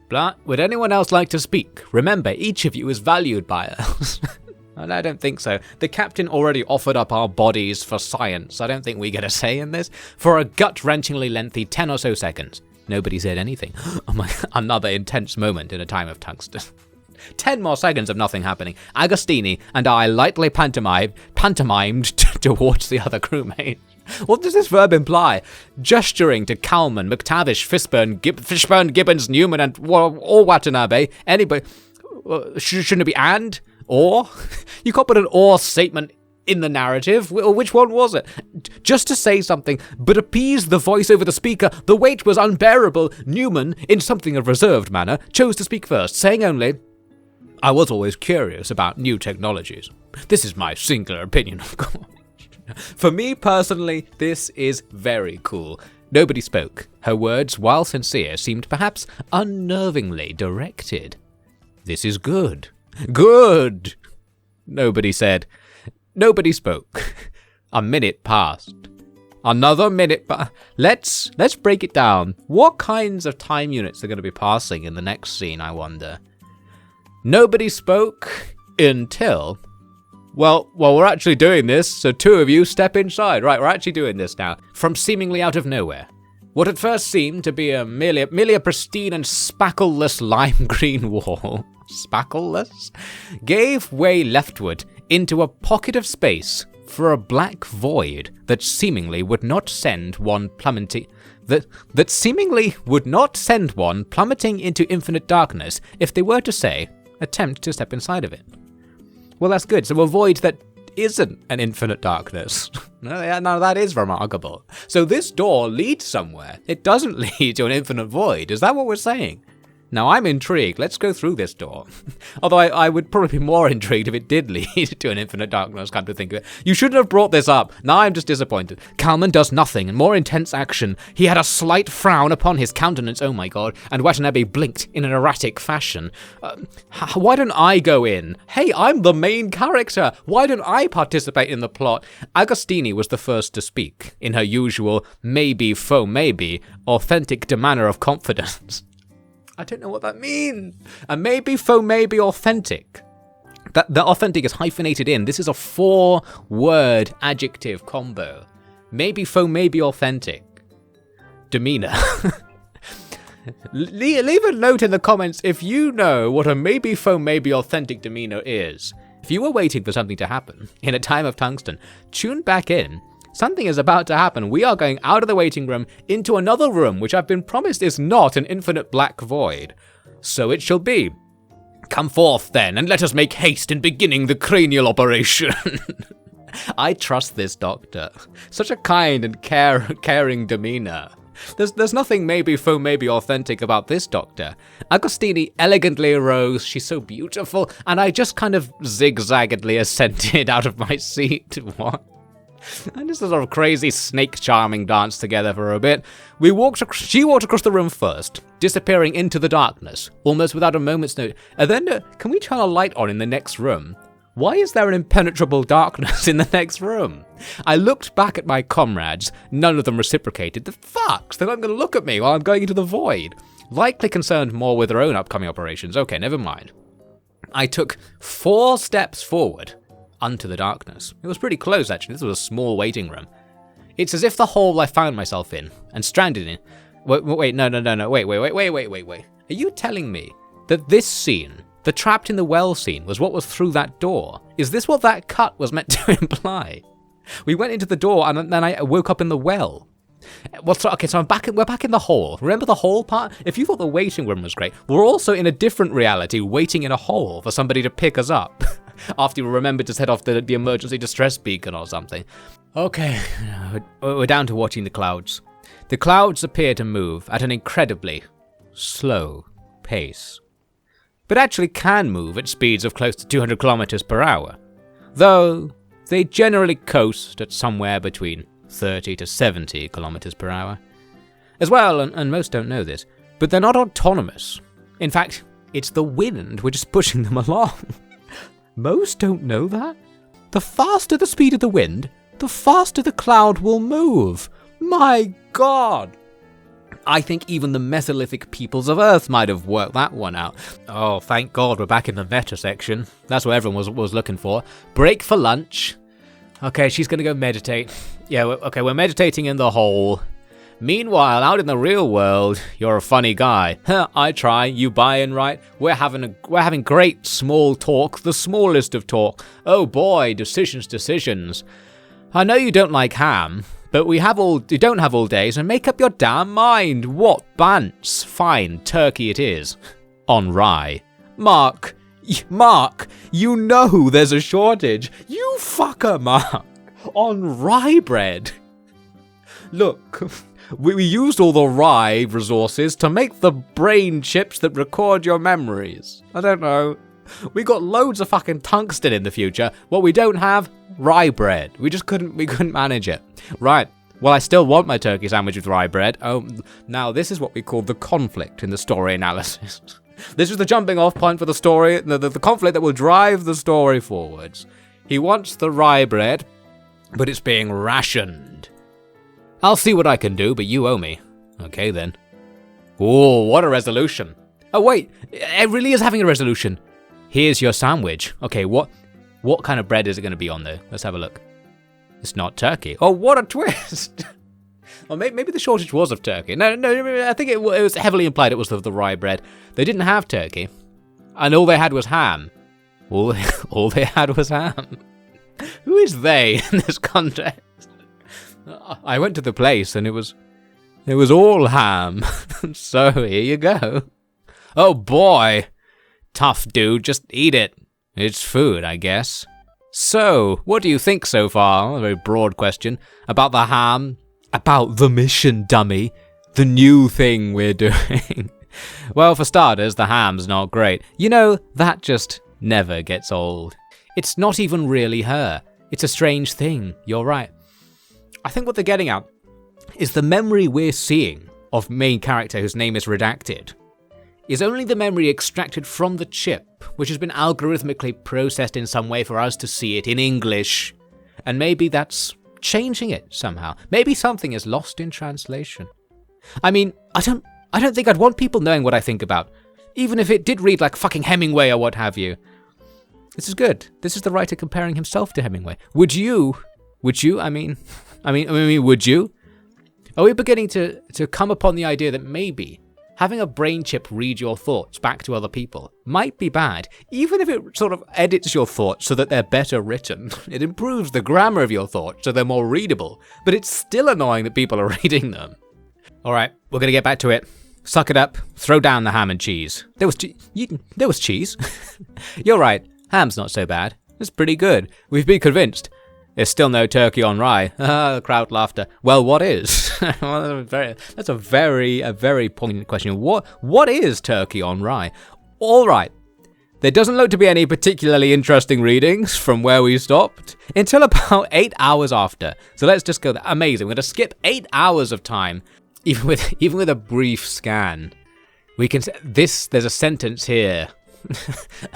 But would anyone else like to speak? Remember, each of you is valued by us. And I don't think so. The captain already offered up our bodies for science. I don't think we get a say in this. For a gut-wrenchingly lengthy 10 or so seconds, nobody said anything. Oh my, another intense moment in A Time of Tungsten. 10 more seconds of nothing happening. Agostini and I lightly pantomimed towards the other crewmate. What does this verb imply? Gesturing to Kalman, McTavish, Fishburne, Gibbons, Newman, and or Watanabe. Anybody? Shouldn't it be and? Or? You can't put an or statement in the narrative. Which one was it? Just to say something, but appease the voice over the speaker. The wait was unbearable. Newman, in something of reserved manner, chose to speak first, saying only, I was always curious about new technologies. This is my singular opinion, of course. For me personally, this is very cool. Nobody spoke. Her words, while sincere, seemed perhaps unnervingly directed. This is good. Good! Nobody said. Nobody spoke. A minute passed. Another minute Let's break it down. What kinds of time units are going to be passing in the next scene, I wonder? Nobody spoke until... Well, we're actually doing this, so two of you step inside. Right, we're actually doing this now. From seemingly out of nowhere. What at first seemed to be merely a pristine and spackleless lime green wall, spackleless, gave way leftward into a pocket of space for a black void that seemingly would not send one plummeting into infinite darkness if they were to, say, attempt to step inside of it. Well, that's good. So a void that isn't an infinite darkness. No, that is remarkable. So this door leads somewhere. It doesn't lead to an infinite void. Is that what we're saying? Now, I'm intrigued. Let's go through this door. Although I would probably be more intrigued if it did lead to an infinite darkness, come to think of it. You shouldn't have brought this up. Now I'm just disappointed. Kalman does nothing, and more intense action. He had a slight frown upon his countenance, oh my god, and Watanabe blinked in an erratic fashion. Why don't I go in? Hey, I'm the main character. Why don't I participate in the plot? Agostini was the first to speak, in her usual maybe, faux maybe, authentic demeanor of confidence. I don't know what that means. A maybe, faux maybe, authentic. The authentic is hyphenated in. This is a 4-word adjective combo. Maybe, faux maybe, authentic. Demeanor. Leave a note in the comments if you know what a maybe, faux maybe, authentic demeanor is. If you were waiting for something to happen in A Time of Tungsten, tune back in. Something is about to happen. We are going out of the waiting room into another room, which I've been promised is not an infinite black void. So it shall be. Come forth, then, and let us make haste in beginning the cranial operation. I trust this doctor. Such a kind and caring demeanor. There's nothing maybe faux, maybe authentic about this doctor. Agostini elegantly arose, she's so beautiful, and I just kind of zigzaggedly ascended out of my seat. What? And just a sort of crazy snake charming dance together for a bit. She walked across the room first, disappearing into the darkness, almost without a moment's notice. And then, can we turn a light on in the next room? Why is there an impenetrable darkness in the next room? I looked back at my comrades, none of them reciprocated. The fucks, they're not going to look at me while I'm going into the void. Likely concerned more with their own upcoming operations. Okay, never mind. I took 4 steps forward, unto the darkness. It was pretty close, actually. This was a small waiting room. It's as if the hole I found myself in, and stranded in... Wait, no, wait. Are you telling me that this scene... The trapped in the well scene was what was through that door? Is this what that cut was meant to imply? We went into the door and then I woke up in the well. Well, so we're back in the hole. Remember the hole part? If you thought the waiting room was great, we're also in a different reality waiting in a hole for somebody to pick us up. After we remembered to set off the emergency distress beacon or something. Okay, we're down to watching the clouds. The clouds appear to move at an incredibly slow pace, but actually can move at speeds of close to 200 kilometers per hour, though they generally coast at somewhere between 30 to 70 kilometers per hour. As well, and most don't know this, but they're not autonomous. In fact, it's the wind which is pushing them along. Most don't know that. The faster the speed of the wind, the faster the cloud will move. My God! I think even the Mesolithic peoples of Earth might have worked that one out. Oh, thank God we're back in the meta section. That's what everyone was looking for. Break for lunch. Okay, she's gonna go meditate. Yeah, we're meditating in the hole. Meanwhile, out in the real world, you're a funny guy. I try, you buy and write. We're having great small talk, the smallest of talk. Oh boy, decisions. I know you don't like ham, but you don't have all day, so make up your damn mind. What bants? Fine, turkey it is. On rye. Mark, you know there's a shortage. You fucker, Mark. On rye bread. Look, we used all the rye resources to make the brain chips that record your memories. I don't know. We got loads of fucking tungsten in the future. What we don't have, rye bread. We couldn't manage it. Right. Well, I still want my turkey sandwich with rye bread. Oh, now this is what we call the conflict in the story analysis. This is the jumping off point for the story, the conflict that will drive the story forwards. He wants the rye bread, but it's being rationed. I'll see what I can do, but you owe me. Okay, then. Oh, what a resolution. Oh, wait, it really is having a resolution. Here's your sandwich. Okay, what kind of bread is it going to be on, though? Let's have a look. It's not turkey. Oh, what a twist. Or maybe the shortage was of turkey. No, I think it was heavily implied it was the rye bread. They didn't have turkey, and all they had was ham. All they had was ham. Who is they in this context? I went to the place and it was all ham. So here you go. Oh boy. Tough dude, just eat it. It's food, I guess. So, what do you think so far? A very broad question. About the ham? About the mission, dummy. The new thing we're doing. Well, for starters, the ham's not great. You know, that just never gets old. It's not even really her. It's a strange thing, you're right. I think what they're getting at is the memory we're seeing of main character whose name is redacted is only the memory extracted from the chip, which has been algorithmically processed in some way for us to see it in English. And maybe that's changing it somehow. Maybe something is lost in translation. I mean, I don't think I'd want people knowing what I think about, even if it did read like fucking Hemingway or what have you. This is good. This is the writer comparing himself to Hemingway. Would you? Would you? Would you? Are we beginning to come upon the idea that maybe having a brain chip read your thoughts back to other people might be bad, even if it sort of edits your thoughts so that they're better written? It improves the grammar of your thoughts so they're more readable, but it's still annoying that people are reading them. Alright, we're gonna get back to it. Suck it up, throw down the ham and cheese. There was cheese. You're right, ham's not so bad. It's pretty good. We've been convinced. There's still no turkey on rye. Crowd laughter. Well, what is? Well, that's a very poignant question. What is turkey on rye? All right. There doesn't look to be any particularly interesting readings from where we stopped until about 8 hours after. So let's just go there. Amazing. We're going to skip 8 hours of time, even with a brief scan. We can. There's a sentence here.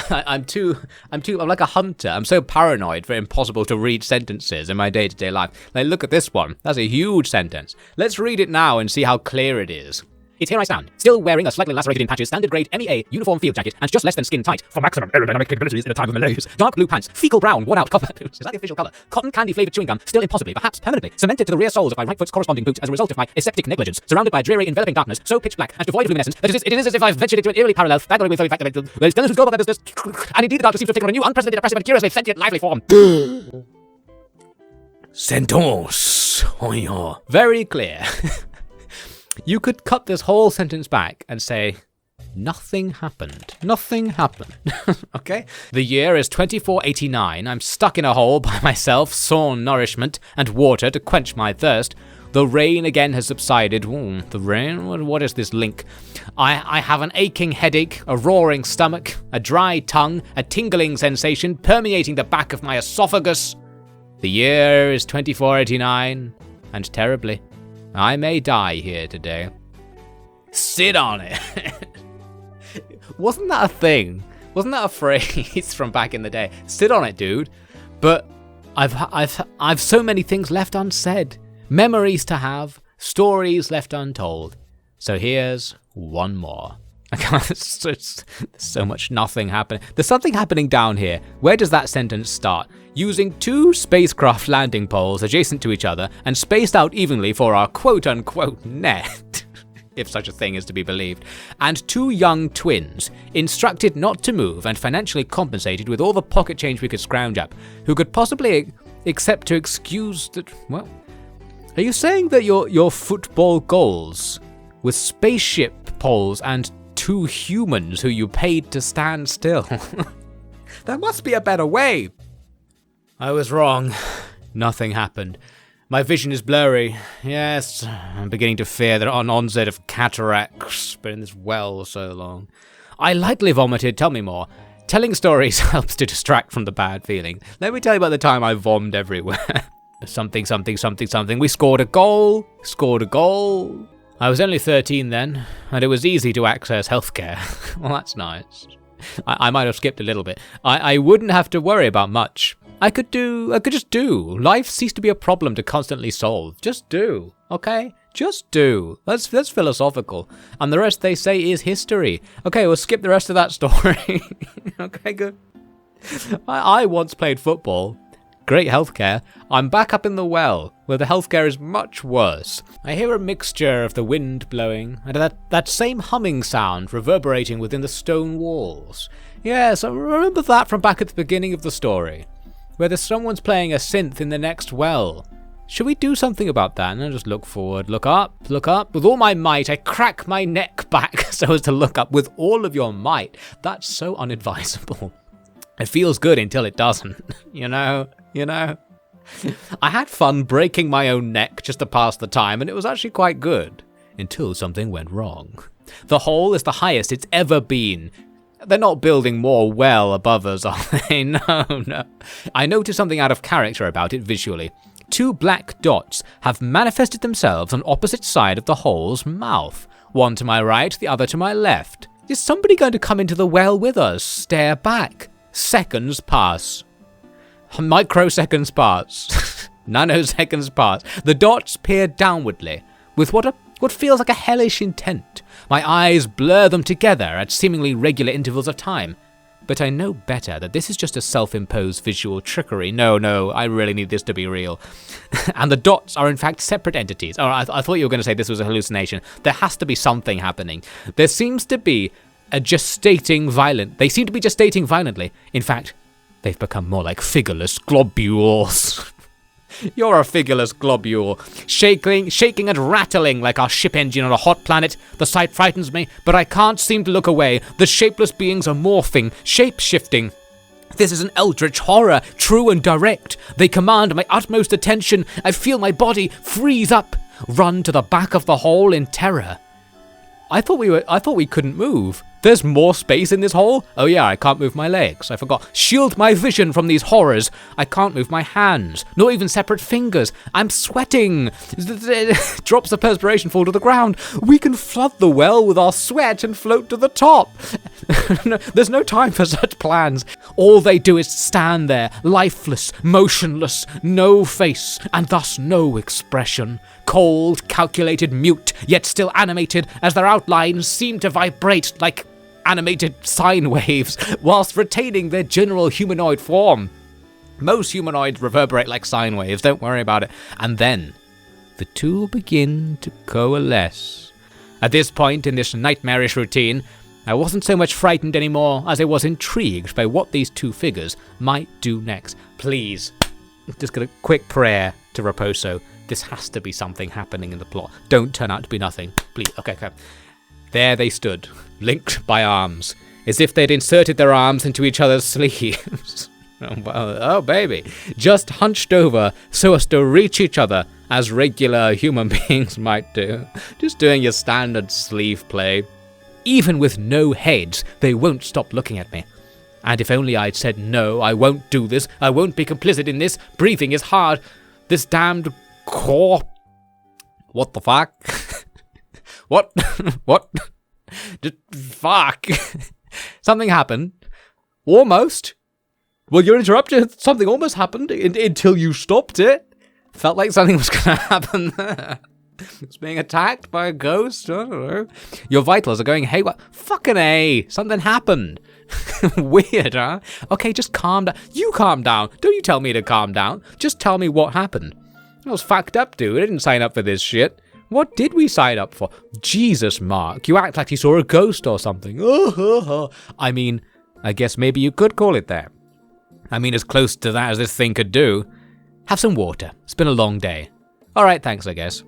I'm like a hunter. I'm so paranoid for impossible to read sentences in my day-to-day life. Like, look at this one. That's a huge sentence. Let's read it now and see how clear it is. It's here I stand, still wearing a slightly lacerated in patches standard grade MEA uniform field jacket and just less than skin tight for maximum aerodynamic capabilities in a time of malaise. Dark blue pants, fecal brown, worn out cover boots. Is that the official colour? Cotton candy flavoured chewing gum, still impossibly, perhaps permanently, cemented to the rear soles of my right foot's corresponding boot as a result of my aseptic negligence, surrounded by dreary enveloping darkness, so pitch black and devoid of luminescence that it is as if I've ventured into an eerily parallel, faculty with the fact that there's who go about their business, and indeed the darkness seems to have taken on a new, unprecedented, oppressive, and curiously sentient, lively form. Sentence. Very clear. You could cut this whole sentence back and say, nothing happened. Nothing happened. Okay? The year is 2489. I'm stuck in a hole by myself, sawn nourishment and water to quench my thirst. The rain again has subsided. Ooh, the rain? What is this link? I have an aching headache, a roaring stomach, a dry tongue, a tingling sensation permeating the back of my esophagus. The year is 2489, and terribly, I may die here today. Sit on it. Wasn't that a thing? Wasn't that a phrase from back in the day? Sit on it, dude. But I've so many things left unsaid, memories to have, stories left untold. So here's one more. There's so much nothing happening. There's something happening down here. Where does that sentence start? Using 2 spacecraft landing poles adjacent to each other and spaced out evenly for our quote-unquote net, if such a thing is to be believed, and 2 young twins, instructed not to move and financially compensated with all the pocket change we could scrounge up, who could possibly accept to excuse that, well, are you saying that your football goals with spaceship poles and 2 humans who you paid to stand still? There must be a better way. I was wrong. Nothing happened. My vision is blurry. Yes, I'm beginning to fear the onset of cataracts. Been in this well so long. I lightly vomited. Tell me more. Telling stories helps to distract from the bad feeling. Let me tell you about the time I vommed everywhere. Something. We scored a goal. I was only 13 then, and it was easy to access healthcare. Well, that's nice. I might have skipped a little bit. I wouldn't have to worry about much. I could just do. Life ceased to be a problem to constantly solve. Just do, okay? Just do. That's philosophical. And the rest they say is history. Okay, we'll skip the rest of that story. Okay, good. I once played football. Great healthcare. I'm back up in the well, where the healthcare is much worse. I hear a mixture of the wind blowing and that same humming sound reverberating within the stone walls. Yes, I remember that from back at the beginning of the story, where someone's playing a synth in the next well. Should we do something about that? And I just look forward, look up. With all my might, I crack my neck back so as to look up with all of your might. That's so unadvisable. It feels good until it doesn't, you know? I had fun breaking my own neck just to pass the time, and it was actually quite good. Until something went wrong. The hole is the highest it's ever been. They're not building more well above us, are they? No. I noticed something out of character about it visually. 2 black dots have manifested themselves on opposite side of the hole's mouth. One to my right, the other to my left. Is somebody going to come into the well with us? Stare back. Seconds pass. Microseconds pass. Nanoseconds pass. The dots peer downwardly, with what feels like a hellish intent. My eyes blur them together at seemingly regular intervals of time. But I know better that this is just a self-imposed visual trickery. No, I really need this to be real. And the dots are in fact separate entities. Oh, I thought you were going to say this was a hallucination. There has to be something happening. There seems to be they seem to be gestating violently. In fact, they've become more like figureless globules. You're a figureless globule, shaking and rattling like our ship engine on a hot planet. The sight frightens me, but I can't seem to look away. The shapeless beings are morphing, shape-shifting. This is an eldritch horror, true and direct. They command my utmost attention. I feel my body freeze up, run to the back of the hole in terror. I thought we couldn't move. There's more space in this hole? Oh yeah, I can't move my legs. I forgot. Shield my vision from these horrors. I can't move my hands, not even separate fingers. I'm sweating. Drops of perspiration fall to the ground. We can flood the well with our sweat and float to the top. No, there's no time for such plans. All they do is stand there, lifeless, motionless, no face, and thus no expression. Cold, calculated, mute, yet still animated, as their outlines seem to vibrate like animated sine waves, whilst retaining their general humanoid form. Most humanoids reverberate like sine waves, don't worry about it. And then, the two begin to coalesce. At this point in this nightmarish routine, I wasn't so much frightened anymore as I was intrigued by what these two figures might do next. Please, just got a quick prayer to Raposo. This has to be something happening in the plot. Don't turn out to be nothing. Please. Okay. There they stood, linked by arms, as if they'd inserted their arms into each other's sleeves. Oh, baby. Just hunched over so as to reach each other, as regular human beings might do. Just doing your standard sleeve play. Even with no heads, they won't stop looking at me. And if only I'd said, no, I won't do this. I won't be complicit in this. Breathing is hard. This damned core. What the fuck? What? Just fuck. Something happened. Almost. Well, you're interrupted. Something almost happened until you stopped it. Felt like something was going to happen there. It's being attacked by a ghost. I don't know. Your vitals are going haywire. Fucking A. Something happened. Weird, huh? Okay, just calm down. You calm down. Don't you tell me to calm down. Just tell me what happened. I was fucked up, dude. I didn't sign up for this shit. What did we sign up for? Jesus, Mark. You act like you saw a ghost or something. I mean, I guess maybe you could call it that. I mean, as close to that as this thing could do. Have some water. It's been a long day. Alright, thanks, I guess.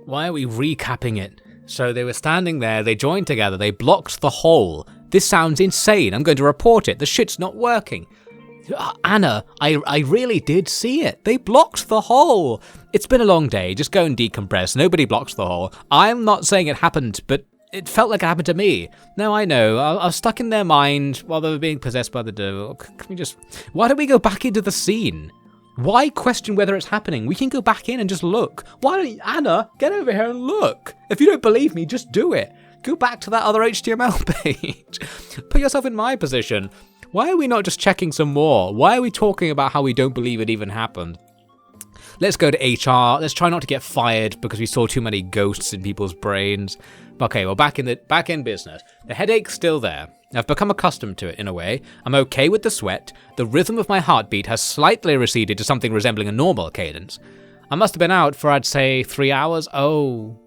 Why are we recapping it? So they were standing there, they joined together, they blocked the hole. This sounds insane. I'm going to report it. The shit's not working. Anna, I really did see it. They blocked the hole. It's been a long day. Just go and decompress. Nobody blocks the hole. I'm not saying it happened, but it felt like it happened to me. No, I know. I was stuck in their mind while they were being possessed by the devil. Why don't we go back into the scene? Why question whether it's happening? We can go back in and just look. Why don't you, Anna, get over here and look. If you don't believe me, just do it. Go back to that other HTML page. Put yourself in my position. Why are we not just checking some more? Why are we talking about how we don't believe it even happened? Let's go to HR. Let's try not to get fired because we saw too many ghosts in people's brains. Okay, well, back in business. The headache's still there. I've become accustomed to it in a way. I'm okay with the sweat. The rhythm of my heartbeat has slightly receded to something resembling a normal cadence. I must have been out for, I'd say, 3 hours. Oh.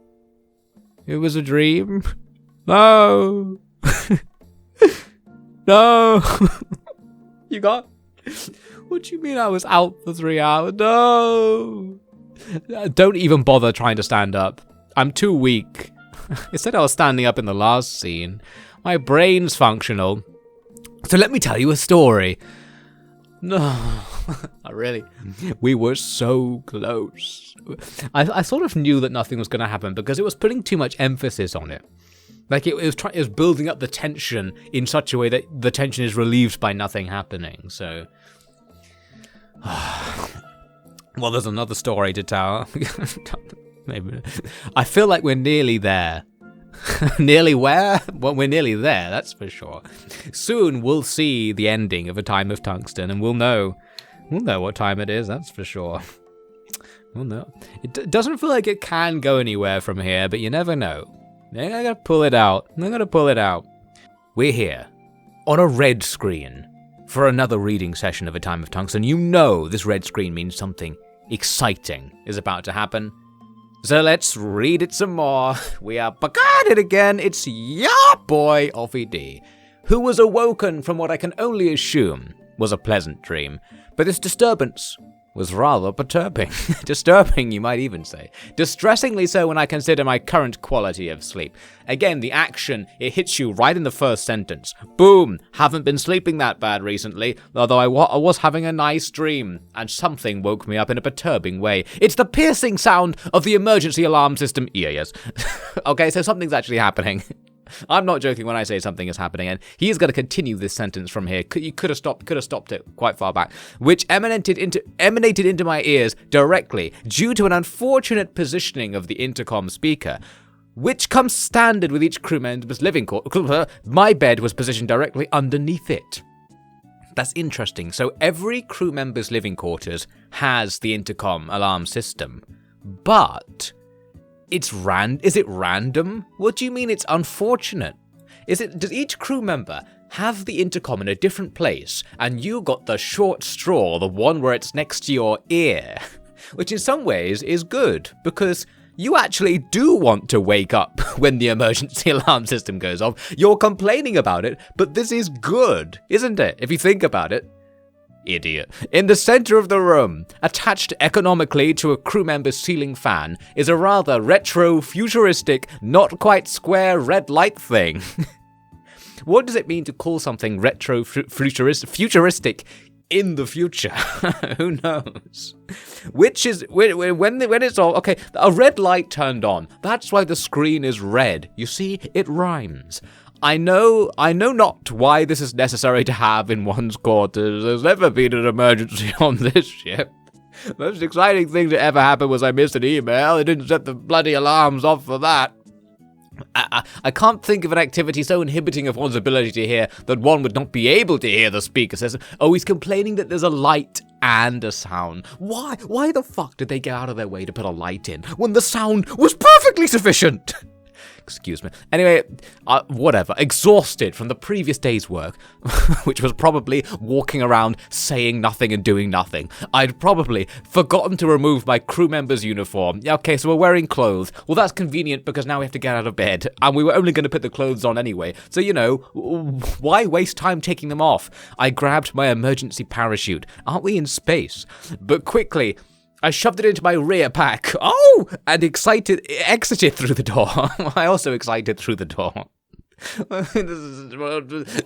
It was a dream? No. No. You got... What do you mean I was out for 3 hours? No. Don't even bother trying to stand up. I'm too weak. Instead I was standing up in the last scene. My brain's functional. So let me tell you a story. No. Not really. We were so close. I sort of knew that nothing was going to happen because it was putting too much emphasis on it. Like it was building up the tension in such a way that the tension is relieved by nothing happening. So, well, there's another story to tell. Maybe I feel like we're nearly there. Nearly where? Well, we're nearly there. That's for sure. Soon we'll see the ending of A Time of Tungsten, and we'll know what time it is. That's for sure. We'll know. It doesn't feel like it can go anywhere from here, but you never know. I'm gonna pull it out. We're here, on a red screen, for another reading session of A Time of Tungsten. You know this red screen means something exciting is about to happen. So let's read it some more. We are back at it again. It's your boy, Offie D, who was awoken from what I can only assume was a pleasant dream. But this disturbance was rather perturbing. Disturbing, you might even say. Distressingly so when I consider my current quality of sleep. Again, the action, it hits you right in the first sentence. Boom! Haven't been sleeping that bad recently, although I was having a nice dream, and something woke me up in a perturbing way. It's the piercing sound of the emergency alarm system. Yeah, yes. Okay, so something's actually happening. I'm not joking when I say something is happening, and he's going to continue this sentence from here. You could have stopped it quite far back, which emanated into my ears directly due to an unfortunate positioning of the intercom speaker, which comes standard with each crew member's living quarters. My bed was positioned directly underneath it. That's interesting. So every crew member's living quarters has the intercom alarm system, but is it random? What do you mean it's unfortunate? Does each crew member have the intercom in a different place, and you got the short straw, the one where it's next to your ear? Which in some ways is good, because you actually do want to wake up when the emergency alarm system goes off. You're complaining about it, but this is good, isn't it? If you think about it. Idiot. In the center of the room, attached economically to a crew member's ceiling fan, is a rather retro, futuristic, not quite square red light thing. What does it mean to call something retro, futuristic in the future? Who knows? Which is, when it's all, okay, a red light turned on. That's why the screen is red. You see, it rhymes. I know not why this is necessary to have in one's quarters. There's never been an emergency on this ship. The most exciting thing that ever happened was I missed an email. It didn't set the bloody alarms off for that. I can't think of an activity so inhibiting of one's ability to hear that one would not be able to hear, the speaker says. Oh, he's complaining that there's a light and a sound. Why the fuck did they get out of their way to put a light in when the sound was perfectly sufficient? Excuse me. Anyway, whatever. Exhausted from the previous day's work, which was probably walking around saying nothing and doing nothing. I'd probably forgotten to remove my crew member's uniform. Okay, so we're wearing clothes. Well, that's convenient because now we have to get out of bed, and we were only going to put the clothes on anyway. So, why waste time taking them off? I grabbed my emergency parachute. Aren't we in space? But quickly, I shoved it into my rear pack. Oh! And exited through the door. I also exited through the door.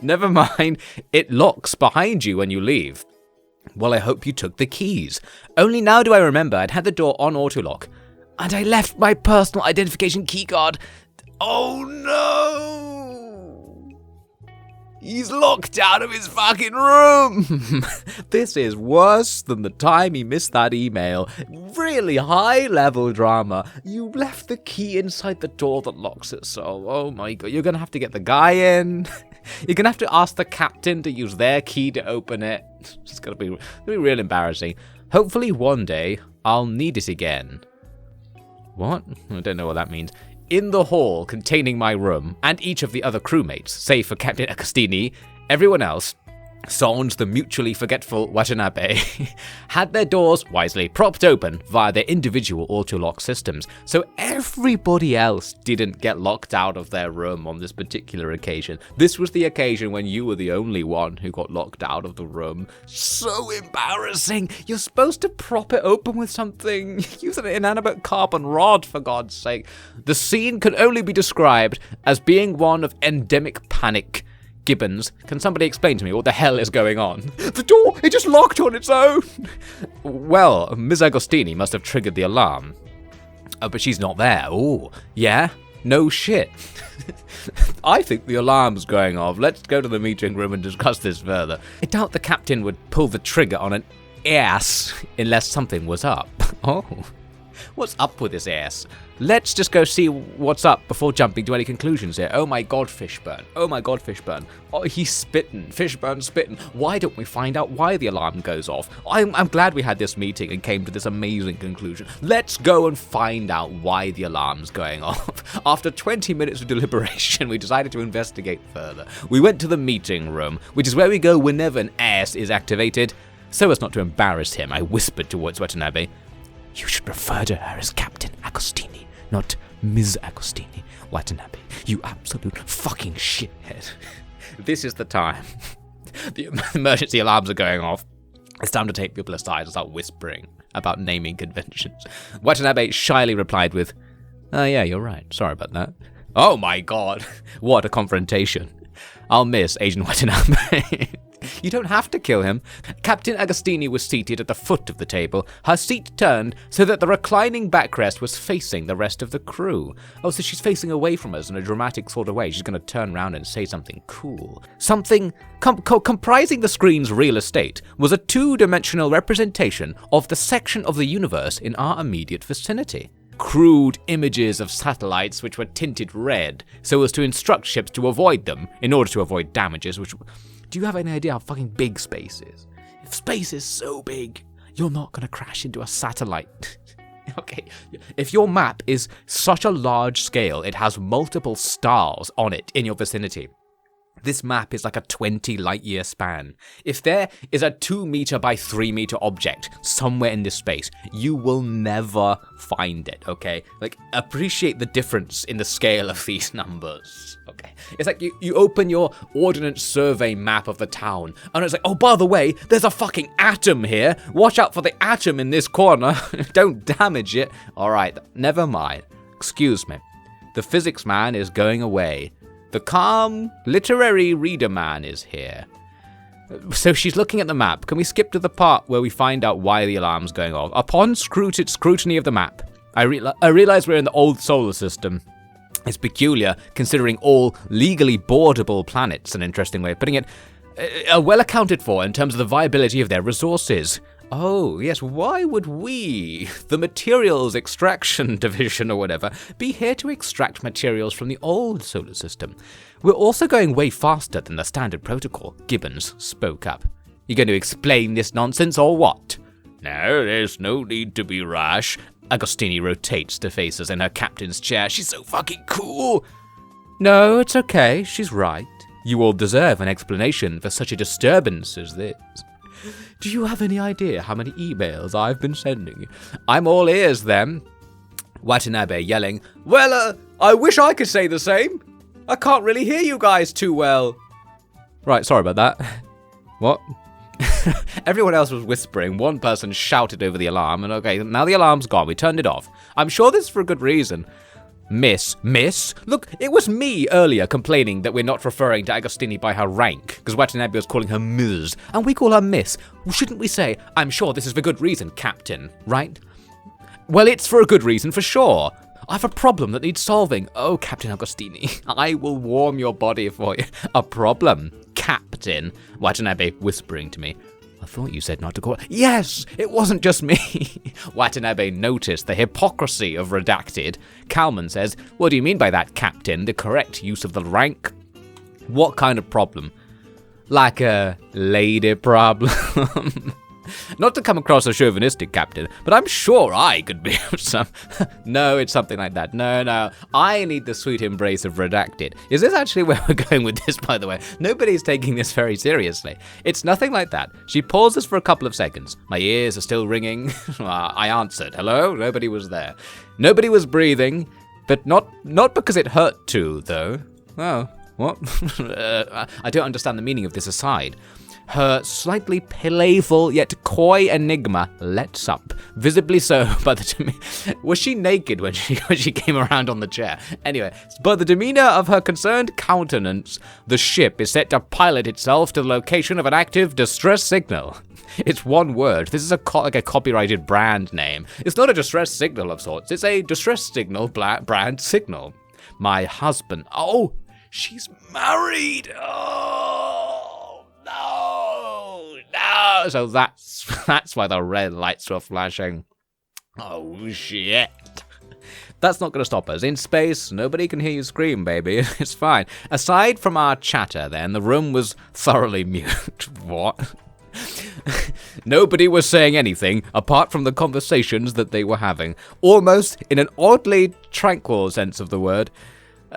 Never mind. It locks behind you when you leave. Well, I hope you took the keys. Only now do I remember I'd had the door on autolock. And I left my personal identification keycard. Oh no! He's locked out of his fucking room! This is worse than the time he missed that email. Really high-level drama. You left the key inside the door that locks it, so oh my god, you're gonna have to get the guy in. You're gonna have to ask the captain to use their key to open it. It's gonna be real embarrassing. Hopefully one day, I'll need it again. What? I don't know what that means. In the hall containing my room, and each of the other crewmates, save for Captain Agostini, everyone else, sans the mutually forgetful Watanabe, had their doors, wisely, propped open via their individual auto-lock systems, so everybody else didn't get locked out of their room on this particular occasion. This was the occasion when you were the only one who got locked out of the room. So embarrassing! You're supposed to prop it open with something. Use an inanimate carbon rod, for God's sake. The scene can only be described as being one of endemic panic. Gibbons, can somebody explain to me what the hell is going on? The door, it just locked on its own! Well, Ms. Agostini must have triggered the alarm. But she's not there. Oh, yeah? No shit. I think the alarm's going off. Let's go to the meeting room and discuss this further. I doubt the captain would pull the trigger on an ass unless something was up. Oh. What's up with this ass? Let's just go see what's up before jumping to any conclusions here. Oh my god, Fishburne. Oh my god, Fishburne. Oh, he's spitting. Fishburne's spitting. Why don't we find out why the alarm goes off? I'm glad we had this meeting and came to this amazing conclusion. Let's go and find out why the alarm's going off. After 20 minutes of deliberation, we decided to investigate further. We went to the meeting room, which is where we go whenever an ass is activated. So as not to embarrass him, I whispered towards Watanabe. You should refer to her as Captain Agostini, not Ms. Agostini. Watanabe, you absolute fucking shithead. This is the time. The emergency alarms are going off. It's time to take people aside and start whispering about naming conventions. Watanabe shyly replied with, "Oh yeah, you're right. Sorry about that." Oh my god, what a confrontation. I'll miss Agent Watanabe. You don't have to kill him. Captain Agostini was seated at the foot of the table, her seat turned so that the reclining backrest was facing the rest of the crew. Oh, so she's facing away from us in a dramatic sort of way. She's going to turn around and say something cool. Something comprising the screen's real estate was a two-dimensional representation of the section of the universe in our immediate vicinity. Crude images of satellites which were tinted red so as to instruct ships to avoid them in order to avoid damages which... Do you have any idea how fucking big space is? If space is so big, you're not going to crash into a satellite. Okay, if your map is such a large scale, it has multiple stars on it in your vicinity. This map is like a 20 light year span. If there is a 2 meter by 3 meter object somewhere in this space, you will never find it, okay? Like, appreciate the difference in the scale of these numbers, okay? It's like you open your Ordnance Survey map of the town, and it's like, oh, by the way, there's a fucking atom here. Watch out for the atom in this corner. Don't damage it. All right, never mind. Excuse me. The physics man is going away. The calm, literary reader man is here. So she's looking at the map. Can we skip to the part where we find out why the alarm's going off? Upon scrutiny of the map, I realize we're in the old solar system. It's peculiar, considering all legally boardable planets, an interesting way of putting it, are well accounted for in terms of the viability of their resources. Oh, yes, why would we, the materials extraction division or whatever, be here to extract materials from the old solar system? We're also going way faster than the standard protocol, Gibbons spoke up. You going to explain this nonsense or what? No, there's no need to be rash. Agostini rotates to face us in her captain's chair. She's so fucking cool. No, it's okay, she's right. You all deserve an explanation for such a disturbance as this. Do you have any idea how many emails I've been sending you? I'm all ears, then. Watanabe yelling, well, I wish I could say the same. I can't really hear you guys too well. Right, sorry about that. What? Everyone else was whispering. One person shouted over the alarm, and okay, now the alarm's gone. We turned it off. I'm sure this is for a good reason. Miss? Look, it was me earlier complaining that we're not referring to Agostini by her rank, because Watanabe was calling her Ms, and we call her Miss. Well, shouldn't we say, I'm sure this is for good reason, Captain, right? Well, it's for a good reason, for sure. I have a problem that needs solving. Oh, Captain Agostini, I will warm your body for you. A problem, Captain, Watanabe whispering to me. I thought you said not to call it. Yes, it wasn't just me. Watanabe noticed the hypocrisy of redacted. Kalman says, what do you mean by that, Captain? The correct use of the rank? What kind of problem? Like a lady problem? Not to come across as chauvinistic, Captain, but I'm sure I could be of some... No, it's something like that. No. I need the sweet embrace of redacted. Is this actually where we're going with this, by the way? Nobody's taking this very seriously. It's nothing like that. She pauses for a couple of seconds. My ears are still ringing. I answered. Hello? Nobody was there. Nobody was breathing, but not because it hurt to, though. Oh, what? I don't understand the meaning of this aside. Her slightly playful yet coy enigma lets up, visibly so by the was she naked when she came around on the chair? Anyway, by the demeanor of her concerned countenance, the ship is set to pilot itself to the location of an active distress signal. It's one word. This is like a copyrighted brand name. It's not a distress signal of sorts. It's a distress signal brand signal. My husband. Oh, she's married. Oh, no. So that's why the red lights were flashing. Oh, shit. That's not going to stop us. In space, nobody can hear you scream, baby. It's fine. Aside from our chatter, then, the room was thoroughly mute. What? Nobody was saying anything apart from the conversations that they were having, almost in an oddly tranquil sense of the word.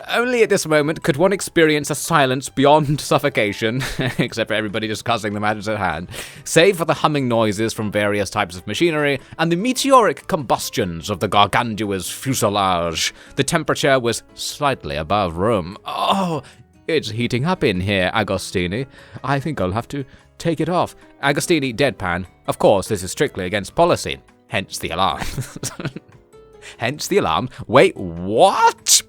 Only at this moment could one experience a silence beyond suffocation, except for everybody discussing the matters at hand, save for the humming noises from various types of machinery and the meteoric combustions of the gargantua's fuselage. The temperature was slightly above room. Oh, it's heating up in here, Agostini. I think I'll have to take it off. Agostini deadpan. Of course, this is strictly against policy. Hence the alarm. Hence the alarm. Wait, what?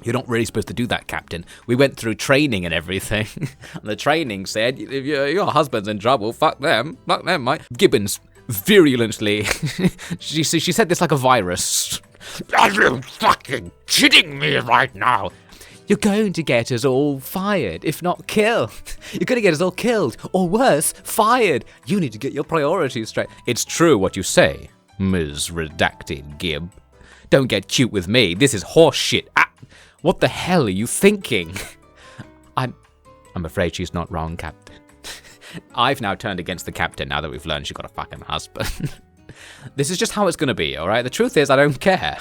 You're not really supposed to do that, Captain. We went through training and everything. And the training said, if your husband's in trouble, fuck them, mate. Gibbons virulently. she said this like a virus. Are you fucking kidding me right now? You're going to get us all fired, if not killed. You're going to get us all killed, or worse, fired. You need to get your priorities straight. It's true what you say, Ms. Redacted Gib. Don't get cute with me. This is horse shit. What the hell are you thinking? I'm afraid she's not wrong, Captain. I've now turned against the captain now that we've learned she got a fucking husband. This is just how it's going to be, alright? The truth is, I don't care.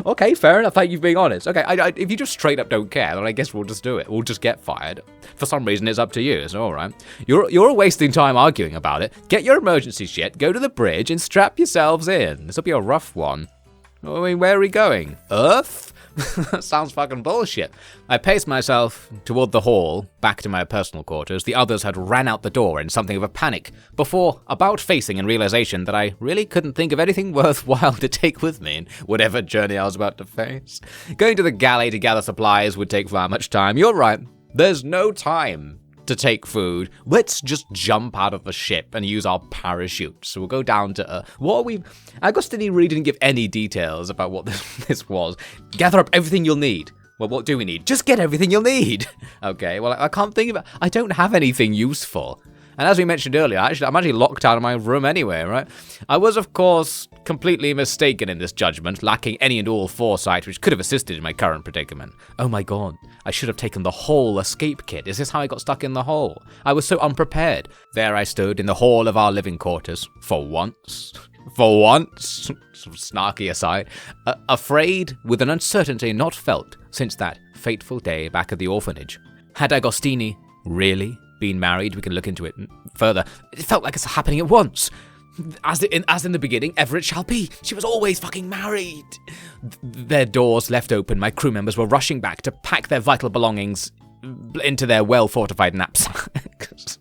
Okay, fair enough. Thank you for being honest. Okay, if you just straight up don't care, then I guess we'll just do it. We'll just get fired. For some reason, it's up to you, so alright. You're wasting time arguing about it. Get your emergency shit, go to the bridge, and strap yourselves in. This'll be a rough one. I mean, where are we going? Earth? That sounds fucking bullshit. I paced myself toward the hall, back to my personal quarters. The others had ran out the door in something of a panic, before about facing in realization that I really couldn't think of anything worthwhile to take with me in whatever journey I was about to face. Going to the galley to gather supplies would take far much time. You're right, there's no time to take food. Let's just jump out of the ship and use our parachutes. So we'll go down to what are we? Agostini really didn't give any details about what this was. Gather up everything you'll need. Well, what do we need? Just get everything you'll need. Okay, well, I can't think about. I don't have anything useful. And as we mentioned earlier, I'm actually locked out of my room anyway, right? I was, of course, completely mistaken in this judgment, lacking any and all foresight, which could have assisted in my current predicament. Oh my god, I should have taken the whole escape kit. Is this how I got stuck in the hole? I was so unprepared. There I stood in the hall of our living quarters, for once, sort of snarky aside, afraid with an uncertainty not felt since that fateful day back at the orphanage. Had Agostini really been married? We can look into it further. It felt like it's happening at once. As in the beginning, ever it shall be. She was always fucking married. Their doors left open, my crew members were rushing back to pack their vital belongings into their well-fortified knapsacks.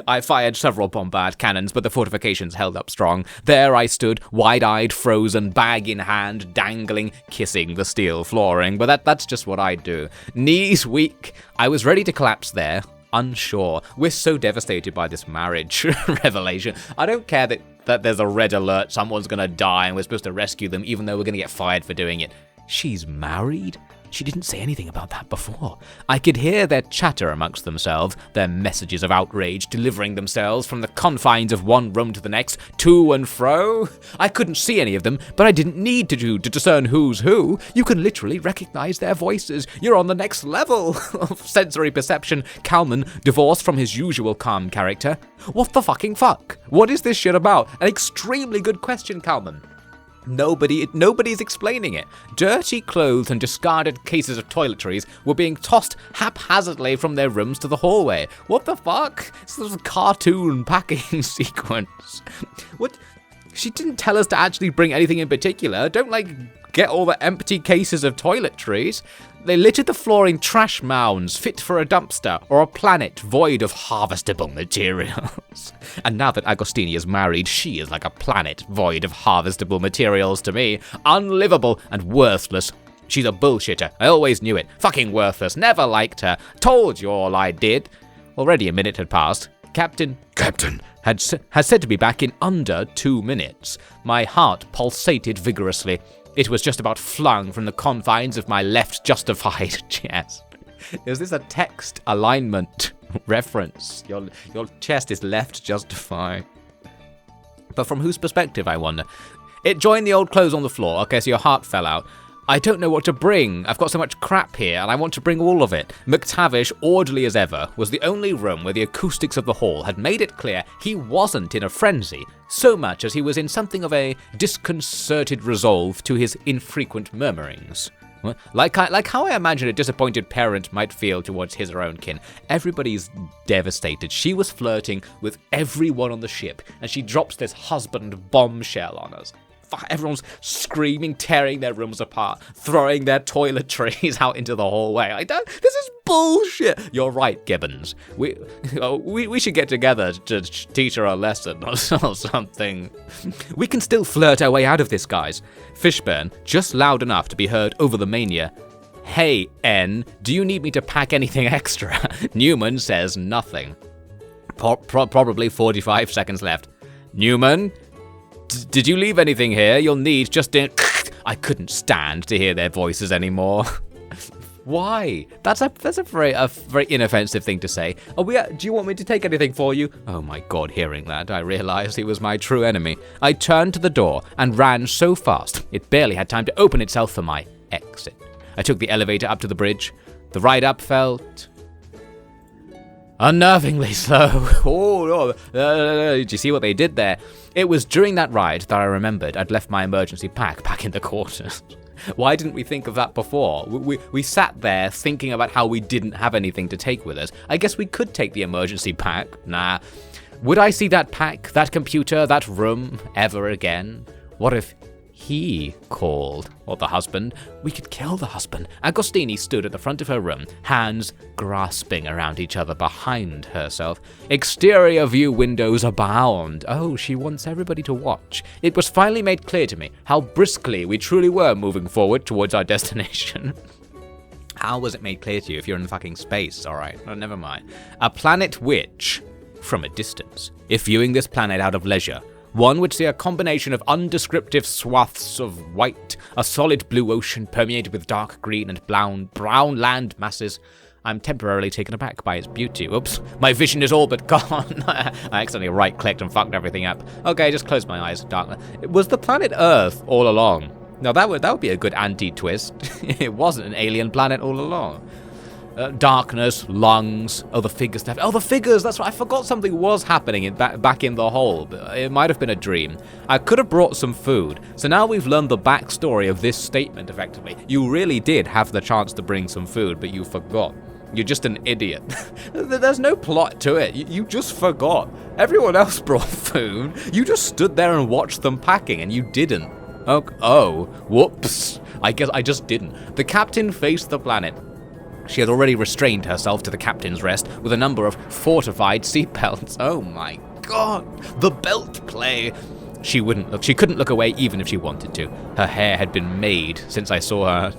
I fired several bombard cannons, but the fortifications held up strong. There I stood, wide-eyed, frozen, bag in hand, dangling, kissing the steel flooring. But that's just what I do. Knees weak. I was ready to collapse there. Unsure. We're so devastated by this marriage revelation. I don't care that there's a red alert, someone's gonna die, and we're supposed to rescue them, even though we're gonna get fired for doing it. She's married? She didn't say anything about that before. I could hear their chatter amongst themselves, their messages of outrage delivering themselves from the confines of one room to the next, to and fro. I couldn't see any of them, but I didn't need to discern who's who. You can literally recognize their voices. You're on the next level of sensory perception. Kalman, divorced from his usual calm character. What the fucking fuck? What is this shit about? An extremely good question, Kalman. Nobody's explaining it. Dirty clothes and discarded cases of toiletries were being tossed haphazardly from their rooms to the hallway. What the fuck? This is a cartoon packing sequence. What? She didn't tell us to actually bring anything in particular. Don't, get all the empty cases of toiletries. They littered the floor in trash mounds fit for a dumpster or a planet void of harvestable materials. And now that Agostini is married, she is like a planet void of harvestable materials to me. Unlivable and worthless. She's a bullshitter. I always knew it. Fucking worthless. Never liked her. Told you all I did. Already a minute had passed. Captain has said to be back in under 2 minutes. My heart pulsated vigorously. It was just about flung from the confines of my left justified chest. Is this a text alignment reference? Your chest is left justified. But from whose perspective, I wonder? It joined the old clothes on the floor. Okay, so your heart fell out. I don't know what to bring. I've got so much crap here, and I want to bring all of it. McTavish, orderly as ever, was the only room where the acoustics of the hall had made it clear he wasn't in a frenzy, so much as he was in something of a disconcerted resolve to his infrequent murmurings. Like how I imagine a disappointed parent might feel towards his or own kin. Everybody's devastated. She was flirting with everyone on the ship, and she drops this husband bombshell on us. everyone's screaming, tearing their rooms apart, throwing their toiletries out into the hallway. This is bullshit. You're right, Gibbons. We should get together to teach her a lesson or something. We can still flirt our way out of this, guys. Fishburne, just loud enough to be heard over the mania. Hey, N, do you need me to pack anything extra? Newman says nothing. Probably 45 seconds left. Newman, did you leave anything here you'll need just in... I couldn't stand to hear their voices anymore. Why? That's a very inoffensive thing to say. Do you want me to take anything for you? Oh my god, hearing that, I realized he was my true enemy. I turned to the door and ran so fast, it barely had time to open itself for my exit. I took the elevator up to the bridge. The ride up felt... unnervingly slow. Oh, no. Did you see what they did there? It was during that ride that I remembered I'd left my emergency pack back in the quarters. Why didn't we think of that before? We sat there thinking about how we didn't have anything to take with us. I guess we could take the emergency pack. Nah. Would I see that pack, that computer, that room ever again? What if he called? Or the husband? We could kill the husband. Agostini stood at the front of her room, hands grasping around each other behind herself. Exterior view windows abound. Oh, she wants everybody to watch. It was finally made clear to me how briskly we truly were moving forward towards our destination. How was it made clear to you if you're in fucking space? Alright, oh, never mind. A planet which, from a distance, if viewing this planet out of leisure, one would see a combination of undescriptive swaths of white, a solid blue ocean permeated with dark green and brown land masses. I'm temporarily taken aback by its beauty. Oops, my vision is all but gone. I accidentally right-clicked and fucked everything up. Okay, just close my eyes. Darkness. It was the planet Earth all along. Now that would be a good anti-twist. It wasn't an alien planet all along. Darkness, lungs, the figures left. The figures, that's right, I forgot something was happening back in the hole. It might have been a dream. I could have brought some food. So now we've learned the backstory of this statement, effectively. You really did have the chance to bring some food, but you forgot. You're just an idiot. There's no plot to it. You just forgot. Everyone else brought food. You just stood there and watched them packing, and you didn't. Oh, whoops. I guess I just didn't. The captain faced the planet. She had already restrained herself to the captain's rest with a number of fortified seatbelts. Oh my god, the belt play! She couldn't look away even if she wanted to. Her hair had been made since I saw her...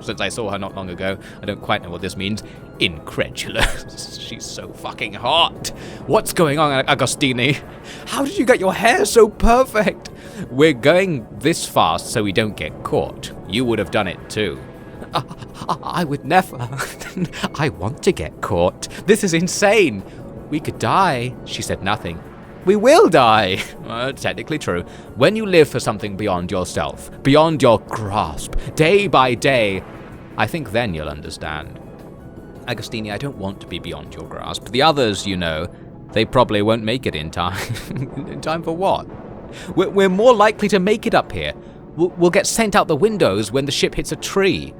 Since I saw her not long ago. I don't quite know what this means. Incredulous. She's so fucking hot. What's going on, Agostini? How did you get your hair so perfect? We're going this fast so we don't get caught. You would have done it too. I would never. I want to get caught. This is insane. We could die. She said nothing. We will die. Technically true. When you live for something beyond yourself, beyond your grasp, day by day, I think then you'll understand. Agostini, I don't want to be beyond your grasp. The others, they probably won't make it in time. In time for what? We're more likely to make it up here. We'll get sent out the windows when the ship hits a tree.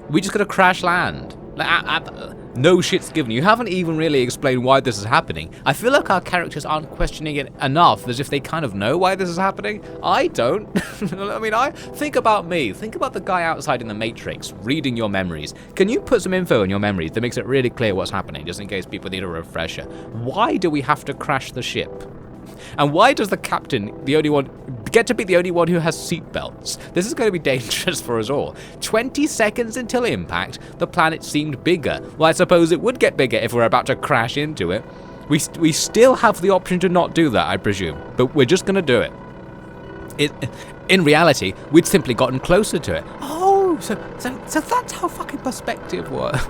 We just gotta crash land. No shit's given. You haven't even really explained why this is happening. I feel like our characters aren't questioning it enough, as if they kind of know why this is happening. I don't. Think about me. Think about the guy outside in the Matrix, reading your memories. Can you put some info in your memories that makes it really clear what's happening, just in case people need a refresher? Why do we have to crash the ship? And why does the captain, get to be the only one who has seatbelts? This is going to be dangerous for us all. 20 seconds until impact, the planet seemed bigger. Well, I suppose it would get bigger if we're about to crash into it. We still have the option to not do that, I presume, but we're just going to do it. In reality, we'd simply gotten closer to it. Oh, so that's how fucking perspective works.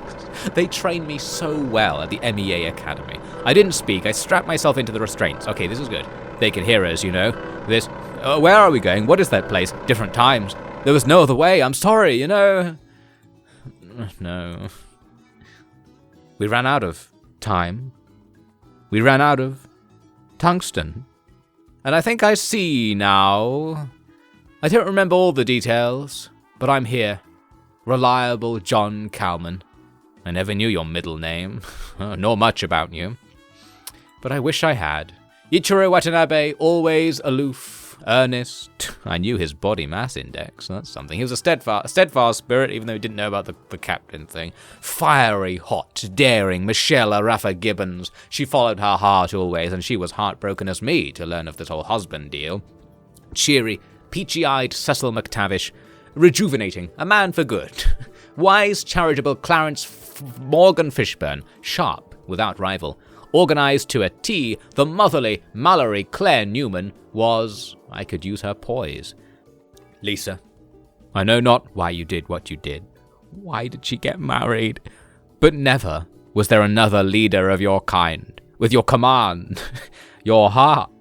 They trained me so well at the MEA Academy. I didn't speak, I strapped myself into the restraints. Okay, this is good. They can hear us, This, where are we going? What is that place? Different times. There was no other way, I'm sorry, No. We ran out of time. We ran out of tungsten. And I think I see now. I don't remember all the details, but I'm here. Reliable John Calman. I never knew your middle name, nor much about you. But I wish I had. Ichiro Watanabe, always aloof, earnest. I knew his body mass index. That's something. He was a steadfast spirit, even though he didn't know about the captain thing. Fiery, hot, daring, Michelle Araffa Gibbons. She followed her heart always, and she was heartbroken as me to learn of this whole husband deal. Cheery, peachy-eyed Cecil McTavish. Rejuvenating, a man for good. Wise, charitable Clarence Morgan Fishburne. Sharp, without rival. Organized to a T, the motherly Mallory Claire Newman was... I could use her poise. Lisa, I know not why you did what you did. Why did she get married? But never was there another leader of your kind, with your command, your heart.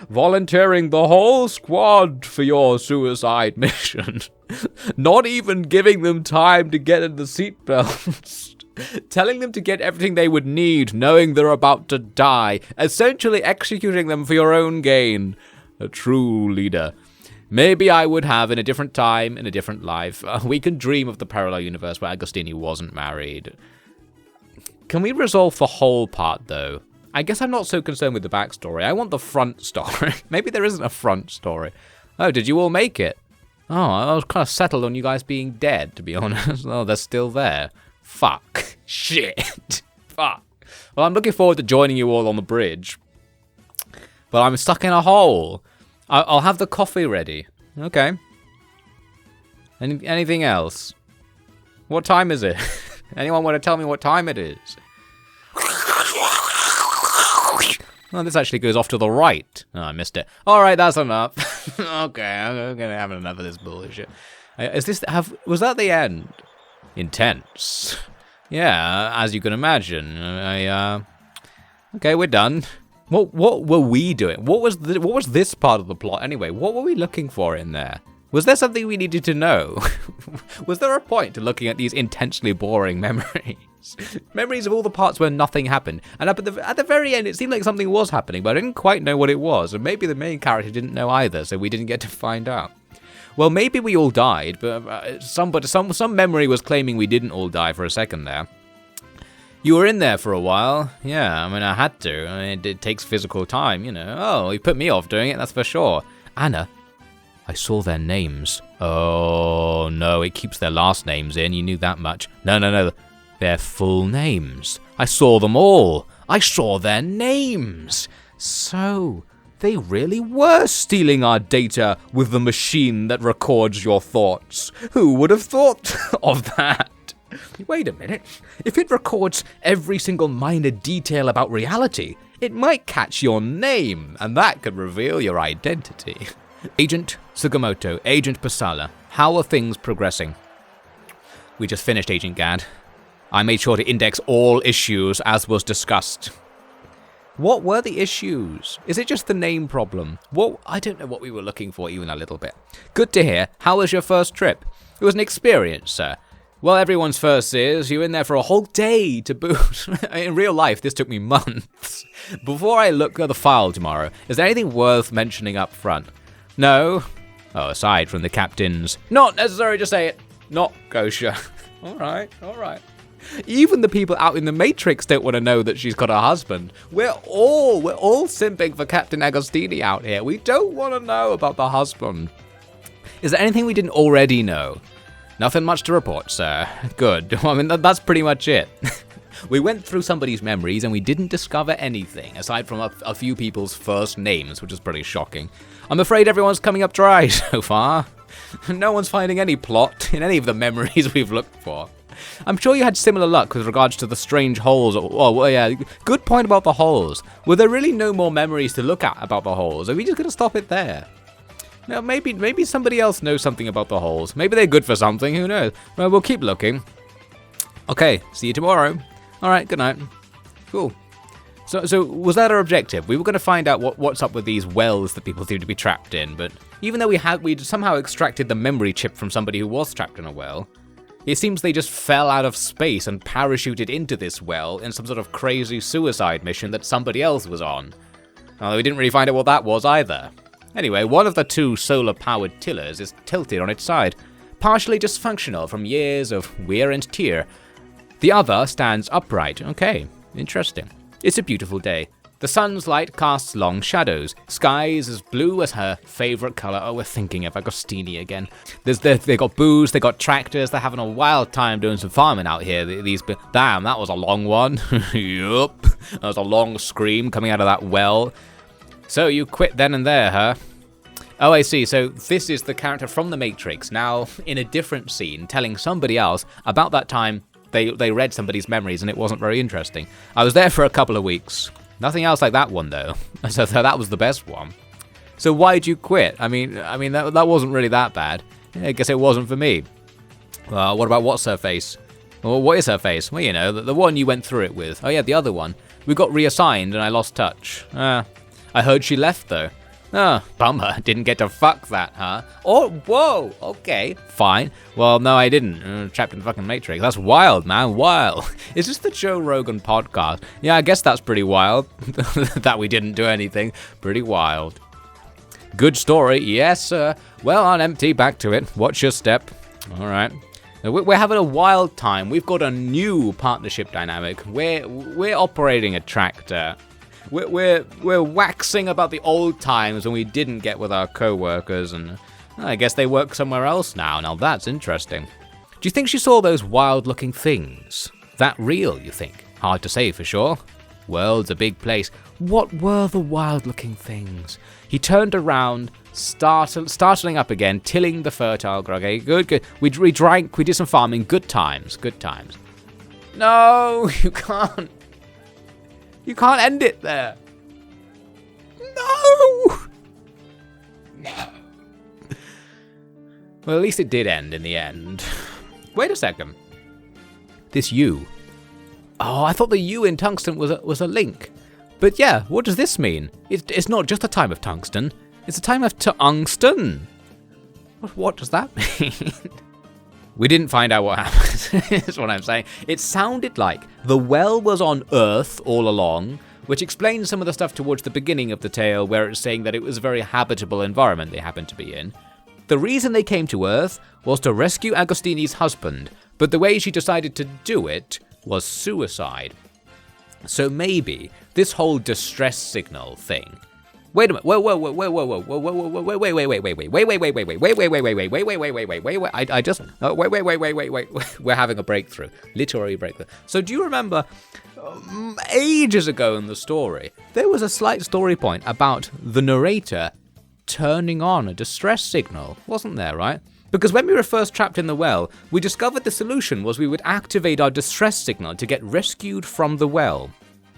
Volunteering the whole squad for your suicide mission. Not even giving them time to get in the seatbelts. Telling them to get everything they would need, knowing they're about to die. Essentially executing them for your own gain. A true leader. Maybe I would have in a different time, in a different life. We can dream of the parallel universe where Agostini wasn't married. Can we resolve the whole part, though? I guess I'm not so concerned with the backstory. I want the front story. Maybe there isn't a front story. Oh, did you all make it? Oh, I was kind of settled on you guys being dead, to be honest. Oh, they're still there. Fuck. Shit. Fuck. Well, I'm looking forward to joining you all on the bridge. But I'm stuck in a hole. I'll have the coffee ready. Okay. Anything else? What time is it? Anyone want to tell me what time it is? Oh, this actually goes off to the right. Oh, I missed it. All right, that's enough. Okay, I'm gonna have enough of this bullshit. Was that the end? Intense. Yeah, as you can imagine. Okay, we're done. What were we doing? What was this part of the plot anyway? What were we looking for in there? Was there something we needed to know? Was there a point to looking at these intensely boring memories? Memories of all the parts where nothing happened. And at the very end, it seemed like something was happening, but I didn't quite know what it was. And maybe the main character didn't know either, so we didn't get to find out. Well, maybe we all died, but some memory was claiming we didn't all die for a second there. You were in there for a while. Yeah, I mean, I had to. I mean, it takes physical time, you know. Oh, you put me off doing it, that's for sure. Anna, I saw their names. Oh, no, it keeps their last names in. You knew that much. No. Their full names. I saw them all. I saw their names. So, they really were stealing our data with the machine that records your thoughts. Who would have thought of that? Wait a minute. If it records every single minor detail about reality, it might catch your name, and that could reveal your identity. Agent Sugimoto, Agent Pasala, how are things progressing? We just finished Agent Gad. I made sure to index all issues as was discussed. What were the issues? Is it just the name problem? I don't know what we were looking for even a little bit. Good to hear. How was your first trip? It was an experience, sir. Well, everyone's first is you're in there for a whole day to boot. In real life, this took me months. Before I look at the file tomorrow, is there anything worth mentioning up front? No? Oh, aside from the captain's not necessary to say it, not kosher. All right. Even the people out in the Matrix don't want to know that she's got a husband. We're all simping for Captain Agostini out here. We don't want to know about the husband. Is there anything we didn't already know? Nothing much to report, sir. Good. I mean, that's pretty much it. We went through somebody's memories and we didn't discover anything, aside from a few people's first names, which is pretty shocking. I'm afraid everyone's coming up dry so far. No one's finding any plot in any of the memories we've looked for. I'm sure you had similar luck with regards to the strange holes. Oh, yeah, good point about the holes. Were there really no more memories to look at about the holes? Are we just going to stop it there? Now, maybe somebody else knows something about the holes. Maybe they're good for something, who knows? Well, we'll keep looking. Okay, see you tomorrow. Alright, good night. Cool. So was that our objective? We were going to find out what's up with these wells that people seem to be trapped in, but even though we'd somehow extracted the memory chip from somebody who was trapped in a well, it seems they just fell out of space and parachuted into this well in some sort of crazy suicide mission that somebody else was on. Although we didn't really find out what that was either. Anyway, one of the two solar-powered tillers is tilted on its side, partially dysfunctional from years of wear and tear. The other stands upright. Okay, interesting. It's a beautiful day. The sun's light casts long shadows. Skies as blue as her favourite colour. Oh, we're thinking of Agostini again. They got booze, they got tractors, they're having a wild time doing some farming out here. Damn, that was a long one. Yup. That was a long scream coming out of that well. So you quit then and there, huh? Oh, I see. So this is the character from The Matrix, now in a different scene, telling somebody else about that time they read somebody's memories and it wasn't very interesting. I was there for a couple of weeks. Nothing else like that one, though. So that was the best one. So why'd you quit? I mean that wasn't really that bad. I guess it wasn't for me. What about what's her face? Well, what is her face? Well, you know, the one you went through it with. Oh yeah, the other one. We got reassigned and I lost touch. I heard she left, though. Bummer. Didn't get to fuck that, huh? Oh, whoa. Okay, fine. Well, no, I didn't. Trapped in the fucking Matrix. That's wild, man. Wild. Is this the Joe Rogan podcast? Yeah, I guess that's pretty wild. That we didn't do anything. Pretty wild. Good story. Yes, sir. Well, on empty, back to it. Watch your step. All right. We're having a wild time. We've got a new partnership dynamic. We're operating a tractor. We're waxing about the old times when we didn't get with our co-workers, and I guess they work somewhere else now. Now that's interesting. Do you think she saw those wild-looking things? That real, you think? Hard to say for sure. World's a big place. What were the wild-looking things? He turned around, startling up again, tilling the fertile ground. Okay, good. We drank, we did some farming. Good times. No, you can't. You can't end it there. No. Well, at least it did end in the end. Wait a second. This U. Oh, I thought the U in tungsten was a link. But yeah, what does this mean? It's not just a time of tungsten. It's a time of tungsten. What does that mean? We didn't find out what happened, is what I'm saying. It sounded like the well was on Earth all along, which explains some of the stuff towards the beginning of the tale where it's saying that it was a very habitable environment they happened to be in. The reason they came to Earth was to rescue Agostini's husband, but the way she decided to do it was suicide. So maybe this whole distress signal thing. Wait a minute. Wait. We're having a breakthrough. Literary breakthrough. So do you remember ages ago in the story, there was a slight story point about the narrator turning on a distress signal, wasn't there, right? Because when we were first trapped in the well, we discovered the solution was we would activate our distress signal to get rescued from the well.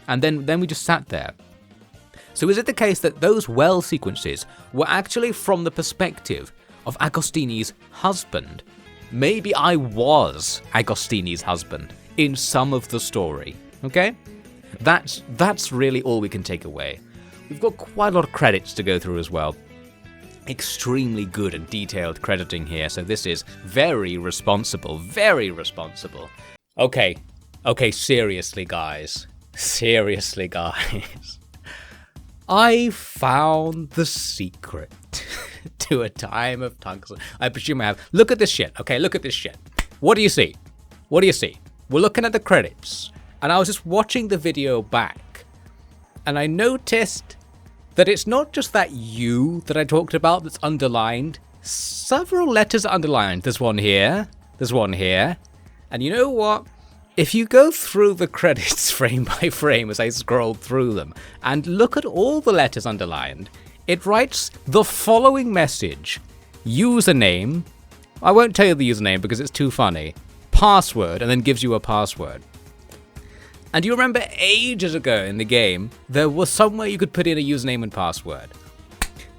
And then we just sat there. So is it the case that those well sequences were actually from the perspective of Agostini's husband? Maybe I was Agostini's husband in some of the story, okay? That's really all we can take away. We've got quite a lot of credits to go through as well. Extremely good and detailed crediting here, so this is very responsible, very responsible. Okay, seriously, guys. I found the secret to A Time of Tungsten. I presume I have. Look at this shit. Okay, look at this shit. What do you see? We're looking at the credits, and I was just watching the video back, and I noticed that it's not just that U that I talked about that's underlined. Several letters are underlined. There's one here, and you know what? If you go through the credits frame by frame as I scroll through them and look at all the letters underlined, it writes the following message. Username. I won't tell you the username because it's too funny. Password, and then gives you a password. And you remember ages ago in the game, there was somewhere you could put in a username and password.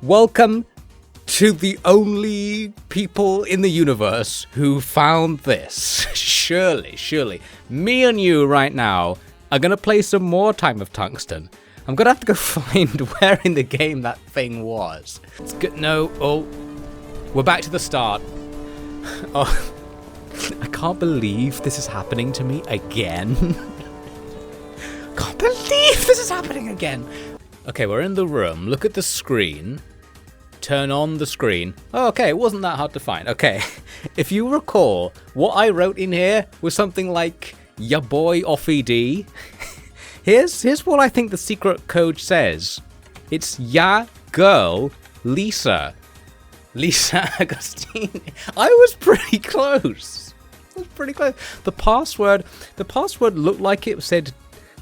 Welcome to the only people in the universe who found this. Surely, me and you right now are going to play some more Time of Tungsten. I'm going to have to go find where in the game that thing was. It's good. No, we're back to the start. Oh, I can't believe this is happening to me again. Can't believe this is happening again. Okay, we're in the room. Look at the screen. Turn on the screen. Oh, okay, it wasn't that hard to find. Okay, if you recall, what I wrote in here was something like, ya boy Offie D. Here's what I think the secret code says. It's ya girl Lisa. Lisa Agostini. I was pretty close. The password looked like it said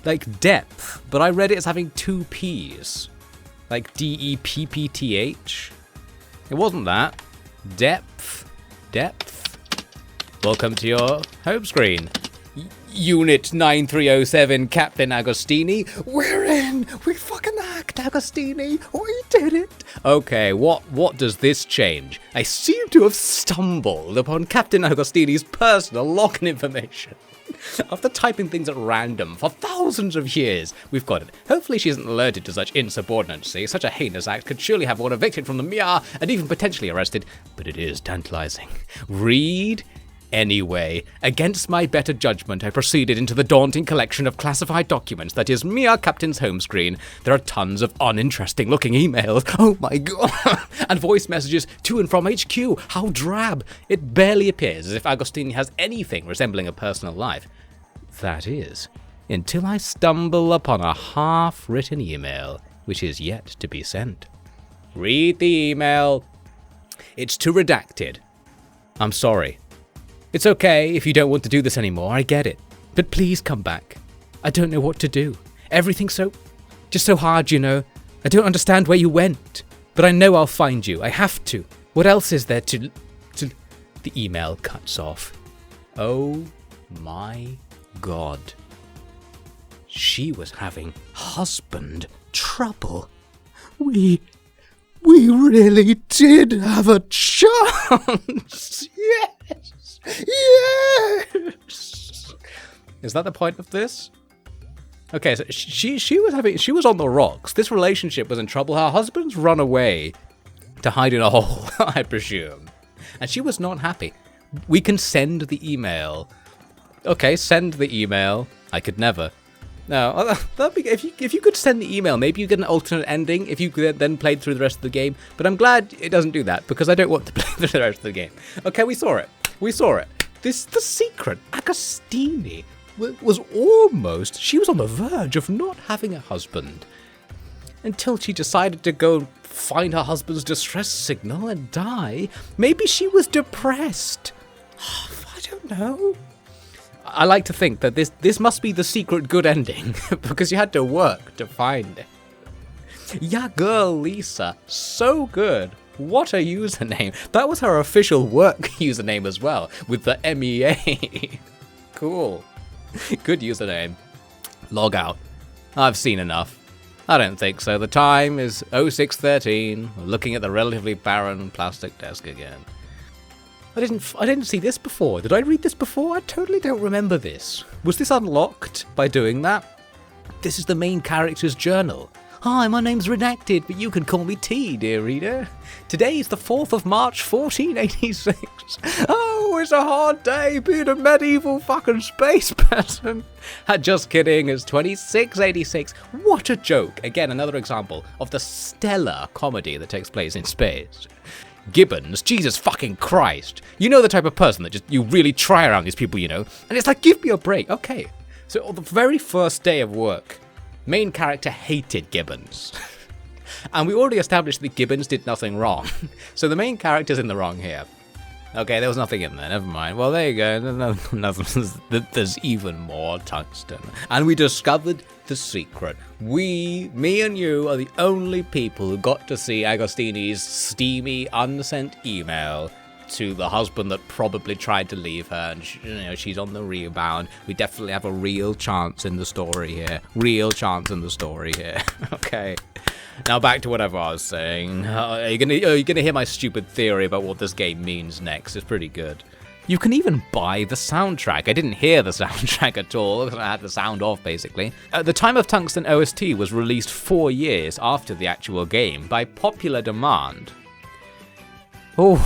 like depth, but I read it as having 2 P's. Like DEPPTH. It wasn't that. Depth. Welcome to your home screen. Unit 9307, Captain Agostini. We're in! We fucking hacked, Agostini! We did it! Okay, what does this change? I seem to have stumbled upon Captain Agostini's personal login information. After typing things at random for thousands of years, we've got it. Hopefully she isn't alerted to such insubordinacy. Such a heinous act could surely have one evicted from the Mia and even potentially arrested. But it is tantalizing. Read anyway. Against my better judgment, I proceeded into the daunting collection of classified documents that is Mia Captain's home screen. There are tons of uninteresting looking emails. Oh my god. And voice messages to and from HQ. How drab. It barely appears as if Agostini has anything resembling a personal life. That is, until I stumble upon a half-written email, which is yet to be sent. Read the email. It's too redacted. I'm sorry. It's okay if you don't want to do this anymore, I get it. But please come back. I don't know what to do. Everything's just so hard, you know. I don't understand where you went. But I know I'll find you. I have to. What else is there to... The email cuts off. Oh my god. She was having husband trouble. We really did have a chance. Yes. Yes! Is that the point of this? Okay, so she was on the rocks. This relationship was in trouble. Her husband's run away to hide in a hole, I presume. And she was not happy. We can send the email. Okay, send the email. I could never. No, that'd be, if you could send the email, maybe you get an alternate ending if you could then played through the rest of the game. But I'm glad it doesn't do that, because I don't want to play through the rest of the game. Okay, we saw it. The secret, Agostini, was she was on the verge of not having a husband. Until she decided to go find her husband's distress signal and die. Maybe she was depressed. I don't know. I like to think that this must be the secret good ending, because you had to work to find it. Yeah, girl, Lisa, so good. What a username. That was her official work username as well, with the MEA. Cool. Good username. Log out. I've seen enough. I don't think so. The time is 0613. Looking at the relatively barren plastic desk again. I didn't see this before. Did I read this before? I totally don't remember this. Was this unlocked by doing that? This is the main character's journal. Hi, my name's Redacted, but you can call me T, dear reader. Today is the 4th of March, 1486. Oh, it's a hard day being a medieval fucking space person. Just kidding, it's 2686. What a joke. Again, another example of the stellar comedy that takes place in space. Gibbons, Jesus fucking Christ. You know the type of person that you really try around these people, you know? And it's like, give me a break. Okay. So on the very first day of work, main character hated Gibbons. And we already established that Gibbons did nothing wrong. So the main character's in the wrong here. Okay, there was nothing in there, never mind. Well, there you go. There's even more tungsten. And we discovered the secret. Me and you are the only people who got to see Agostini's steamy, unsent email to the husband that probably tried to leave her, and she's on the rebound. We definitely have a real chance in the story here. Okay. Now back to whatever I was saying. Are you gonna hear my stupid theory about what this game means next? It's pretty good. You can even buy the soundtrack. I didn't hear the soundtrack at all, because I had the sound off, basically. The Time of Tungsten OST was released 4 years after the actual game by popular demand. Oh,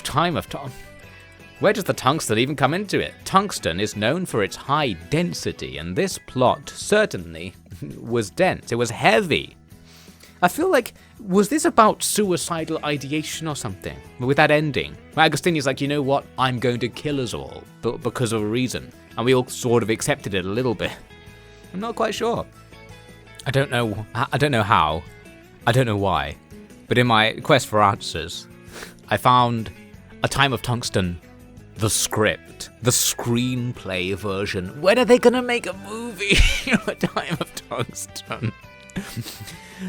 Time of Tungsten. Where does the tungsten even come into it? Tungsten is known for its high density, and this plot certainly was dense. It was heavy. I feel like, was this about suicidal ideation or something? With that ending, where Agostini's like, you know what, I'm going to kill us all, but because of a reason. And we all sort of accepted it a little bit. I'm not quite sure. I don't know how, I don't know why, but in my quest for answers, I found A Time of Tungsten, the script, the screenplay version. When are they gonna make a movie? A Time of Tungsten.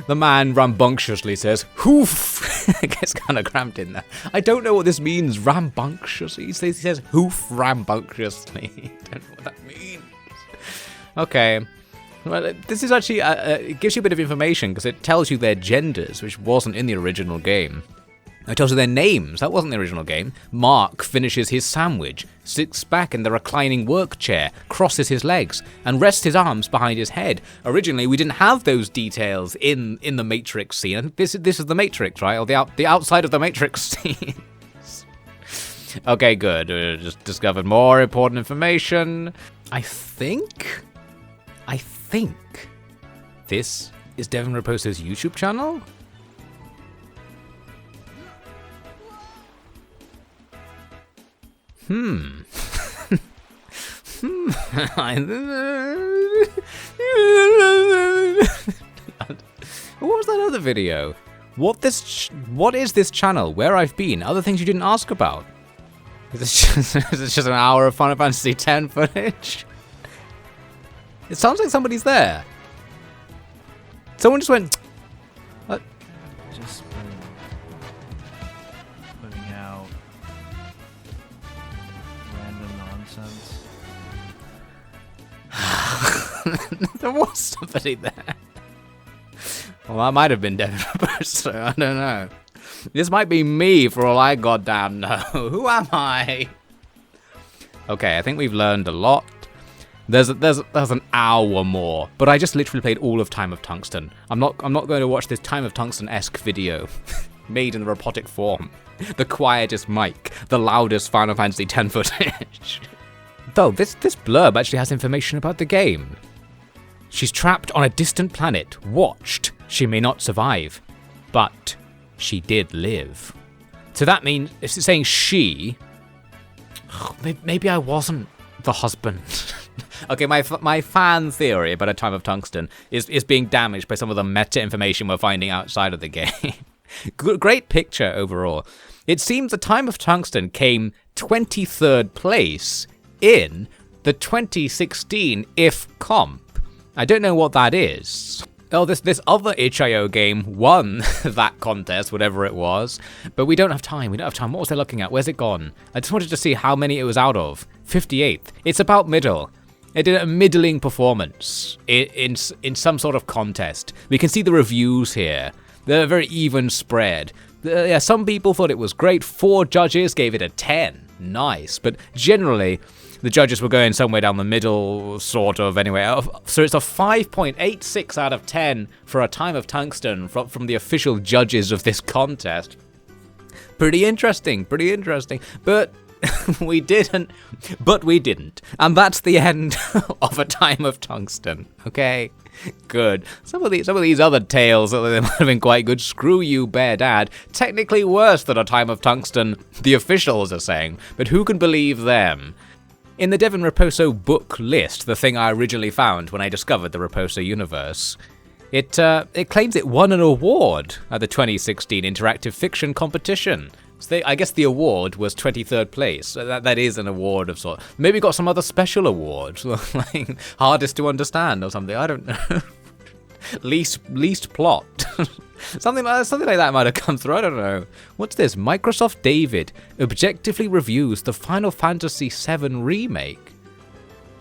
The man rambunctiously says, hoof. It gets kind of cramped in there. I don't know what this means, rambunctiously. He says hoof rambunctiously. I don't know what that means. Okay. Well, this is actually, it gives you a bit of information because it tells you their genders, which wasn't in the original game. It tells you their names, that wasn't the original game. Mark finishes his sandwich, sits back in the reclining work chair, crosses his legs, and rests his arms behind his head. Originally, we didn't have those details in the Matrix scene. I think this is the Matrix, right? Or the outside of the Matrix scene. Okay, good. Just discovered more important information. I think this is Devin Raposo's YouTube channel? What was that other video? What is this channel? Where I've been? Other things you didn't ask about? Is this just an hour of Final Fantasy X footage? It sounds like somebody's there. Someone just went... What? Just been putting out random nonsense. There was somebody there. Well, that might have been Devin Raposo. I don't know. This might be me for all I goddamn know. Who am I? Okay, I think we've learned a lot. There's an hour more, but I just literally played all of Time of Tungsten. I'm not going to watch this Time of Tungsten-esque video made in robotic form. The quietest mic, the loudest Final Fantasy X footage. Though this blurb actually has information about the game. She's trapped on a distant planet. Watched. She may not survive, but she did live. So that means it's saying she. Maybe I wasn't the husband. Okay, my fan theory about A Time of Tungsten is being damaged by some of the meta information we're finding outside of the game. Great picture overall. It seems A Time of Tungsten came 23rd place in the 2016 IF comp. I don't know what that is. Oh, this other itch.io game won that contest, whatever it was. But we don't have time. What was I looking at? Where's it gone? I just wanted to see how many it was out of. 58th. It's about middle. It did a middling performance in some sort of contest. We can see the reviews here. They're very even spread. Yeah, some people thought it was great. 4 judges gave it a 10. Nice. But generally, the judges were going somewhere down the middle, sort of, anyway. So it's a 5.86 out of 10 for A Time of Tungsten from the official judges of this contest. Pretty interesting. But we didn't. And that's the end of A Time of Tungsten. Okay? Good. Some of these other tales, they might have been quite good. Screw you, Bear Dad. Technically worse than A Time of Tungsten, the officials are saying. But who can believe them? In the Devin Raposo book list, the thing I originally found when I discovered the Raposo universe, it claims it won an award at the 2016 Interactive Fiction Competition. So I guess the award was 23rd place. So that is an award of sort. Maybe got some other special award, like hardest to understand or something. I don't know. least plot. Something like that might have come through. I don't know. What's this? Microsoft David objectively reviews the Final Fantasy VII Remake.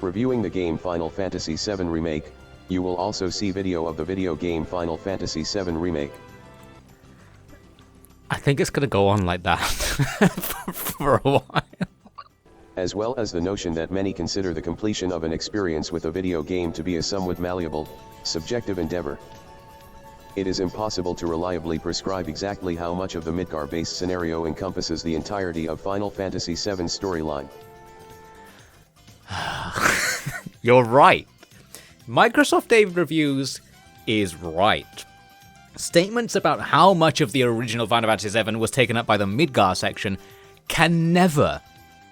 Reviewing the game Final Fantasy VII Remake, you will also see video of the video game Final Fantasy VII Remake. I think it's gonna go on like that for a while. As well as the notion that many consider the completion of an experience with a video game to be a somewhat malleable, subjective endeavor. It is impossible to reliably prescribe exactly how much of the Midgar-based scenario encompasses the entirety of Final Fantasy VII's storyline. You're right. Microsoft David Reviews is right. Statements about how much of the original Final Fantasy VII was taken up by the Midgar section can never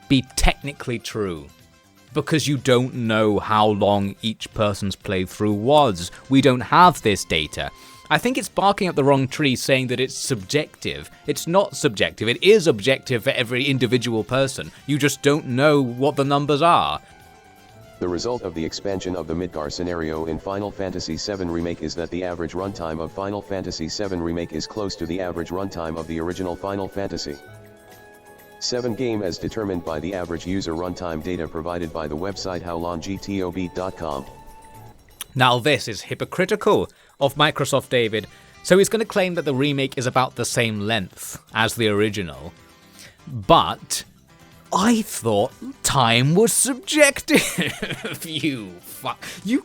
be technically true. because you don't know how long each person's playthrough was. We don't have this data. I think it's barking up the wrong tree saying that it's subjective. It's not subjective. It is objective for every individual person. You just don't know what the numbers are. The result of the expansion of the Midgar scenario in Final Fantasy VII Remake is that the average runtime of Final Fantasy VII Remake is close to the average runtime of the original Final Fantasy VII game as determined by the average user runtime data provided by the website howlonggtobeat.com. Now this is hypocritical of Microsoft, David. So he's going to claim that the remake is about the same length as the original, but I thought time was subjective. You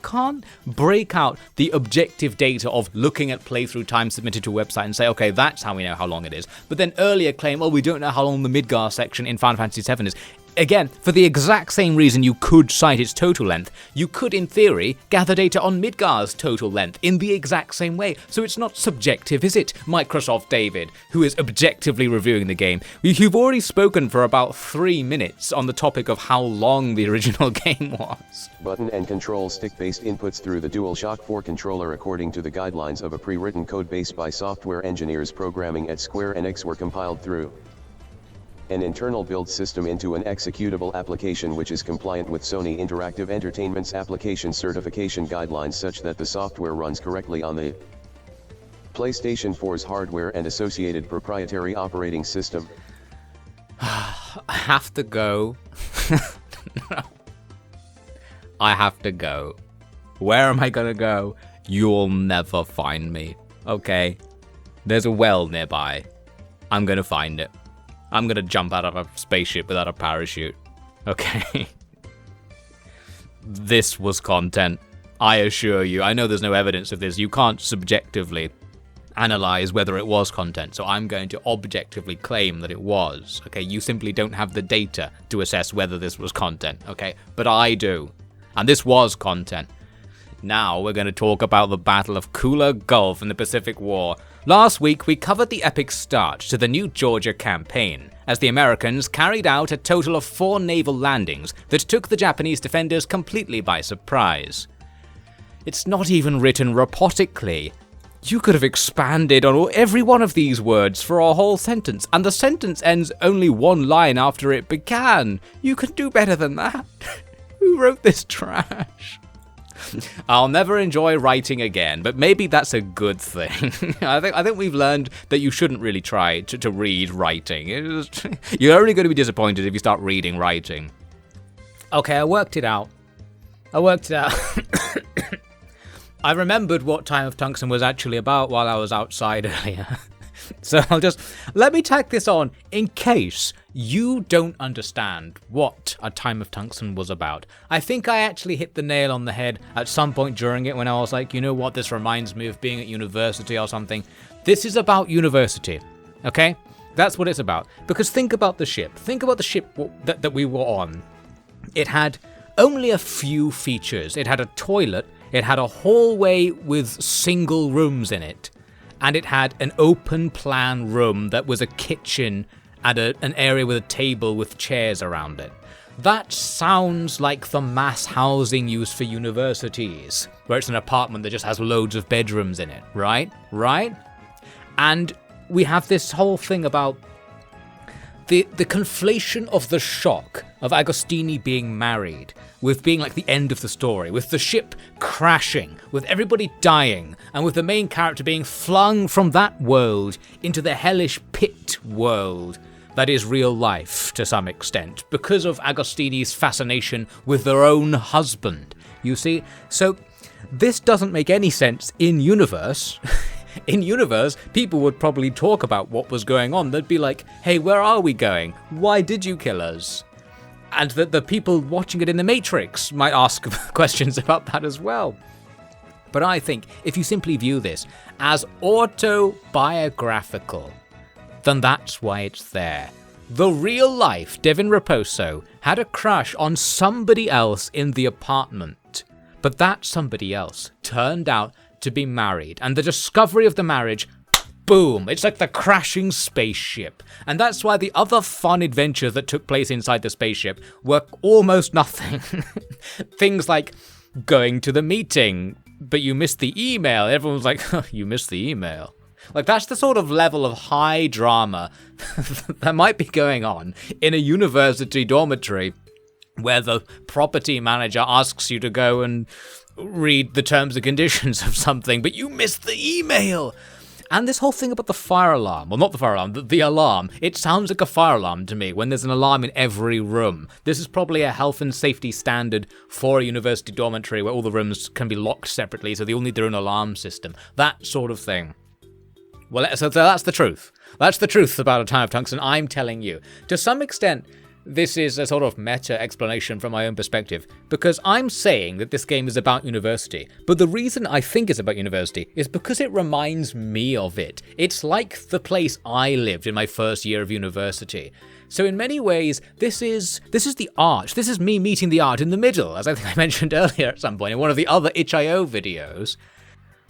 can't break out the objective data of looking at playthrough time submitted to a website and say, okay, that's how we know how long it is. But then earlier claim, oh, we don't know how long the Midgar section in Final Fantasy VII is. Again, for the exact same reason you could cite its total length, you could, in theory, gather data on Midgar's total length in the exact same way. So it's not subjective, is it, Microsoft David, who is objectively reviewing the game? You've already spoken for about 3 minutes on the topic of how long the original game was. Button and control stick-based inputs through the DualShock 4 controller according to the guidelines of a pre-written code base by software engineers programming at Square Enix were compiled through an internal build system into an executable application which is compliant with Sony Interactive Entertainment's application certification guidelines such that the software runs correctly on the PlayStation 4's hardware and associated proprietary operating system. I have to go. I have to go. Where am I gonna go? You'll never find me. Okay? There's a well nearby. I'm gonna find it. I'm gonna jump out of a spaceship without a parachute. Okay? This was content. I assure you. I know there's no evidence of this. You can't subjectively analyze whether it was content, so I'm going to objectively claim that it was. Okay? You simply don't have the data to assess whether this was content. Okay? But I do. And this was content. Now we're going to talk about the Battle of Cooler Gulf in the Pacific War. Last week we covered the epic start to the new Georgia campaign, as the Americans carried out a total of 4 naval landings that took the Japanese defenders completely by surprise. It's not even written robotically. You could have expanded on every one of these words for a whole sentence, and the sentence ends only 1 line after it began. You can do better than that. Who wrote this trash? I'll never enjoy writing again, but maybe that's a good thing. I think we've learned that you shouldn't really try to read writing. You're only going to be disappointed if you start reading writing. Okay, I worked it out. I remembered what Time of Tungsten was actually about while I was outside earlier. So let me tack this on in case you don't understand what A Time of Tungsten was about. I think I actually hit the nail on the head at some point during it when I was like, you know what, this reminds me of being at university or something. This is about university, okay? That's what it's about. Because think about the ship. Think about the ship that we were on. It had only a few features. It had a toilet, it had a hallway with single rooms in it, and it had an open plan room that was a kitchen and an area with a table with chairs around it. That sounds like the mass housing used for universities, where it's an apartment that just has loads of bedrooms in it, right? Right? And we have this whole thing about the conflation of the shock of Agostini being married with being like the end of the story, with the ship crashing, with everybody dying, and with the main character being flung from that world into the hellish pit world that is real life to some extent, because of Agostini's fascination with their own husband, you see? So this doesn't make any sense in universe. In universe, people would probably talk about what was going on. They'd be like, hey, where are we going? Why did you kill us? And the people watching it in the Matrix might ask questions about that as well. But I think if you simply view this as autobiographical, then that's why it's there. The real life Devin Raposo had a crush on somebody else in the apartment, but that somebody else turned out to be married, and the discovery of the marriage boom, it's like the crashing spaceship. And that's why the other fun adventures that took place inside the spaceship were almost nothing. Things like going to the meeting, but you missed the email. Everyone's like, oh, you missed the email. Like, that's the sort of level of high drama that might be going on in a university dormitory where the property manager asks you to go and read the terms and conditions of something, but you missed the email. And this whole thing about the fire alarm, well, not the fire alarm, the alarm, it sounds like a fire alarm to me when there's an alarm in every room. This is probably a health and safety standard for a university dormitory where all the rooms can be locked separately, so they all need their own alarm system. That sort of thing. Well, so that's the truth. That's the truth about A Time of Tungsten, I'm telling you. To some extent, this is a sort of meta explanation from my own perspective, because I'm saying that this game is about university, but the reason I think it's about university is because it reminds me of it. It's like the place I lived in my first year of university. So in many ways, this is the arch. This is me meeting the art in the middle, as I think I mentioned earlier at some point in one of the other itch.io videos.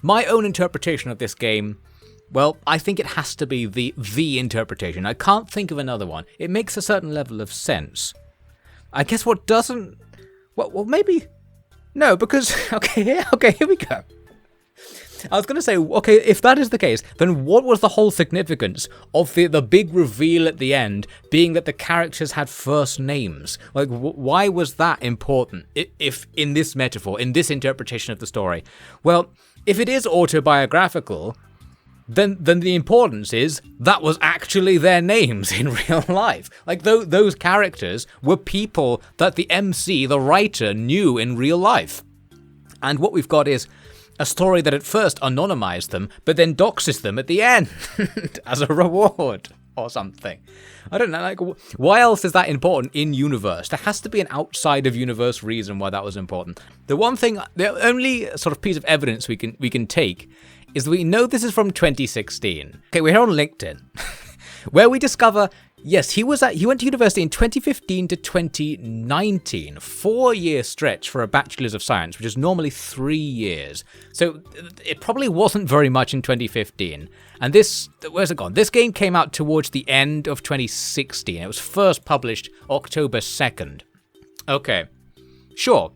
My own interpretation of this game, well, I think it has to be the interpretation. I can't think of another one. It makes a certain level of sense. I guess what doesn't... Well, maybe... No, because... Okay, here we go. I was going to say, okay, if that is the case, then what was the whole significance of the big reveal at the end being that the characters had first names? Like, why was that important, if in this metaphor, in this interpretation of the story? Well, if it is autobiographical... Then the importance is that was actually their names in real life. Like, those characters were people that the MC, the writer, knew in real life. And what we've got is a story that at first anonymized them, but then doxes them at the end as a reward or something. I don't know, like, why else is that important in universe? There has to be an outside of universe reason why that was important. The only sort of piece of evidence we can take is that we know this is from 2016. Okay, we're here on LinkedIn, where we discover, yes, he went to university in 2015 to 2019, 4-year stretch for a Bachelor's of Science, which is normally 3 years. So it probably wasn't very much in 2015. And where's it gone? This game came out towards the end of 2016. It was first published October 2nd. Okay, sure.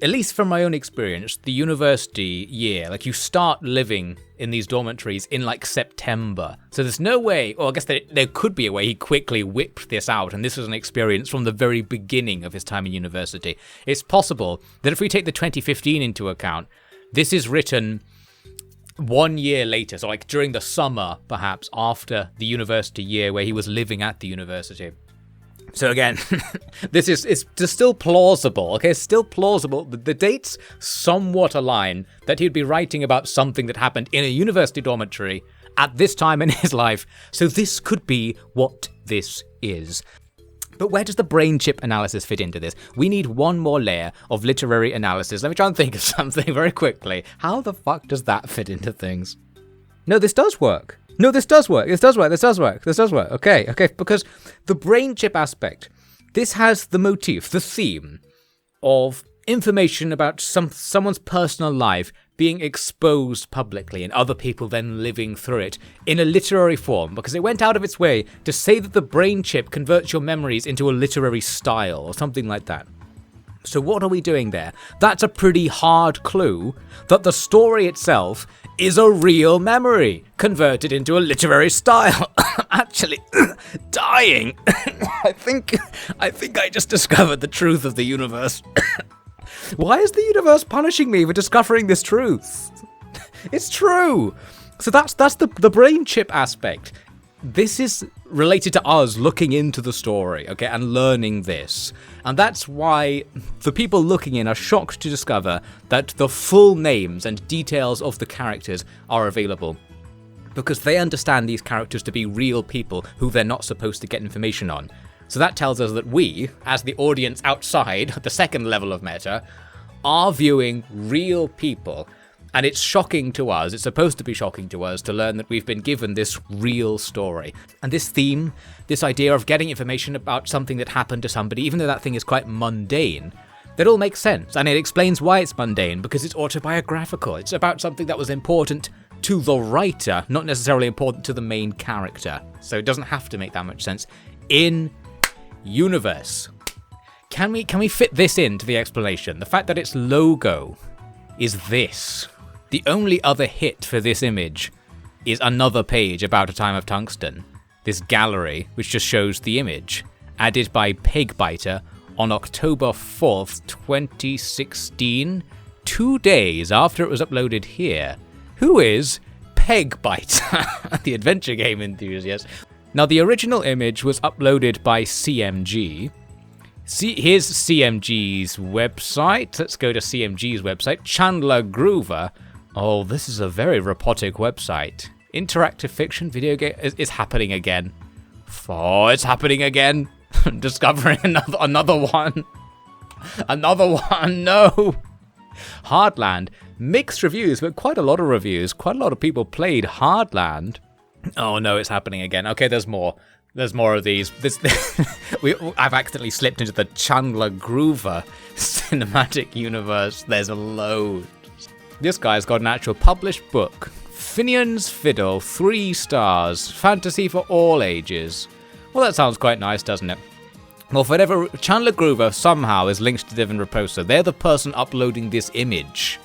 At least from my own experience, the university year, like, you start living in these dormitories in like September. So there's no way, or I guess there could be a way he quickly whipped this out, and this was an experience from the very beginning of his time in university. It's possible that if we take the 2015 into account, this is written 1 year later, so like during the summer, perhaps, after the university year where he was living at the university. So again, it's still plausible, okay? It's still plausible. The dates somewhat align that he'd be writing about something that happened in a university dormitory at this time in his life. So this could be what this is. But where does the brain chip analysis fit into this? We need one more layer of literary analysis. Let me try and think of something very quickly. How the fuck does that fit into things? No, this does work. This does work. Okay, because the brain chip aspect, this has the motif, the theme of information about someone's personal life being exposed publicly and other people then living through it in a literary form, because it went out of its way to say that the brain chip converts your memories into a literary style or something like that. So what are we doing there? That's a pretty hard clue that the story itself is a real memory converted into a literary style. Actually, dying. I think I just discovered the truth of the universe. Why is the universe punishing me for discovering this truth? It's true. So that's the brain chip aspect. This is related to us looking into the story, okay, and learning this. And that's why the people looking in are shocked to discover that the full names and details of the characters are available, because they understand these characters to be real people who they're not supposed to get information on. So that tells us that we, as the audience outside, the second level of meta, are viewing real people. And it's shocking to us, it's supposed to be shocking to us, to learn that we've been given this real story. And this theme, this idea of getting information about something that happened to somebody, even though that thing is quite mundane, that all makes sense. And it explains why it's mundane, because it's autobiographical. It's about something that was important to the writer, not necessarily important to the main character. So it doesn't have to make that much sense. In universe. Can we fit this into the explanation? The fact that its logo is this. The only other hit for this image is another page about A Time of Tungsten. This gallery, which just shows the image, added by Pegbiter on October 4th, 2016, 2 days after it was uploaded here. Who is Pegbiter, the adventure game enthusiast? Now, the original image was uploaded by CMG. Here's CMG's website. Let's go to CMG's website. Chandler Groover. Oh, this is a very robotic website. Interactive fiction video game is happening again. Oh, it's happening again. Discovering another one. Another one, no. Heartland. Mixed reviews, but quite a lot of reviews. Quite a lot of people played Heartland. Oh no, it's happening again. Okay, there's more. There's more of these. I've accidentally slipped into the Chandler Groover cinematic universe. There's a load. This guy's got an actual published book. Finian's Fiddle, 3 stars. Fantasy for all ages. Well, that sounds quite nice, doesn't it? Well, whatever, Chandler Groover somehow is linked to Devin Raposo. They're the person uploading this image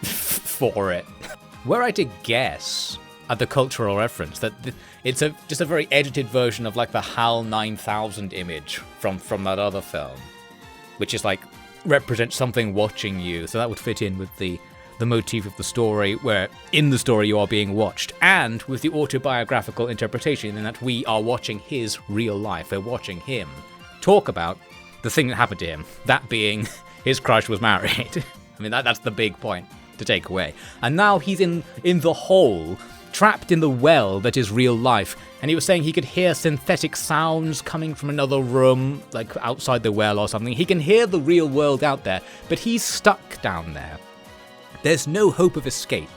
for it. Were I to guess at the cultural reference that it's just a very edited version of like the HAL 9000 image from that other film, which is like represents something watching you. So that would fit in with the motif of the story, where in the story you are being watched, and with the autobiographical interpretation in that we are watching his real life. We're watching him talk about the thing that happened to him, that being his crush was married. I mean, that's the big point to take away. And now he's in the hole, trapped in the well that is real life, and he was saying he could hear synthetic sounds coming from another room, like outside the well or something. He can hear the real world out there, but he's stuck down there. There's no hope of escape,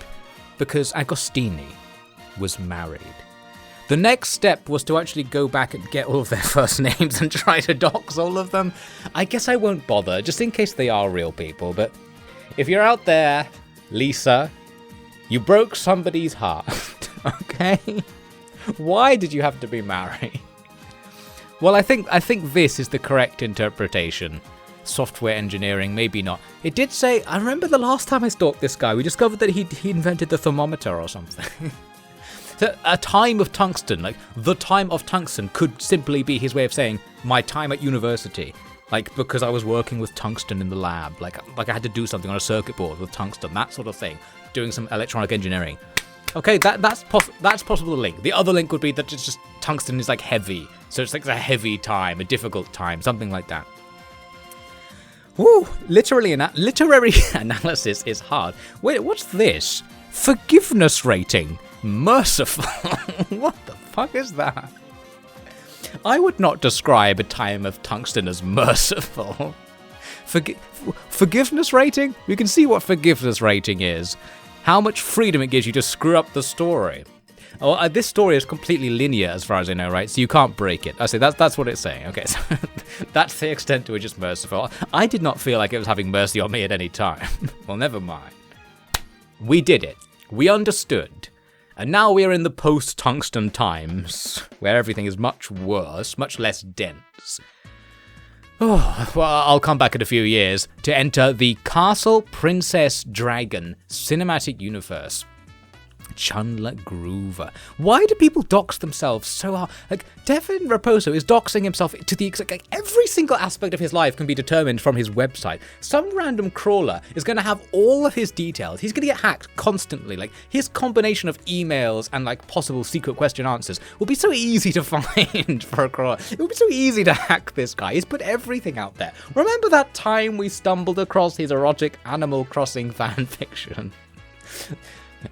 because Agostini was married. The next step was to actually go back and get all of their first names and try to dox all of them. I guess I won't bother, just in case they are real people, but if you're out there, Lisa, you broke somebody's heart, okay? Why did you have to be married? Well, I think this is the correct interpretation. Software engineering, maybe not. It did say, I remember the last time I stalked this guy, we discovered that he invented the thermometer or something. So, A Time of Tungsten, like, the Time of Tungsten could simply be his way of saying, my time at university. Like, because I was working with tungsten in the lab. Like I had to do something on a circuit board with tungsten, that sort of thing. Doing some electronic engineering. Okay, that's possible to link. The other link would be that it's just tungsten is like heavy. So it's like a heavy time, a difficult time, something like that. Woo! Literary analysis is hard. Wait, what's this? Forgiveness rating. Merciful. What the fuck is that? I would not describe A Time of Tungsten as merciful. Forgiveness rating? We can see what forgiveness rating is. How much freedom it gives you to screw up the story. Oh, this story is completely linear as far as I know, right? So you can't break it. I say that's what it's saying. Okay, so that's the extent to which it's merciful. I did not feel like it was having mercy on me at any time. Well, never mind. We did it. We understood. And now we are in the post-tungsten times, where everything is much worse, much less dense. Oh, well, I'll come back in a few years to enter the Castle Princess Dragon cinematic universe. Chandler Groover. Why do people dox themselves so hard? Like, Devin Raposo is doxing himself to the exact... Like, every single aspect of his life can be determined from his website. Some random crawler is going to have all of his details. He's going to get hacked constantly. Like, his combination of emails and, like, possible secret question answers will be so easy to find for a crawler. It will be so easy to hack this guy. He's put everything out there. Remember that time we stumbled across his erotic Animal Crossing fanfiction?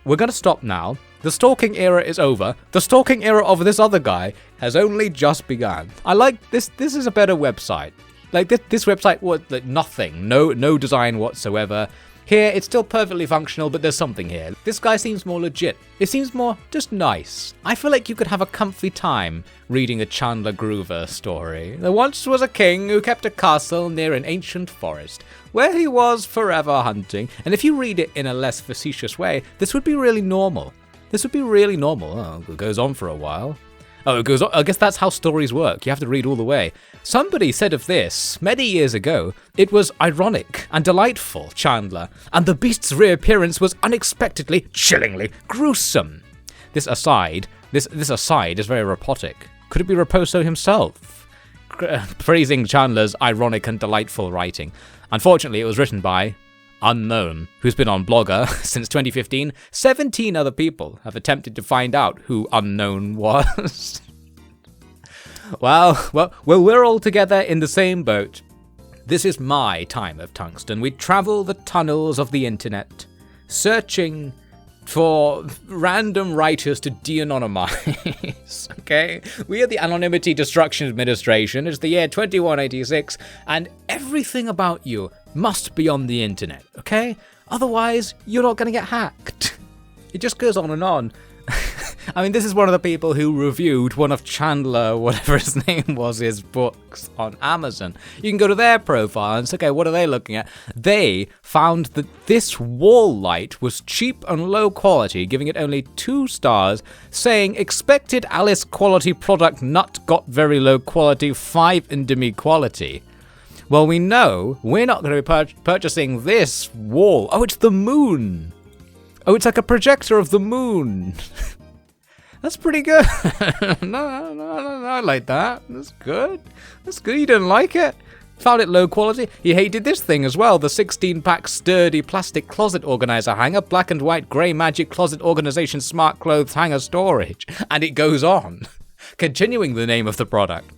We're going to stop now. The stalking era is over. The stalking era of this other guy has only just begun. I like this. This is a better website. Like, this website was like nothing. No design whatsoever. Here, it's still perfectly functional, but there's something here. This guy seems more legit. It seems more just nice. I feel like you could have a comfy time reading a Chandler Groover story. There once was a king who kept a castle near an ancient forest, where he was forever hunting. And if you read it in a less facetious way, this would be really normal. This would be really normal. Oh, it goes on for a while. Oh, it goes on. I guess that's how stories work. You have to read all the way. Somebody said of this many years ago, it was ironic and delightful, Chandler, and the beast's reappearance was unexpectedly, chillingly gruesome. This aside is very Rapotic. Could it be Raposo himself? Praising Chandler's ironic and delightful writing. Unfortunately, it was written by Unknown, who's been on Blogger since 2015. 17 other people have attempted to find out who Unknown was. Well, we're all together in the same boat. This is my time of tungsten. We travel the tunnels of the internet, searching for random writers to de-anonymize, okay? We are the Anonymity Destruction Administration. It's the year 2186, and everything about you must be on the internet, okay? Otherwise, you're not gonna get hacked. It just goes on and on. I mean, this is one of the people who reviewed one of Chandler, whatever his name was, his books on Amazon. You can go to their profile and say, okay, what are they looking at? They found that this wall light was cheap and low quality, giving it only 2 stars, saying expected Alice quality product not got very low quality, 5 in demi quality. Well, we know we're not going to be purchasing this wall. Oh, it's the moon. Oh, it's like a projector of the moon. That's pretty good. No, I like that. That's good. You didn't like it? Found it low quality? You hated this thing as well. The 16-pack sturdy plastic closet organizer hanger, black and white grey magic closet organization smart clothes hanger storage. And it goes on. Continuing the name of the product.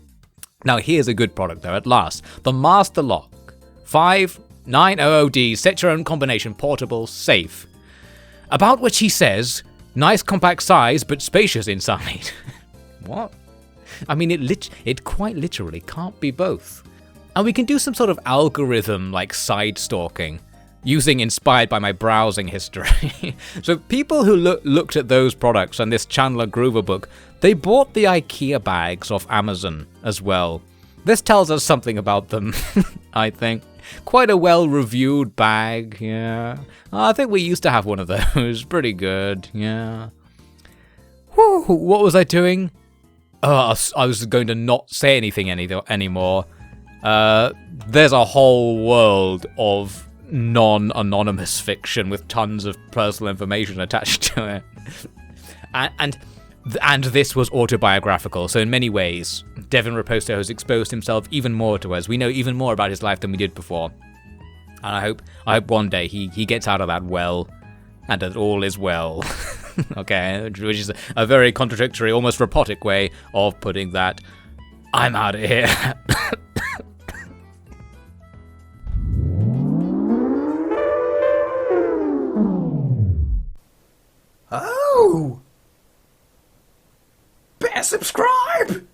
Now here's a good product though, at last. The Master Lock. 5900D, set your own combination, portable, safe. About which he says, nice compact size, but spacious inside. What? I mean, it quite literally can't be both. And we can do some sort of algorithm like side stalking, using inspired by my browsing history. So people who looked at those products and this Chandler Groover book, they bought the IKEA bags off Amazon as well. This tells us something about them, I think. Quite a well-reviewed bag, yeah. I think we used to have one of those. Pretty good, yeah. Whew, what was I doing? Oh, I was going to not say anything anymore. There's a whole world of non-anonymous fiction with tons of personal information attached to it. And this was autobiographical, so in many ways, Devin Raposo has exposed himself even more to us. We know even more about his life than we did before. And I hope one day he gets out of that well, and that all is well. Okay, which is a very contradictory, almost Rapotic way of putting that. I'm out of here. Oh! Better subscribe!